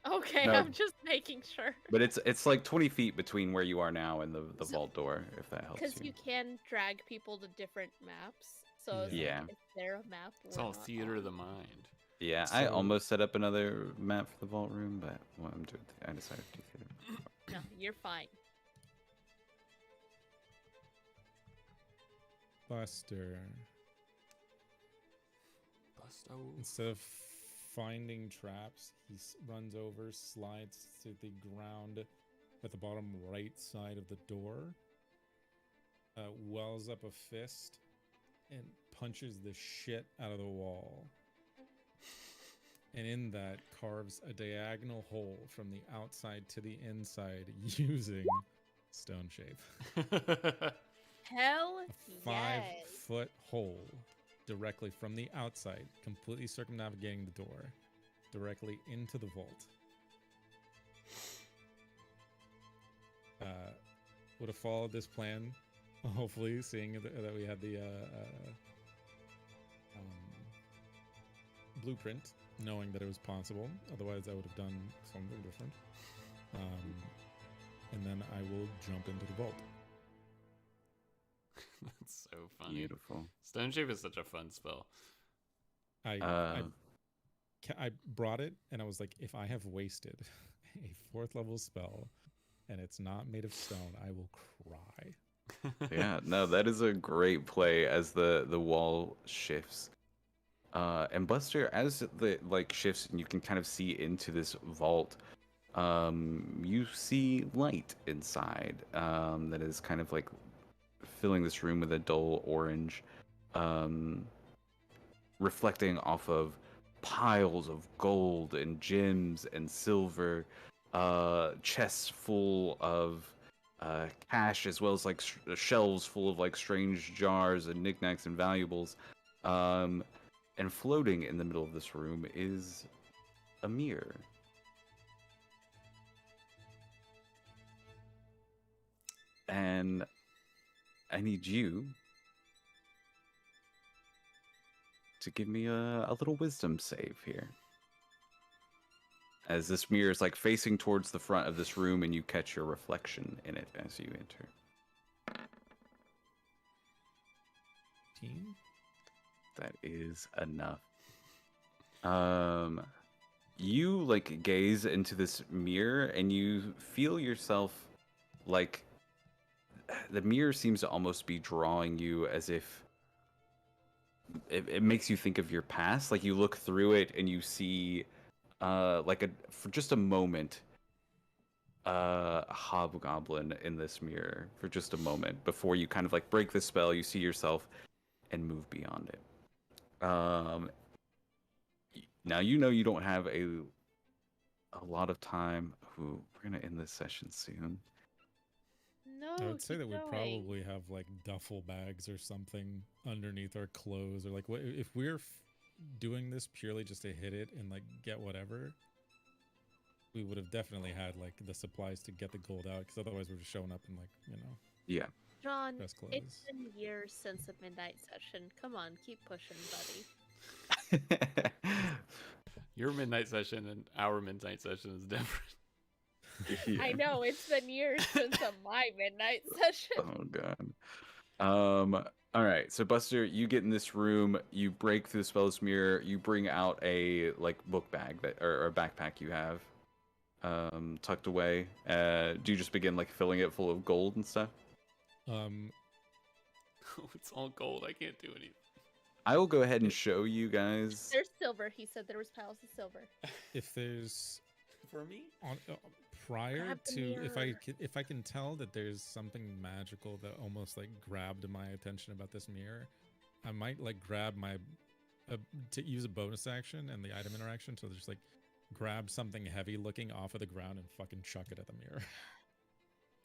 Okay, No. I'm just making sure. But it's like 20 feet between where you are now and the vault door, if that helps Because you. you can drag people to different maps. So it's Yeah. like, is there a map? It's we're all not theater on? of the mind. Yeah, I So- almost set up another map for the vault room, but I decided to do theater. No, you're fine. Buster. Busto. Instead of finding traps, he runs over, slides to the ground at the bottom right side of the door, wells up a fist, and punches the shit out of the wall. And in that carves a diagonal hole from the outside to the inside using stone shape. Hell A yes. 5-foot hole directly from the outside, completely circumnavigating the door, directly into the vault. Would have followed this plan, hopefully, seeing that we had the blueprint, knowing that it was possible. Otherwise, I would have done something different. And then I will jump into the vault. That's so funny. Beautiful. Stone Shape is such a fun spell. I brought it, and I was like, if I have wasted a 4th level spell and it's not made of stone, I will cry. Yeah, no, that is a great play as the wall shifts. And Buster, as the shifts and you can kind of see into this vault, you see light inside that is kind of like filling this room with a dull orange, reflecting off of piles of gold and gems and silver, chests full of cash, as well as like shelves full of like strange jars and knickknacks and valuables. And floating in the middle of this room is a mirror. And I need you to give me a little wisdom save here. As this mirror is like facing towards the front of this room and you catch your reflection in it as you enter. 15? That is enough. You like gaze into this mirror and you feel yourself like the mirror seems to almost be drawing you, as if it makes you think of your past. Like you look through it and you see for just a moment a hobgoblin in this mirror for just a moment before you kind of like break the spell. You see yourself and move beyond it. Now you know you don't have a lot of time. Ooh, we're gonna end this session soon. No, I would say keep that we going. probably have like duffel bags or something underneath our clothes, or like what if we're doing this purely just to hit it and like get whatever. We would have definitely had like the supplies to get the gold out, because otherwise we're just showing up in like, you know, Yeah. John, best clothes. it's been years since a midnight session. Come on, keep pushing, buddy. Your midnight session and our midnight session is different. Yeah. I know, it's been years since my midnight session. Oh god. All right. So Buster, you get in this room. You break through the spell's mirror. You bring out a like book bag or a backpack you have tucked away. Do you just begin like filling it full of gold and stuff? It's all gold. I can't do anything. I will go ahead and show you guys. There's silver. He said there was piles of silver. If there's For me? prior Grab the to mirror. if I can tell that there's something magical that almost like grabbed my attention about this mirror, I might like grab my to use a bonus action and the item interaction to just like grab something heavy looking off of the ground and fucking chuck it at the mirror.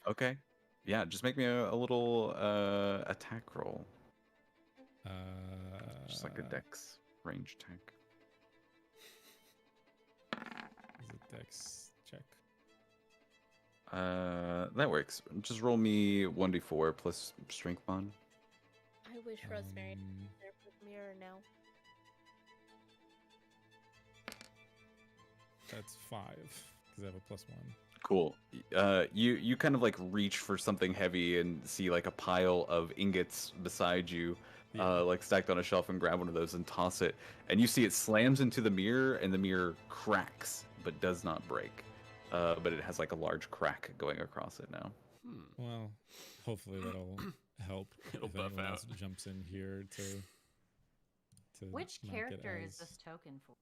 Okay. Yeah, just make me a little attack roll. Just like a dex range attack. Is it Dex check? That works. Just roll me 1d4 plus strength bond. I wish Rosemary Um, was there for the mirror now. That's 5 because I have a +1. Cool. You kind of like reach for something heavy and see like a pile of ingots beside you, Yeah. like stacked on a shelf, and grab one of those and toss it. And you see it slams into the mirror, and the mirror cracks but does not break. But it has like a large crack going across it now. Well, hopefully that'll help It'll if buff anyone else out. jumps in here to Which not get character is as- this token for?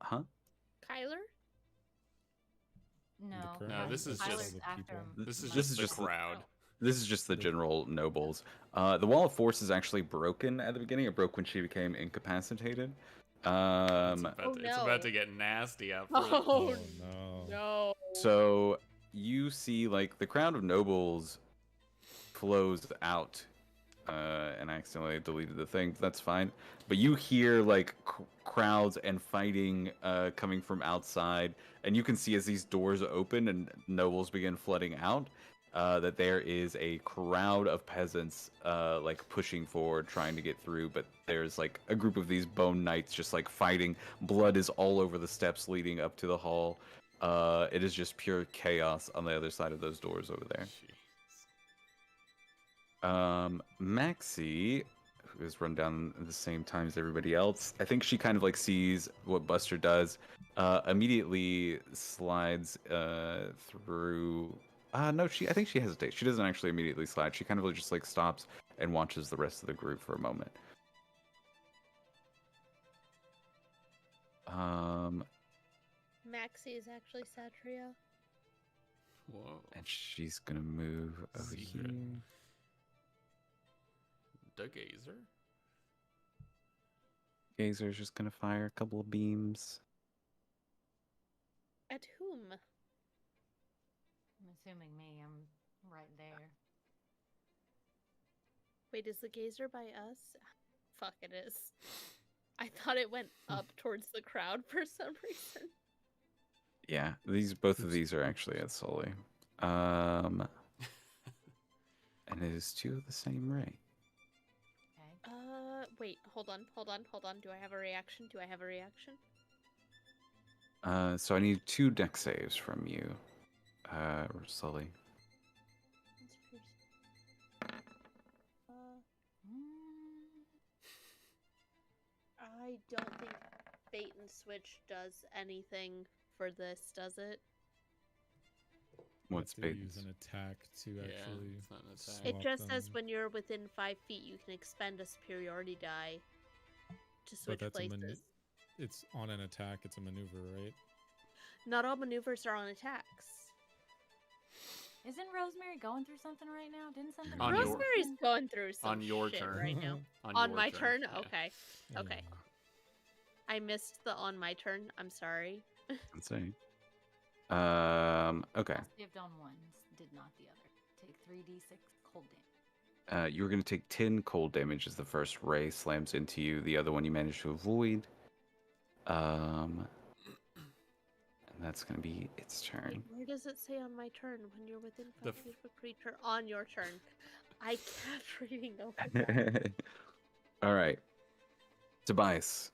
Huh? Kyler? No, current No, one? this is Tyler's just- after people. him. This is This just is the just the- crowd. This is just the general nobles. The wall of force is actually broken at the beginning. It broke when she became incapacitated. It's about, Oh, it's about to no. get nasty out front. Oh, no. no. So you see, like, the crowd of nobles flows out, and I accidentally deleted the thing. That's fine. But you hear like crowds and fighting coming from outside, and you can see as these doors open and nobles begin flooding out, that there is a crowd of peasants like pushing forward, trying to get through. But there's like a group of these bone knights just like fighting. Blood is all over the steps leading up to the hall. It is just pure chaos on the other side of those doors over there. Maxie, who has run down at the same time as everybody else, I think she kind of like sees what Buster does, immediately slides through. No, I think she hesitates. She doesn't actually immediately slide. She kind of just like stops and watches the rest of the group for a moment. Maxie is actually Satria. Whoa. And she's gonna move over Secret. here. The gazer? Gazer's just gonna fire a couple of beams. At whom? I'm assuming me. I'm right there. Wait, is the gazer by us? Fuck, it is. I thought it went up towards the crowd for some reason. Yeah, both of these are actually at Sully. And it is two of the same ray. Okay. Wait, hold on. Do I have a reaction? So I need 2 deck saves from you, Sully. I don't think bait and switch does anything for this, does it? What's You have bait? to use an attack to Yeah, actually. it's not an attack. It swap just says them. when you're within 5 feet, you can expend a superiority die to switch But that's a places. It's on an attack. It's a maneuver, right? Not all maneuvers are on attacks. Isn't Rosemary going through something right now? Didn't something On happen? your- Rosemary's going through some on your shit turn. right now. On your my turn? yeah. Okay. Okay. I missed the on my turn. I'm sorry. Let's see. Okay. Saved on one, did not the other. Take 3d6 cold damage. You're going to take 10 cold damage as the first ray slams into you. The other one you managed to avoid. And that's going to be its Wait, turn. where does it say on my turn when you're within The 5 feet of a creature on your turn? I kept reading over. All right. Tobias,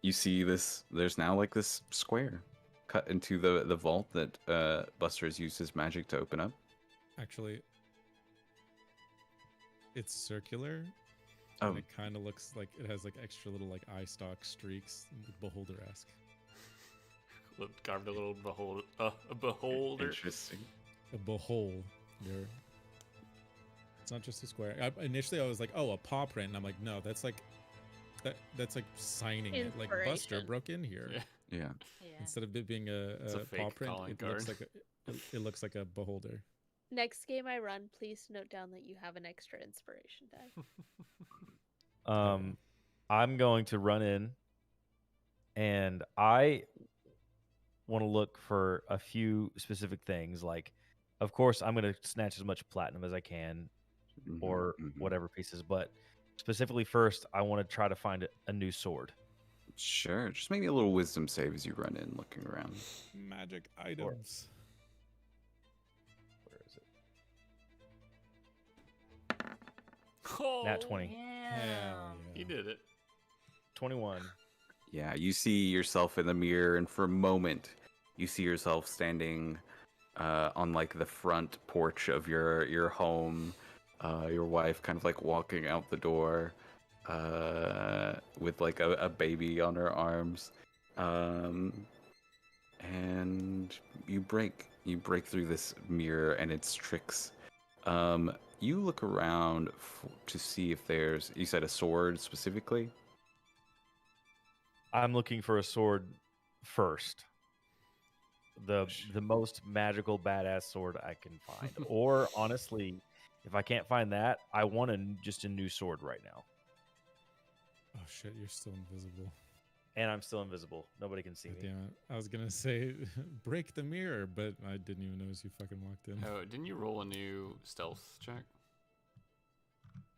you see this. There's now like this square cut into the vault that Buster has used his magic to open up. Actually, it's circular. Oh. And it kind of looks like it has like extra little like eye stalk streaks, beholder-esque. Carved a little a beholder. Interesting. A beholder. It's not just a square. Initially, I was like, "Oh, a paw print," and I'm like, "No, that's like that's like signing it. Like Buster Inspiration. broke in here." Yeah. Yeah. Yeah. Instead of it being It's a a paw fake print, calling it looks card. like it looks like a beholder. Next game I run, please note down that you have an extra inspiration die. I'm going to run in, and I want to look for a few specific things. Like, of course, I'm going to snatch as much platinum as I can, Mhm, or mhm. whatever pieces. But specifically, first, I want to try to find a new sword. Sure. Just make me a little wisdom save as you run in, looking around. Magic items. Where is it? Oh, Nat 20. Hell Yeah. He did it. 21. Yeah, you see yourself in the mirror, and for a moment, you see yourself standing on like the front porch of your home. Your wife kind of like walking out the door with like a baby on her arms, and you break through this mirror and its tricks. You look around to see if there's, you said a sword specifically. I'm looking for a sword first. The most magical badass sword I can find. Or honestly, if I can't find that, I want just a new sword right now. Oh shit, you're still invisible. And I'm still invisible. Nobody can see God me. damn it. I was gonna say break the mirror, but I didn't even notice you fucking walked in. Oh, didn't you roll a new stealth check?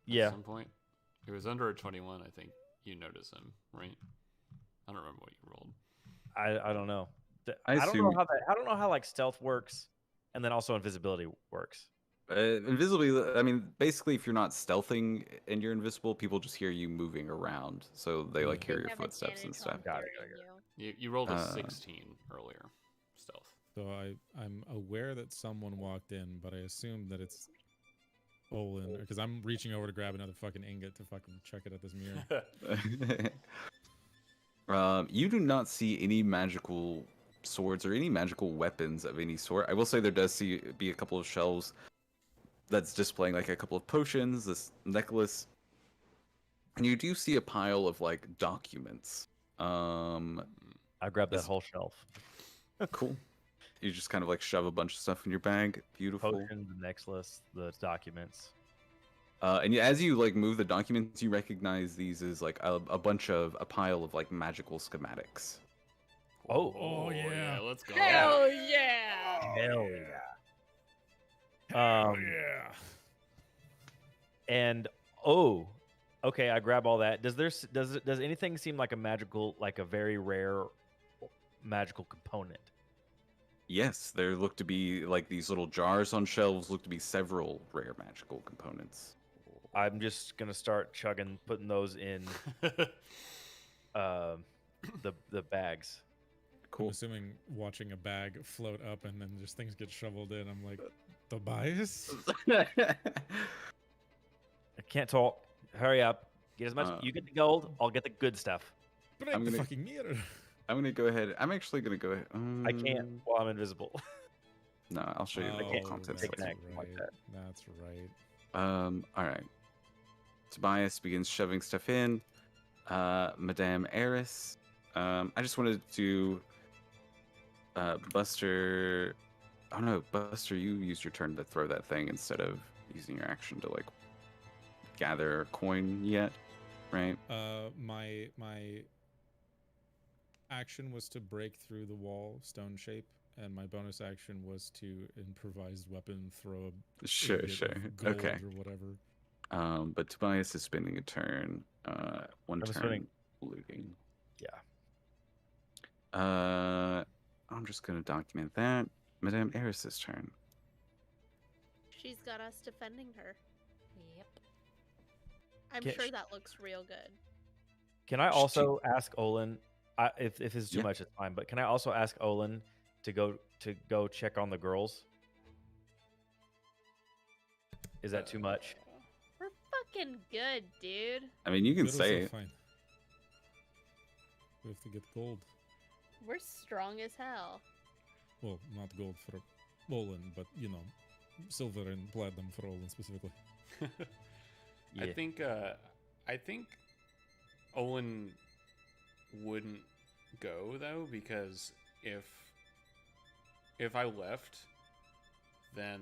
Yeah. At some point? It was under a 21, I think. You notice him, right? I don't remember what you rolled. I don't know. I I don't know assume- how that. I don't know how like stealth works, and then also invisibility works. Invisibly, I mean, basically, if you're not stealthing and you're invisible, people just hear you moving around, so they like Yeah. hear They your have footsteps and advantage stuff. on Got it, hearing got you. You rolled a Uh, 16 earlier. Stealth. So I'm aware that someone walked in, but I assume that it's Olin, because I'm reaching over to grab another fucking ingot to fucking check it at this mirror. You do not see any magical swords or any magical weapons of any sort. I will say there does be a couple of shelves that's displaying like a couple of potions, this necklace, and you do see a pile of like documents. I grabbed that This- whole shelf. Cool. You just kind of like shove a bunch of stuff in your bag. Beautiful. Potion, the necklace, the documents. And as you like move the documents, you recognize these as like a pile of like magical schematics. Oh. Yeah. Let's go. Hell yeah! Hell yeah. yeah. And okay, I grab all that. Does anything seem like a very rare magical component? Yes, there look to be like these little jars on shelves. Look to be several rare magical components. I'm just gonna start putting those in the bags. I'm Cool. assuming watching a bag float up and then just things get shoveled in. I'm like, Tobias? I can't talk. Hurry up. Get as much. You get the gold. I'll get the good stuff. Break I'm the gonna- fucking mirror. I'm gonna go ahead. I'm actually gonna go ahead. I can't while I'm invisible. No, I'll show you the can't contents. take later. an action like that. That's right. All right. Tobias begins shoving stuff in. Madame Eris. I just wanted to Buster. Oh no, Buster, you used your turn to throw that thing instead of using your action to like gather a coin yet, right? My action was to break through the wall, stone shape, and my bonus action was to improvised weapon throw a Sure, ingot sure. of gold Okay. or whatever. But Tobias is spending a turn. One I'm turn spending- looting. Yeah. I'm just gonna document that. Madame Eris's turn. She's got us defending her. Yep. I'm Get- sure that looks real good. Can I also ask Olin? If it's too Yeah. much, it's fine. But can I also ask Olin to go check on the girls? Is that too much? We're fucking good, dude. I mean, you can Good or say so it. fine. We have to get gold. We're strong as hell. Well, not gold for Olin, but you know, silver and platinum for Olin specifically. Yeah. I think Owen wouldn't go though, because if I left, then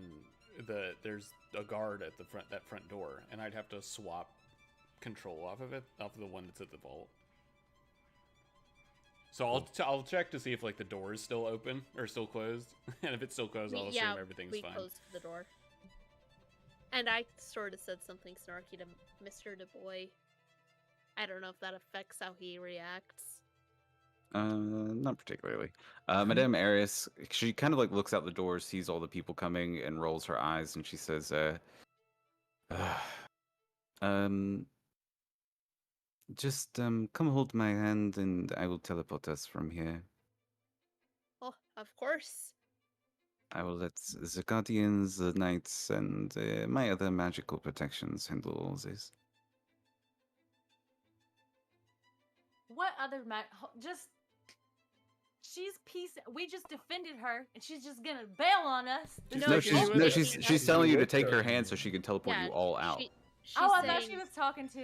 there's a guard at that front door, and I'd have to swap control off of the one that's at the vault. So I'll check to see if like the door is still open or still closed, and if it's still closed, I'll assume everything's we fine. closed the door. And I sort of said something snarky to Mr. Du Bois. I don't know if that affects how he reacts. Not particularly. Madame Eris, she kind of like looks out the door, sees all the people coming, and rolls her eyes, and she says, um, just come hold my hand, and I will teleport us from here. Oh, of course. I will let the guardians, the knights, and my other magical protections handle all this. What other just she's peace. We just defended her, and she's just gonna bail on us. No, She's telling you to take her hand so she can teleport you all out. She's Oh, I saying, thought she was talking to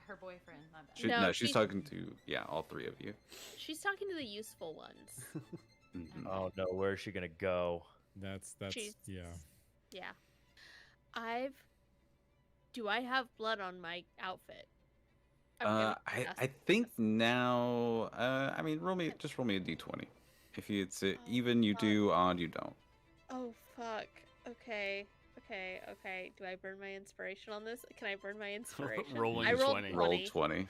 her boyfriend. My bad. No, she's talking to all three of you. she's talking to the useful ones. Mhm. Oh no, where is she gonna go? That's She's- yeah. Yeah. Do I have blood on my outfit? I think now. I mean, roll me a d20. If it's even, you do. Odd, you don't. Oh fuck. Okay. Do I burn my inspiration on this? Can I burn my inspiration? Rolling I rolled 20. Roll 20.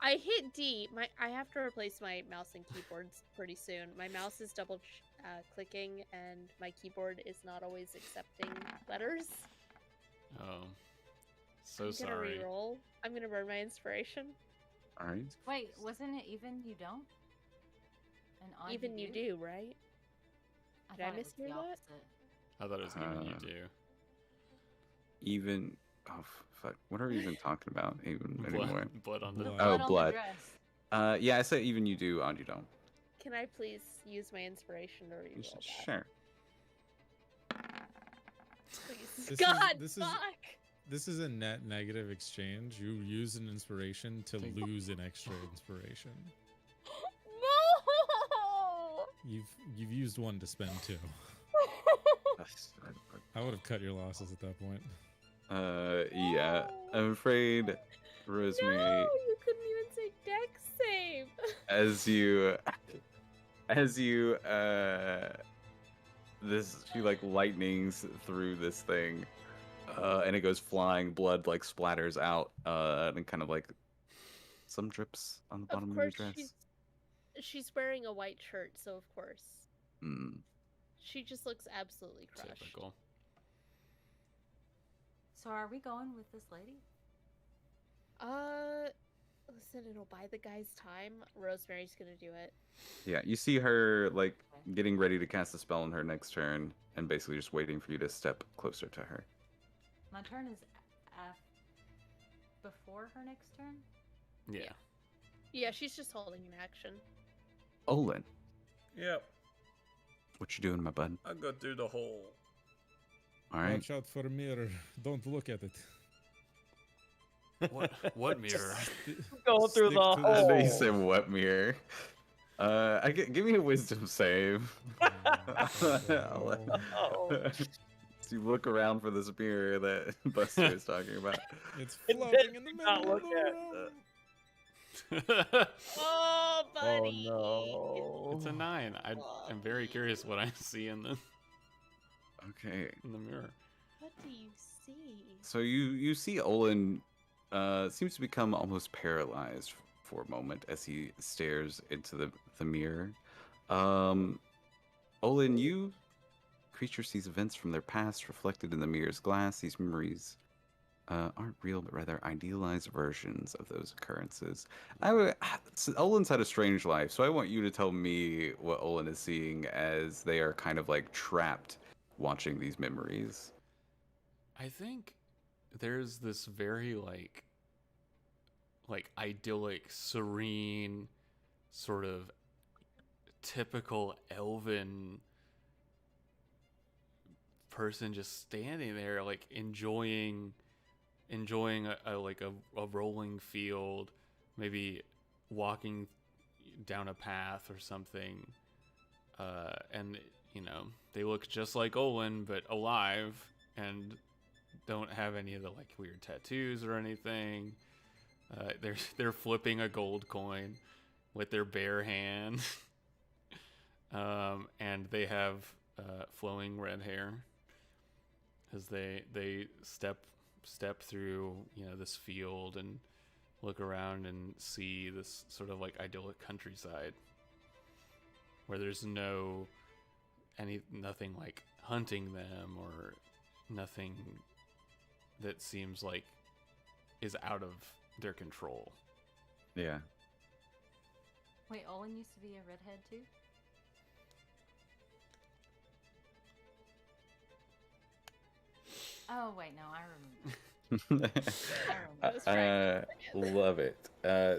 I hit D. I have to replace my mouse and keyboards pretty soon. My mouse is double clicking, and my keyboard is not always accepting letters. Oh, so I'm gonna sorry. re-roll. I'm gonna burn my inspiration. All right. Wait, wasn't it even you don't? And odd Even you do, right? Did I thought it was the mishear that? opposite. I thought it was even you do. Even. Oh fuck! What are we even talking about? Even anymore? Blood on the. Blood. Oh, on the blood. dress. Yeah, I said even you do. Odd, you don't. Can I please use my inspiration to re-roll that? Sure. Please. This God, is fuck! this is a net negative exchange. You use an inspiration to lose an extra inspiration. No! You've used one to spend two. I would have cut your losses at that point. Yeah. I'm afraid, Rosemary. No, you couldn't even say dex save. as you she like lightnings through this thing, and it goes flying. Blood like splatters out, and kind of like some drips on the Of bottom of your course, dress. she's wearing a white shirt, so of course she just looks absolutely crushed. Typical. So are we going with this lady? Listen, it'll buy the guys time. Rosemary's gonna do it. Yeah, you see her like getting ready to cast a spell on her next turn, and basically just waiting for you to step closer to her. My turn is before her next turn. Yeah. Yeah, she's just holding an action. Olin, Yep. what you doing, my bud? I'll go through the hole. All right. Watch out for a mirror. Don't look at it. What mirror? Go through Stick the to I know you hole. said what mirror. Give me a wisdom save. Oh. So you look around for this mirror that Buster is talking about. It's And floating in the not middle of look the at room. Oh, buddy. Oh no. It's a 9. I'm very curious what I see in the Okay. mirror. What do you see? So you see Olin seems to become almost paralyzed for a moment as he stares into the mirror. Olin, you creature sees events from their past reflected in the mirror's glass. These memories aren't real, but rather idealized versions of those occurrences. Olin's had a strange life, so I want you to tell me what Olin is seeing as they are kind of like trapped watching these memories. I think there's this very like idyllic, serene, sort of typical elven person just standing there like enjoying a rolling field, maybe walking down a path or something, and they look just like Olin but alive and don't have any of the like weird tattoos or anything. They're flipping a gold coin with their bare hand, and they have flowing red hair as they step through this field and look around and see this sort of like idyllic countryside where there's nothing like hunting them or nothing that seems like is out of their control. Yeah. Wait, Olin used to be a redhead too? Oh wait, no, I remember. I remember. Love it.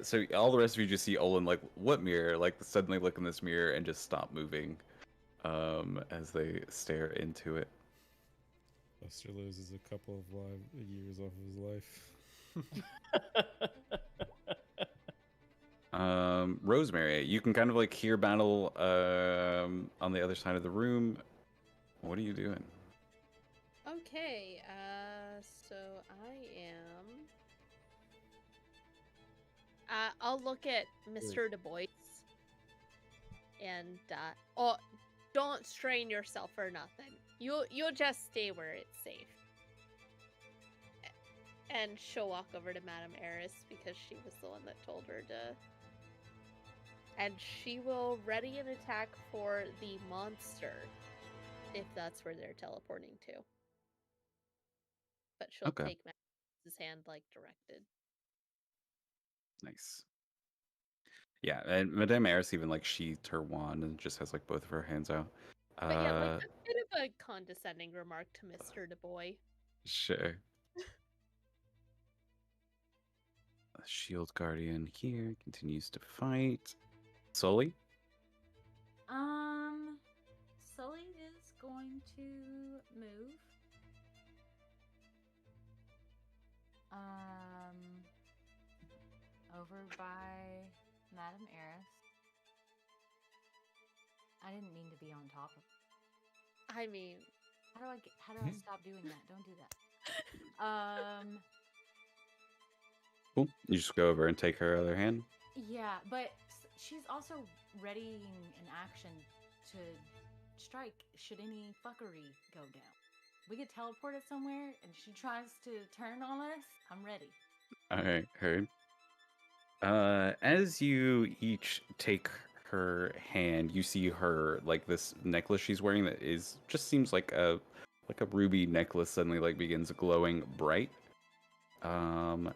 So all the rest of you just see Olin like, what mirror? Like suddenly look in this mirror and just stop moving, as they stare into it. Buster loses a couple of years off of his life. Rosemary, you can kind of like hear battle on the other side of the room. What are you doing? Okay, so I am. I'll look at Mr. Du Bois and oh, don't strain yourself for nothing. You'll just stay where it's safe. And she'll walk over to Madame Eris because she was the one that told her to. And she will ready an attack for the monster, if that's where they're teleporting to. But she'll Okay. take Max's hand like directed. Nice. Yeah, and Madame Eris even like sheathed her wand and just has like both of her hands out. But yeah, like a bit of a condescending remark to Mr. Du Bois. Sure. A shield guardian here continues to fight. Sully? Sully is going to move. Over by Madame Eris. I didn't mean to be on top of. I mean, how do I stop doing that? Don't do that. Cool. You just go over and take her other hand. Yeah, but she's also readying an action to strike should any fuckery go down. We get teleported somewhere and she tries to turn on us, I'm ready. Alright, heard. As you each take her hand, you see her like this necklace she's wearing that is just seems like a ruby necklace suddenly like begins glowing bright. And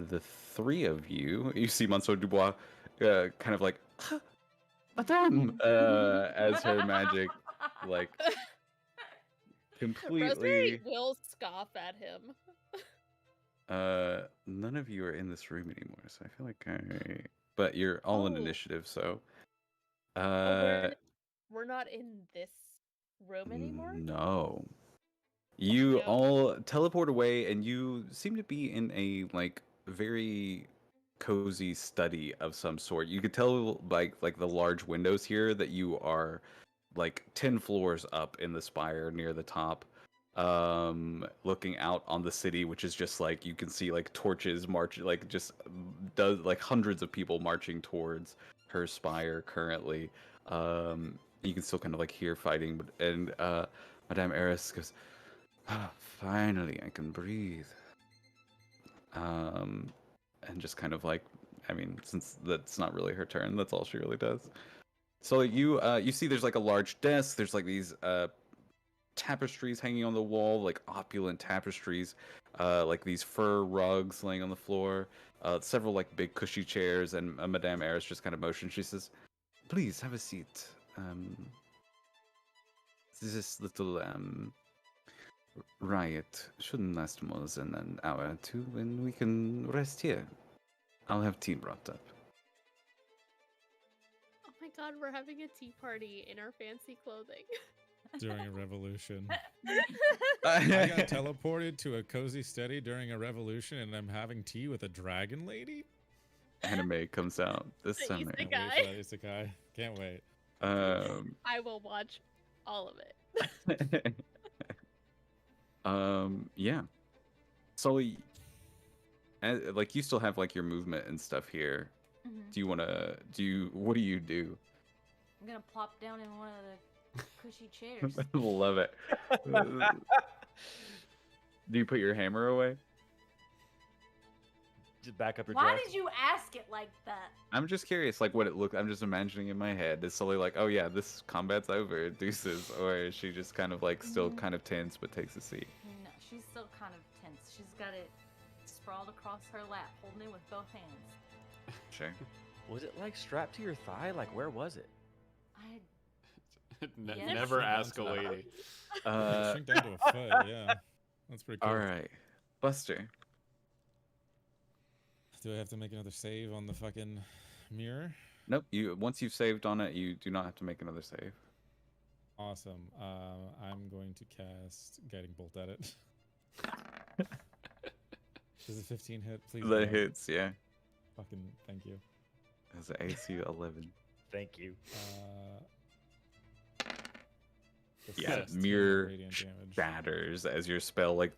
the three of you see Monsieur Dubois kind of like, Madame, as her magic like completely. Rosemary will scoff at him. None of you are in this room anymore, so I feel like but you're all in initiative, so. We're not in this room anymore? No. You all teleport away, and you seem to be in a like very cozy study of some sort. You could tell by like the large windows here that you are like 10 floors up in the spire near the top, looking out on the city, which is just like you can see like torches marching, like just does like hundreds of people marching towards her spire currently. You can still kind of like hear fighting, and Madame Eris goes, "Ah, finally I can breathe." And just kind of like, I mean, since that's not really her turn, that's all she really does. So you see there's like a large desk, there's like these tapestries hanging on the wall, like opulent tapestries, like these fur rugs laying on the floor, several like big cushy chairs, and Madame Eris just kind of motions. She says, "Please have a seat. This little riot shouldn't last more than an hour or two, and we can rest here. I'll have tea brought up." Oh my god, we're having a tea party in our fancy clothing. During a revolution. I got teleported to a cozy study during a revolution, and I'm having tea with a dragon lady? Anime comes out this The summer. isekai. Can't wait for that isekai. Can't wait. I will watch all of it. Yeah. So, like, you still have like your movement and stuff here. Mm-hmm. What do you do? I'm gonna plop down in one of the cushy chairs. Love it. Do you put your hammer away? Just back up your Why dress. did you ask it like that? I'm just curious, like what it looked. I'm just imagining in my head. It's solely like, oh yeah, this combat's over, deuces, or is she just kind of like still kind of tense but takes a seat? No, she's still kind of tense. She's got it sprawled across her lap, holding it with both hands. Sure. Was it like strapped to your thigh? Like where was it? Yes. Never Shrink ask a down to that. lady. Shrink down to a foot. Yeah, that's pretty cool. All right, Buster. Do I have to make another save on the fucking mirror? Nope. Once you've saved on it, you do not have to make another save. Awesome. I'm going to cast Guiding Bolt at it. Does a 15 hit, please? That God? hits, yeah. Fucking thank you. As an AC 11. Thank you. That's Yeah, 16 mirror radiant damage. shatters as your spell like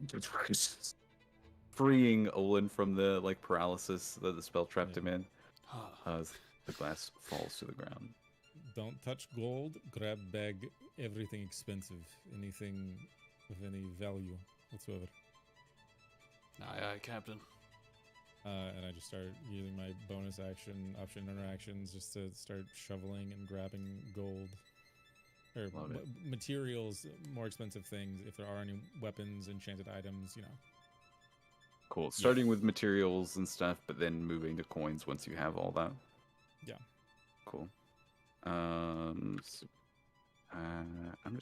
freeing Olin from the like paralysis that the spell trapped him in. As the glass falls to the ground. Don't touch gold. Grab bag everything expensive. Anything of any value whatsoever. Aye, aye, Captain. And I just start using my bonus action, option interactions, just to start shoveling and grabbing gold. Or Love it. materials, more expensive things, if there are any weapons, enchanted items, you know. Cool. Starting with materials and stuff, but then moving to coins once you have all that. Yeah. Cool. I'm just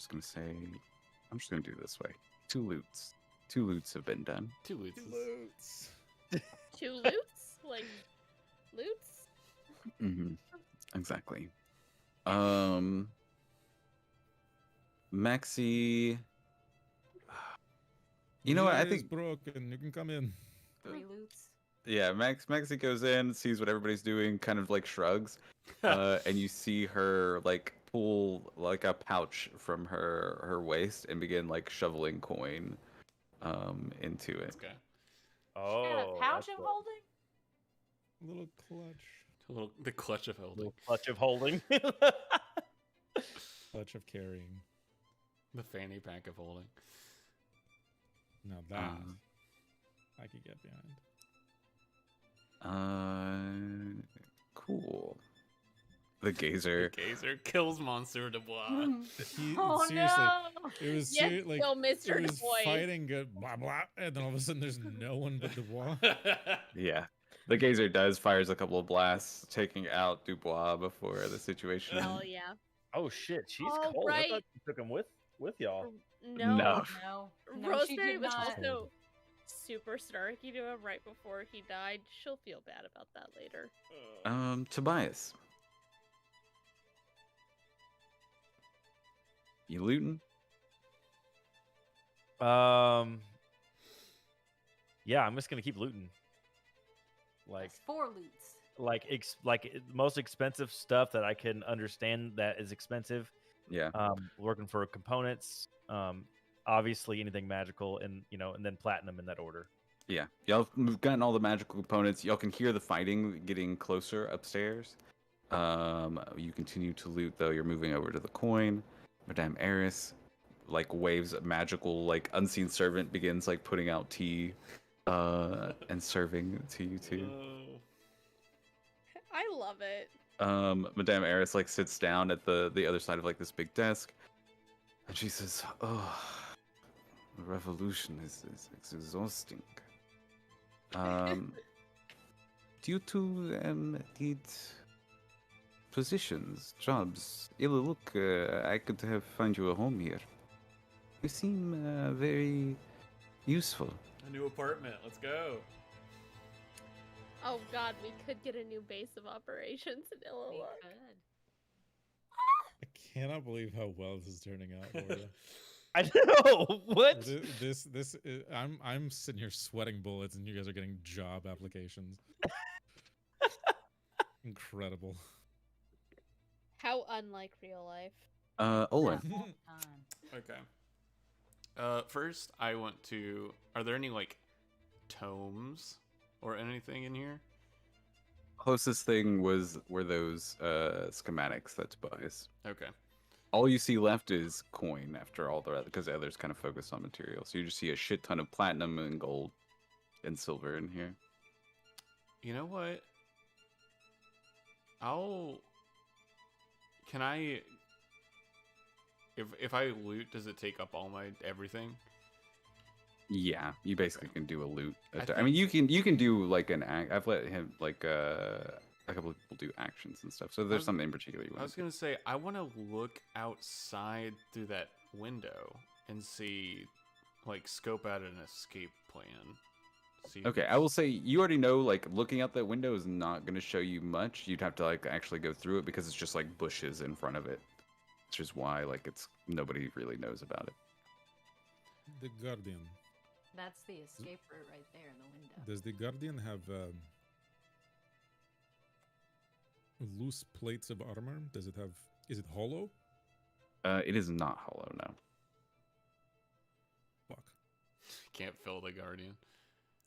gonna do it this way. 2 loots. 2 loots have been done. 2 loots. Loots. 2 loots? Like, loots? Mm-hmm. Exactly. Maxi. You know what? I Mirror is think broken. You can come in. 3 loots. yeah. Maxi goes in, sees what everybody's doing, kind of like shrugs, and you see her like pull like a pouch from her waist and begin like shoveling coin, into it. Okay. Oh, And a pouch that's I'm what- holding? A little clutch. The clutch of holding. little clutch of holding. Clutch of carrying. The fanny pack of holding. Now that I could get behind. Cool. The gazer. Gazer kills Monsieur de Bois. Oh Seriously, no! it was Yes, like kill Mr. it was Dubois. fighting good, blah blah, and then all of a sudden there's no one but Dubois. Yeah. The gazer fires a couple of blasts, taking out Dubois before the situation. Hell yeah. Oh shit, she's All cold. I right. thought you took him with y'all. No. No. No, she Rosemary did was not. also super snarky to him right before he died. She'll feel bad about that later. Tobias. You looting? Yeah, I'm just gonna keep looting. Like, That's 4 loots. most expensive stuff that I can understand that is expensive. Yeah. Looking for components. Obviously anything magical, and and then platinum in that order. Yeah. Y'all have gotten all the magical components. Y'all can hear the fighting getting closer upstairs. You continue to loot though. You're moving over to the coin. Madame Eris like waves a magical like unseen servant begins like putting out tea and serving to you too. I love it. Madame Eris like sits down at the other side of like this big desk, and she says, "Oh, the revolution is exhausting. Do you two need positions, jobs? Look, I could have find you a home here. You seem very useful." A new apartment. Let's go. Oh god, we could get a new base of operations in We Illinois. could. I cannot believe how well this is turning out. Laura. I know what. I'm sitting here sweating bullets, and you guys are getting job applications. Incredible. How unlike real life. Olin. That whole time. Okay. First, I want to. Are there any like tomes or anything in here? Closest thing were those schematics that Tobias. Okay. All you see left is coin after all the other, because the others kind of focus on material. So you just see a shit ton of platinum and gold and silver in here. You know what? Can I... If I loot, does it take up all my everything? Yeah, you basically can do a loot. I I mean, you can do like an act. I've let him like a couple of people do actions and stuff. So there's something in particular you want. I was gonna say I want to look outside through that window and see, like, scope out an escape plan. Okay, I will say you already know, like, looking out that window is not going to show you much. You'd have to, like, actually go through it because it's just, like, bushes in front of it. Which is why, like, nobody really knows about it. The Guardian. That's the escape route right there in the window. Does the Guardian have loose plates of armor? Does it have... Is it hollow? It is not hollow, no. Fuck. Can't fill the Guardian.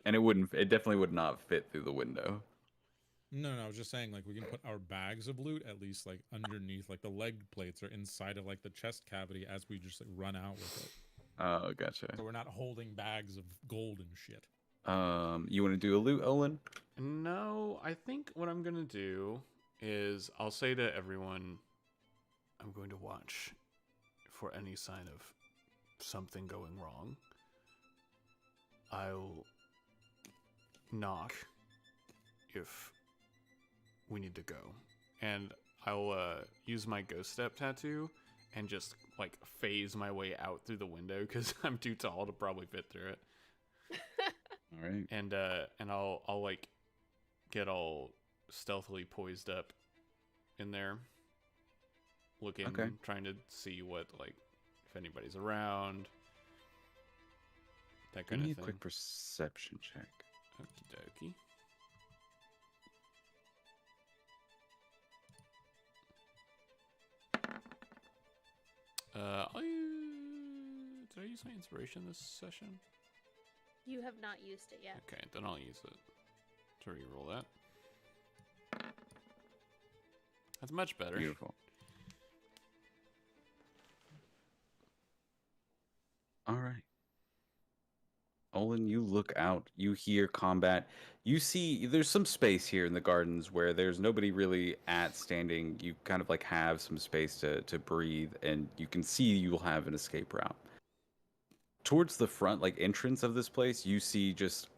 And it definitely would not fit through the window. No, I was just saying, like, we can put our bags of loot at least, like, underneath, like, the leg plates or inside of, like, the chest cavity as we just, like, run out with it. Oh, gotcha. So we're not holding bags of gold and shit. You want to do a loot, Olin? No, I think what I'm gonna do is I'll say to everyone, I'm going to watch for any sign of something going wrong. I'll knock if we need to go, and I'll use my ghost step tattoo and just, like, phase my way out through the window because I'm too tall to probably fit through it. All right. And I'll like get all stealthily poised up in there, looking, Okay. trying to see what, like, if anybody's around, that kind Give me of a thing. quick perception check. Okie dokie. Did I use my inspiration this session? You have not used it yet. Okay, then I'll use it to reroll that. That's much better. Beautiful. All right. Olin, you look out, you hear combat. You see there's some space here in the gardens where there's nobody really standing. You kind of, like, have some space to breathe, and you can see you'll have an escape route. Towards the front, like, entrance of this place, you see just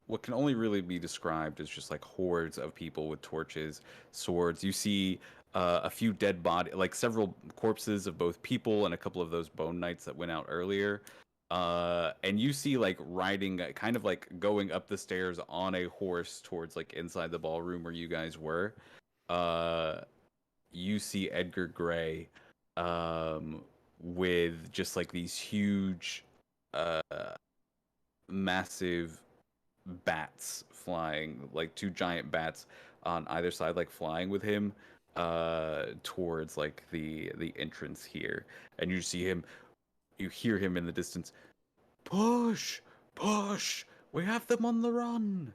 what can only really be described as just, like, hordes of people with torches, swords. You see a few dead bodies, like several corpses of both people and a couple of those bone knights that went out earlier. And you see, like, riding, kind of like going up the stairs on a horse towards, like, inside the ballroom where you guys were. You see Edgar Gray, with just, like, these huge, massive bats flying, like 2 giant bats on either side, like, flying with him, towards, like, the entrance here. And you see him. You hear him in the distance. Push! Push! We have them on the run!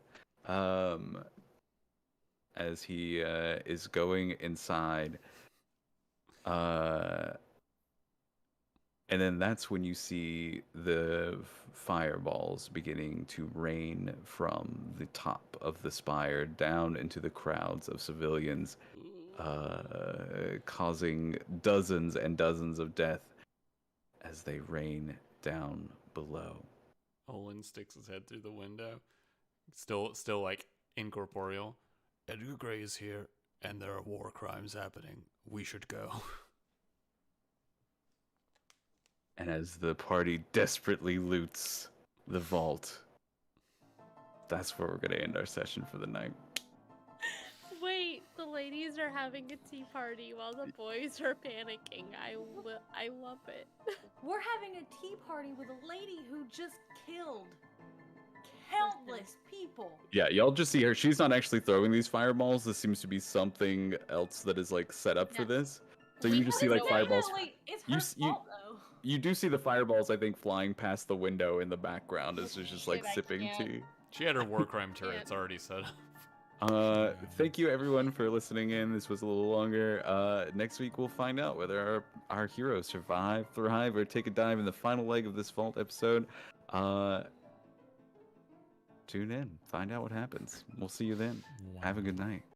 As he is going inside. And then that's when you see the fireballs beginning to rain from the top of the spire down into the crowds of civilians, causing dozens and dozens of death as they rain down below. Olin sticks his head through the window, still like incorporeal. Edgar Gray is here, and there are war crimes happening. We should go. And as the party desperately loots the vault, that's where we're going to end our session for the night. Wait, the ladies are having a tea party while the boys are panicking. I love it. We're having a tea party with a lady who just killed countless people. Yeah, y'all just see her. She's not actually throwing these fireballs. This seems to be something else that is, like, set up for this. So you just see, like, fireballs. It's her fault, though. You do see the fireballs, I think, flying past the window in the background as she's just, like, sipping tea. She had her war crime turrets already set up. Thank you, everyone, for listening in. This was a little longer. Next week, we'll find out whether our heroes survive, thrive, or take a dive in the final leg of this vault episode. tune in, find out what happens. We'll see you then. Have a good night.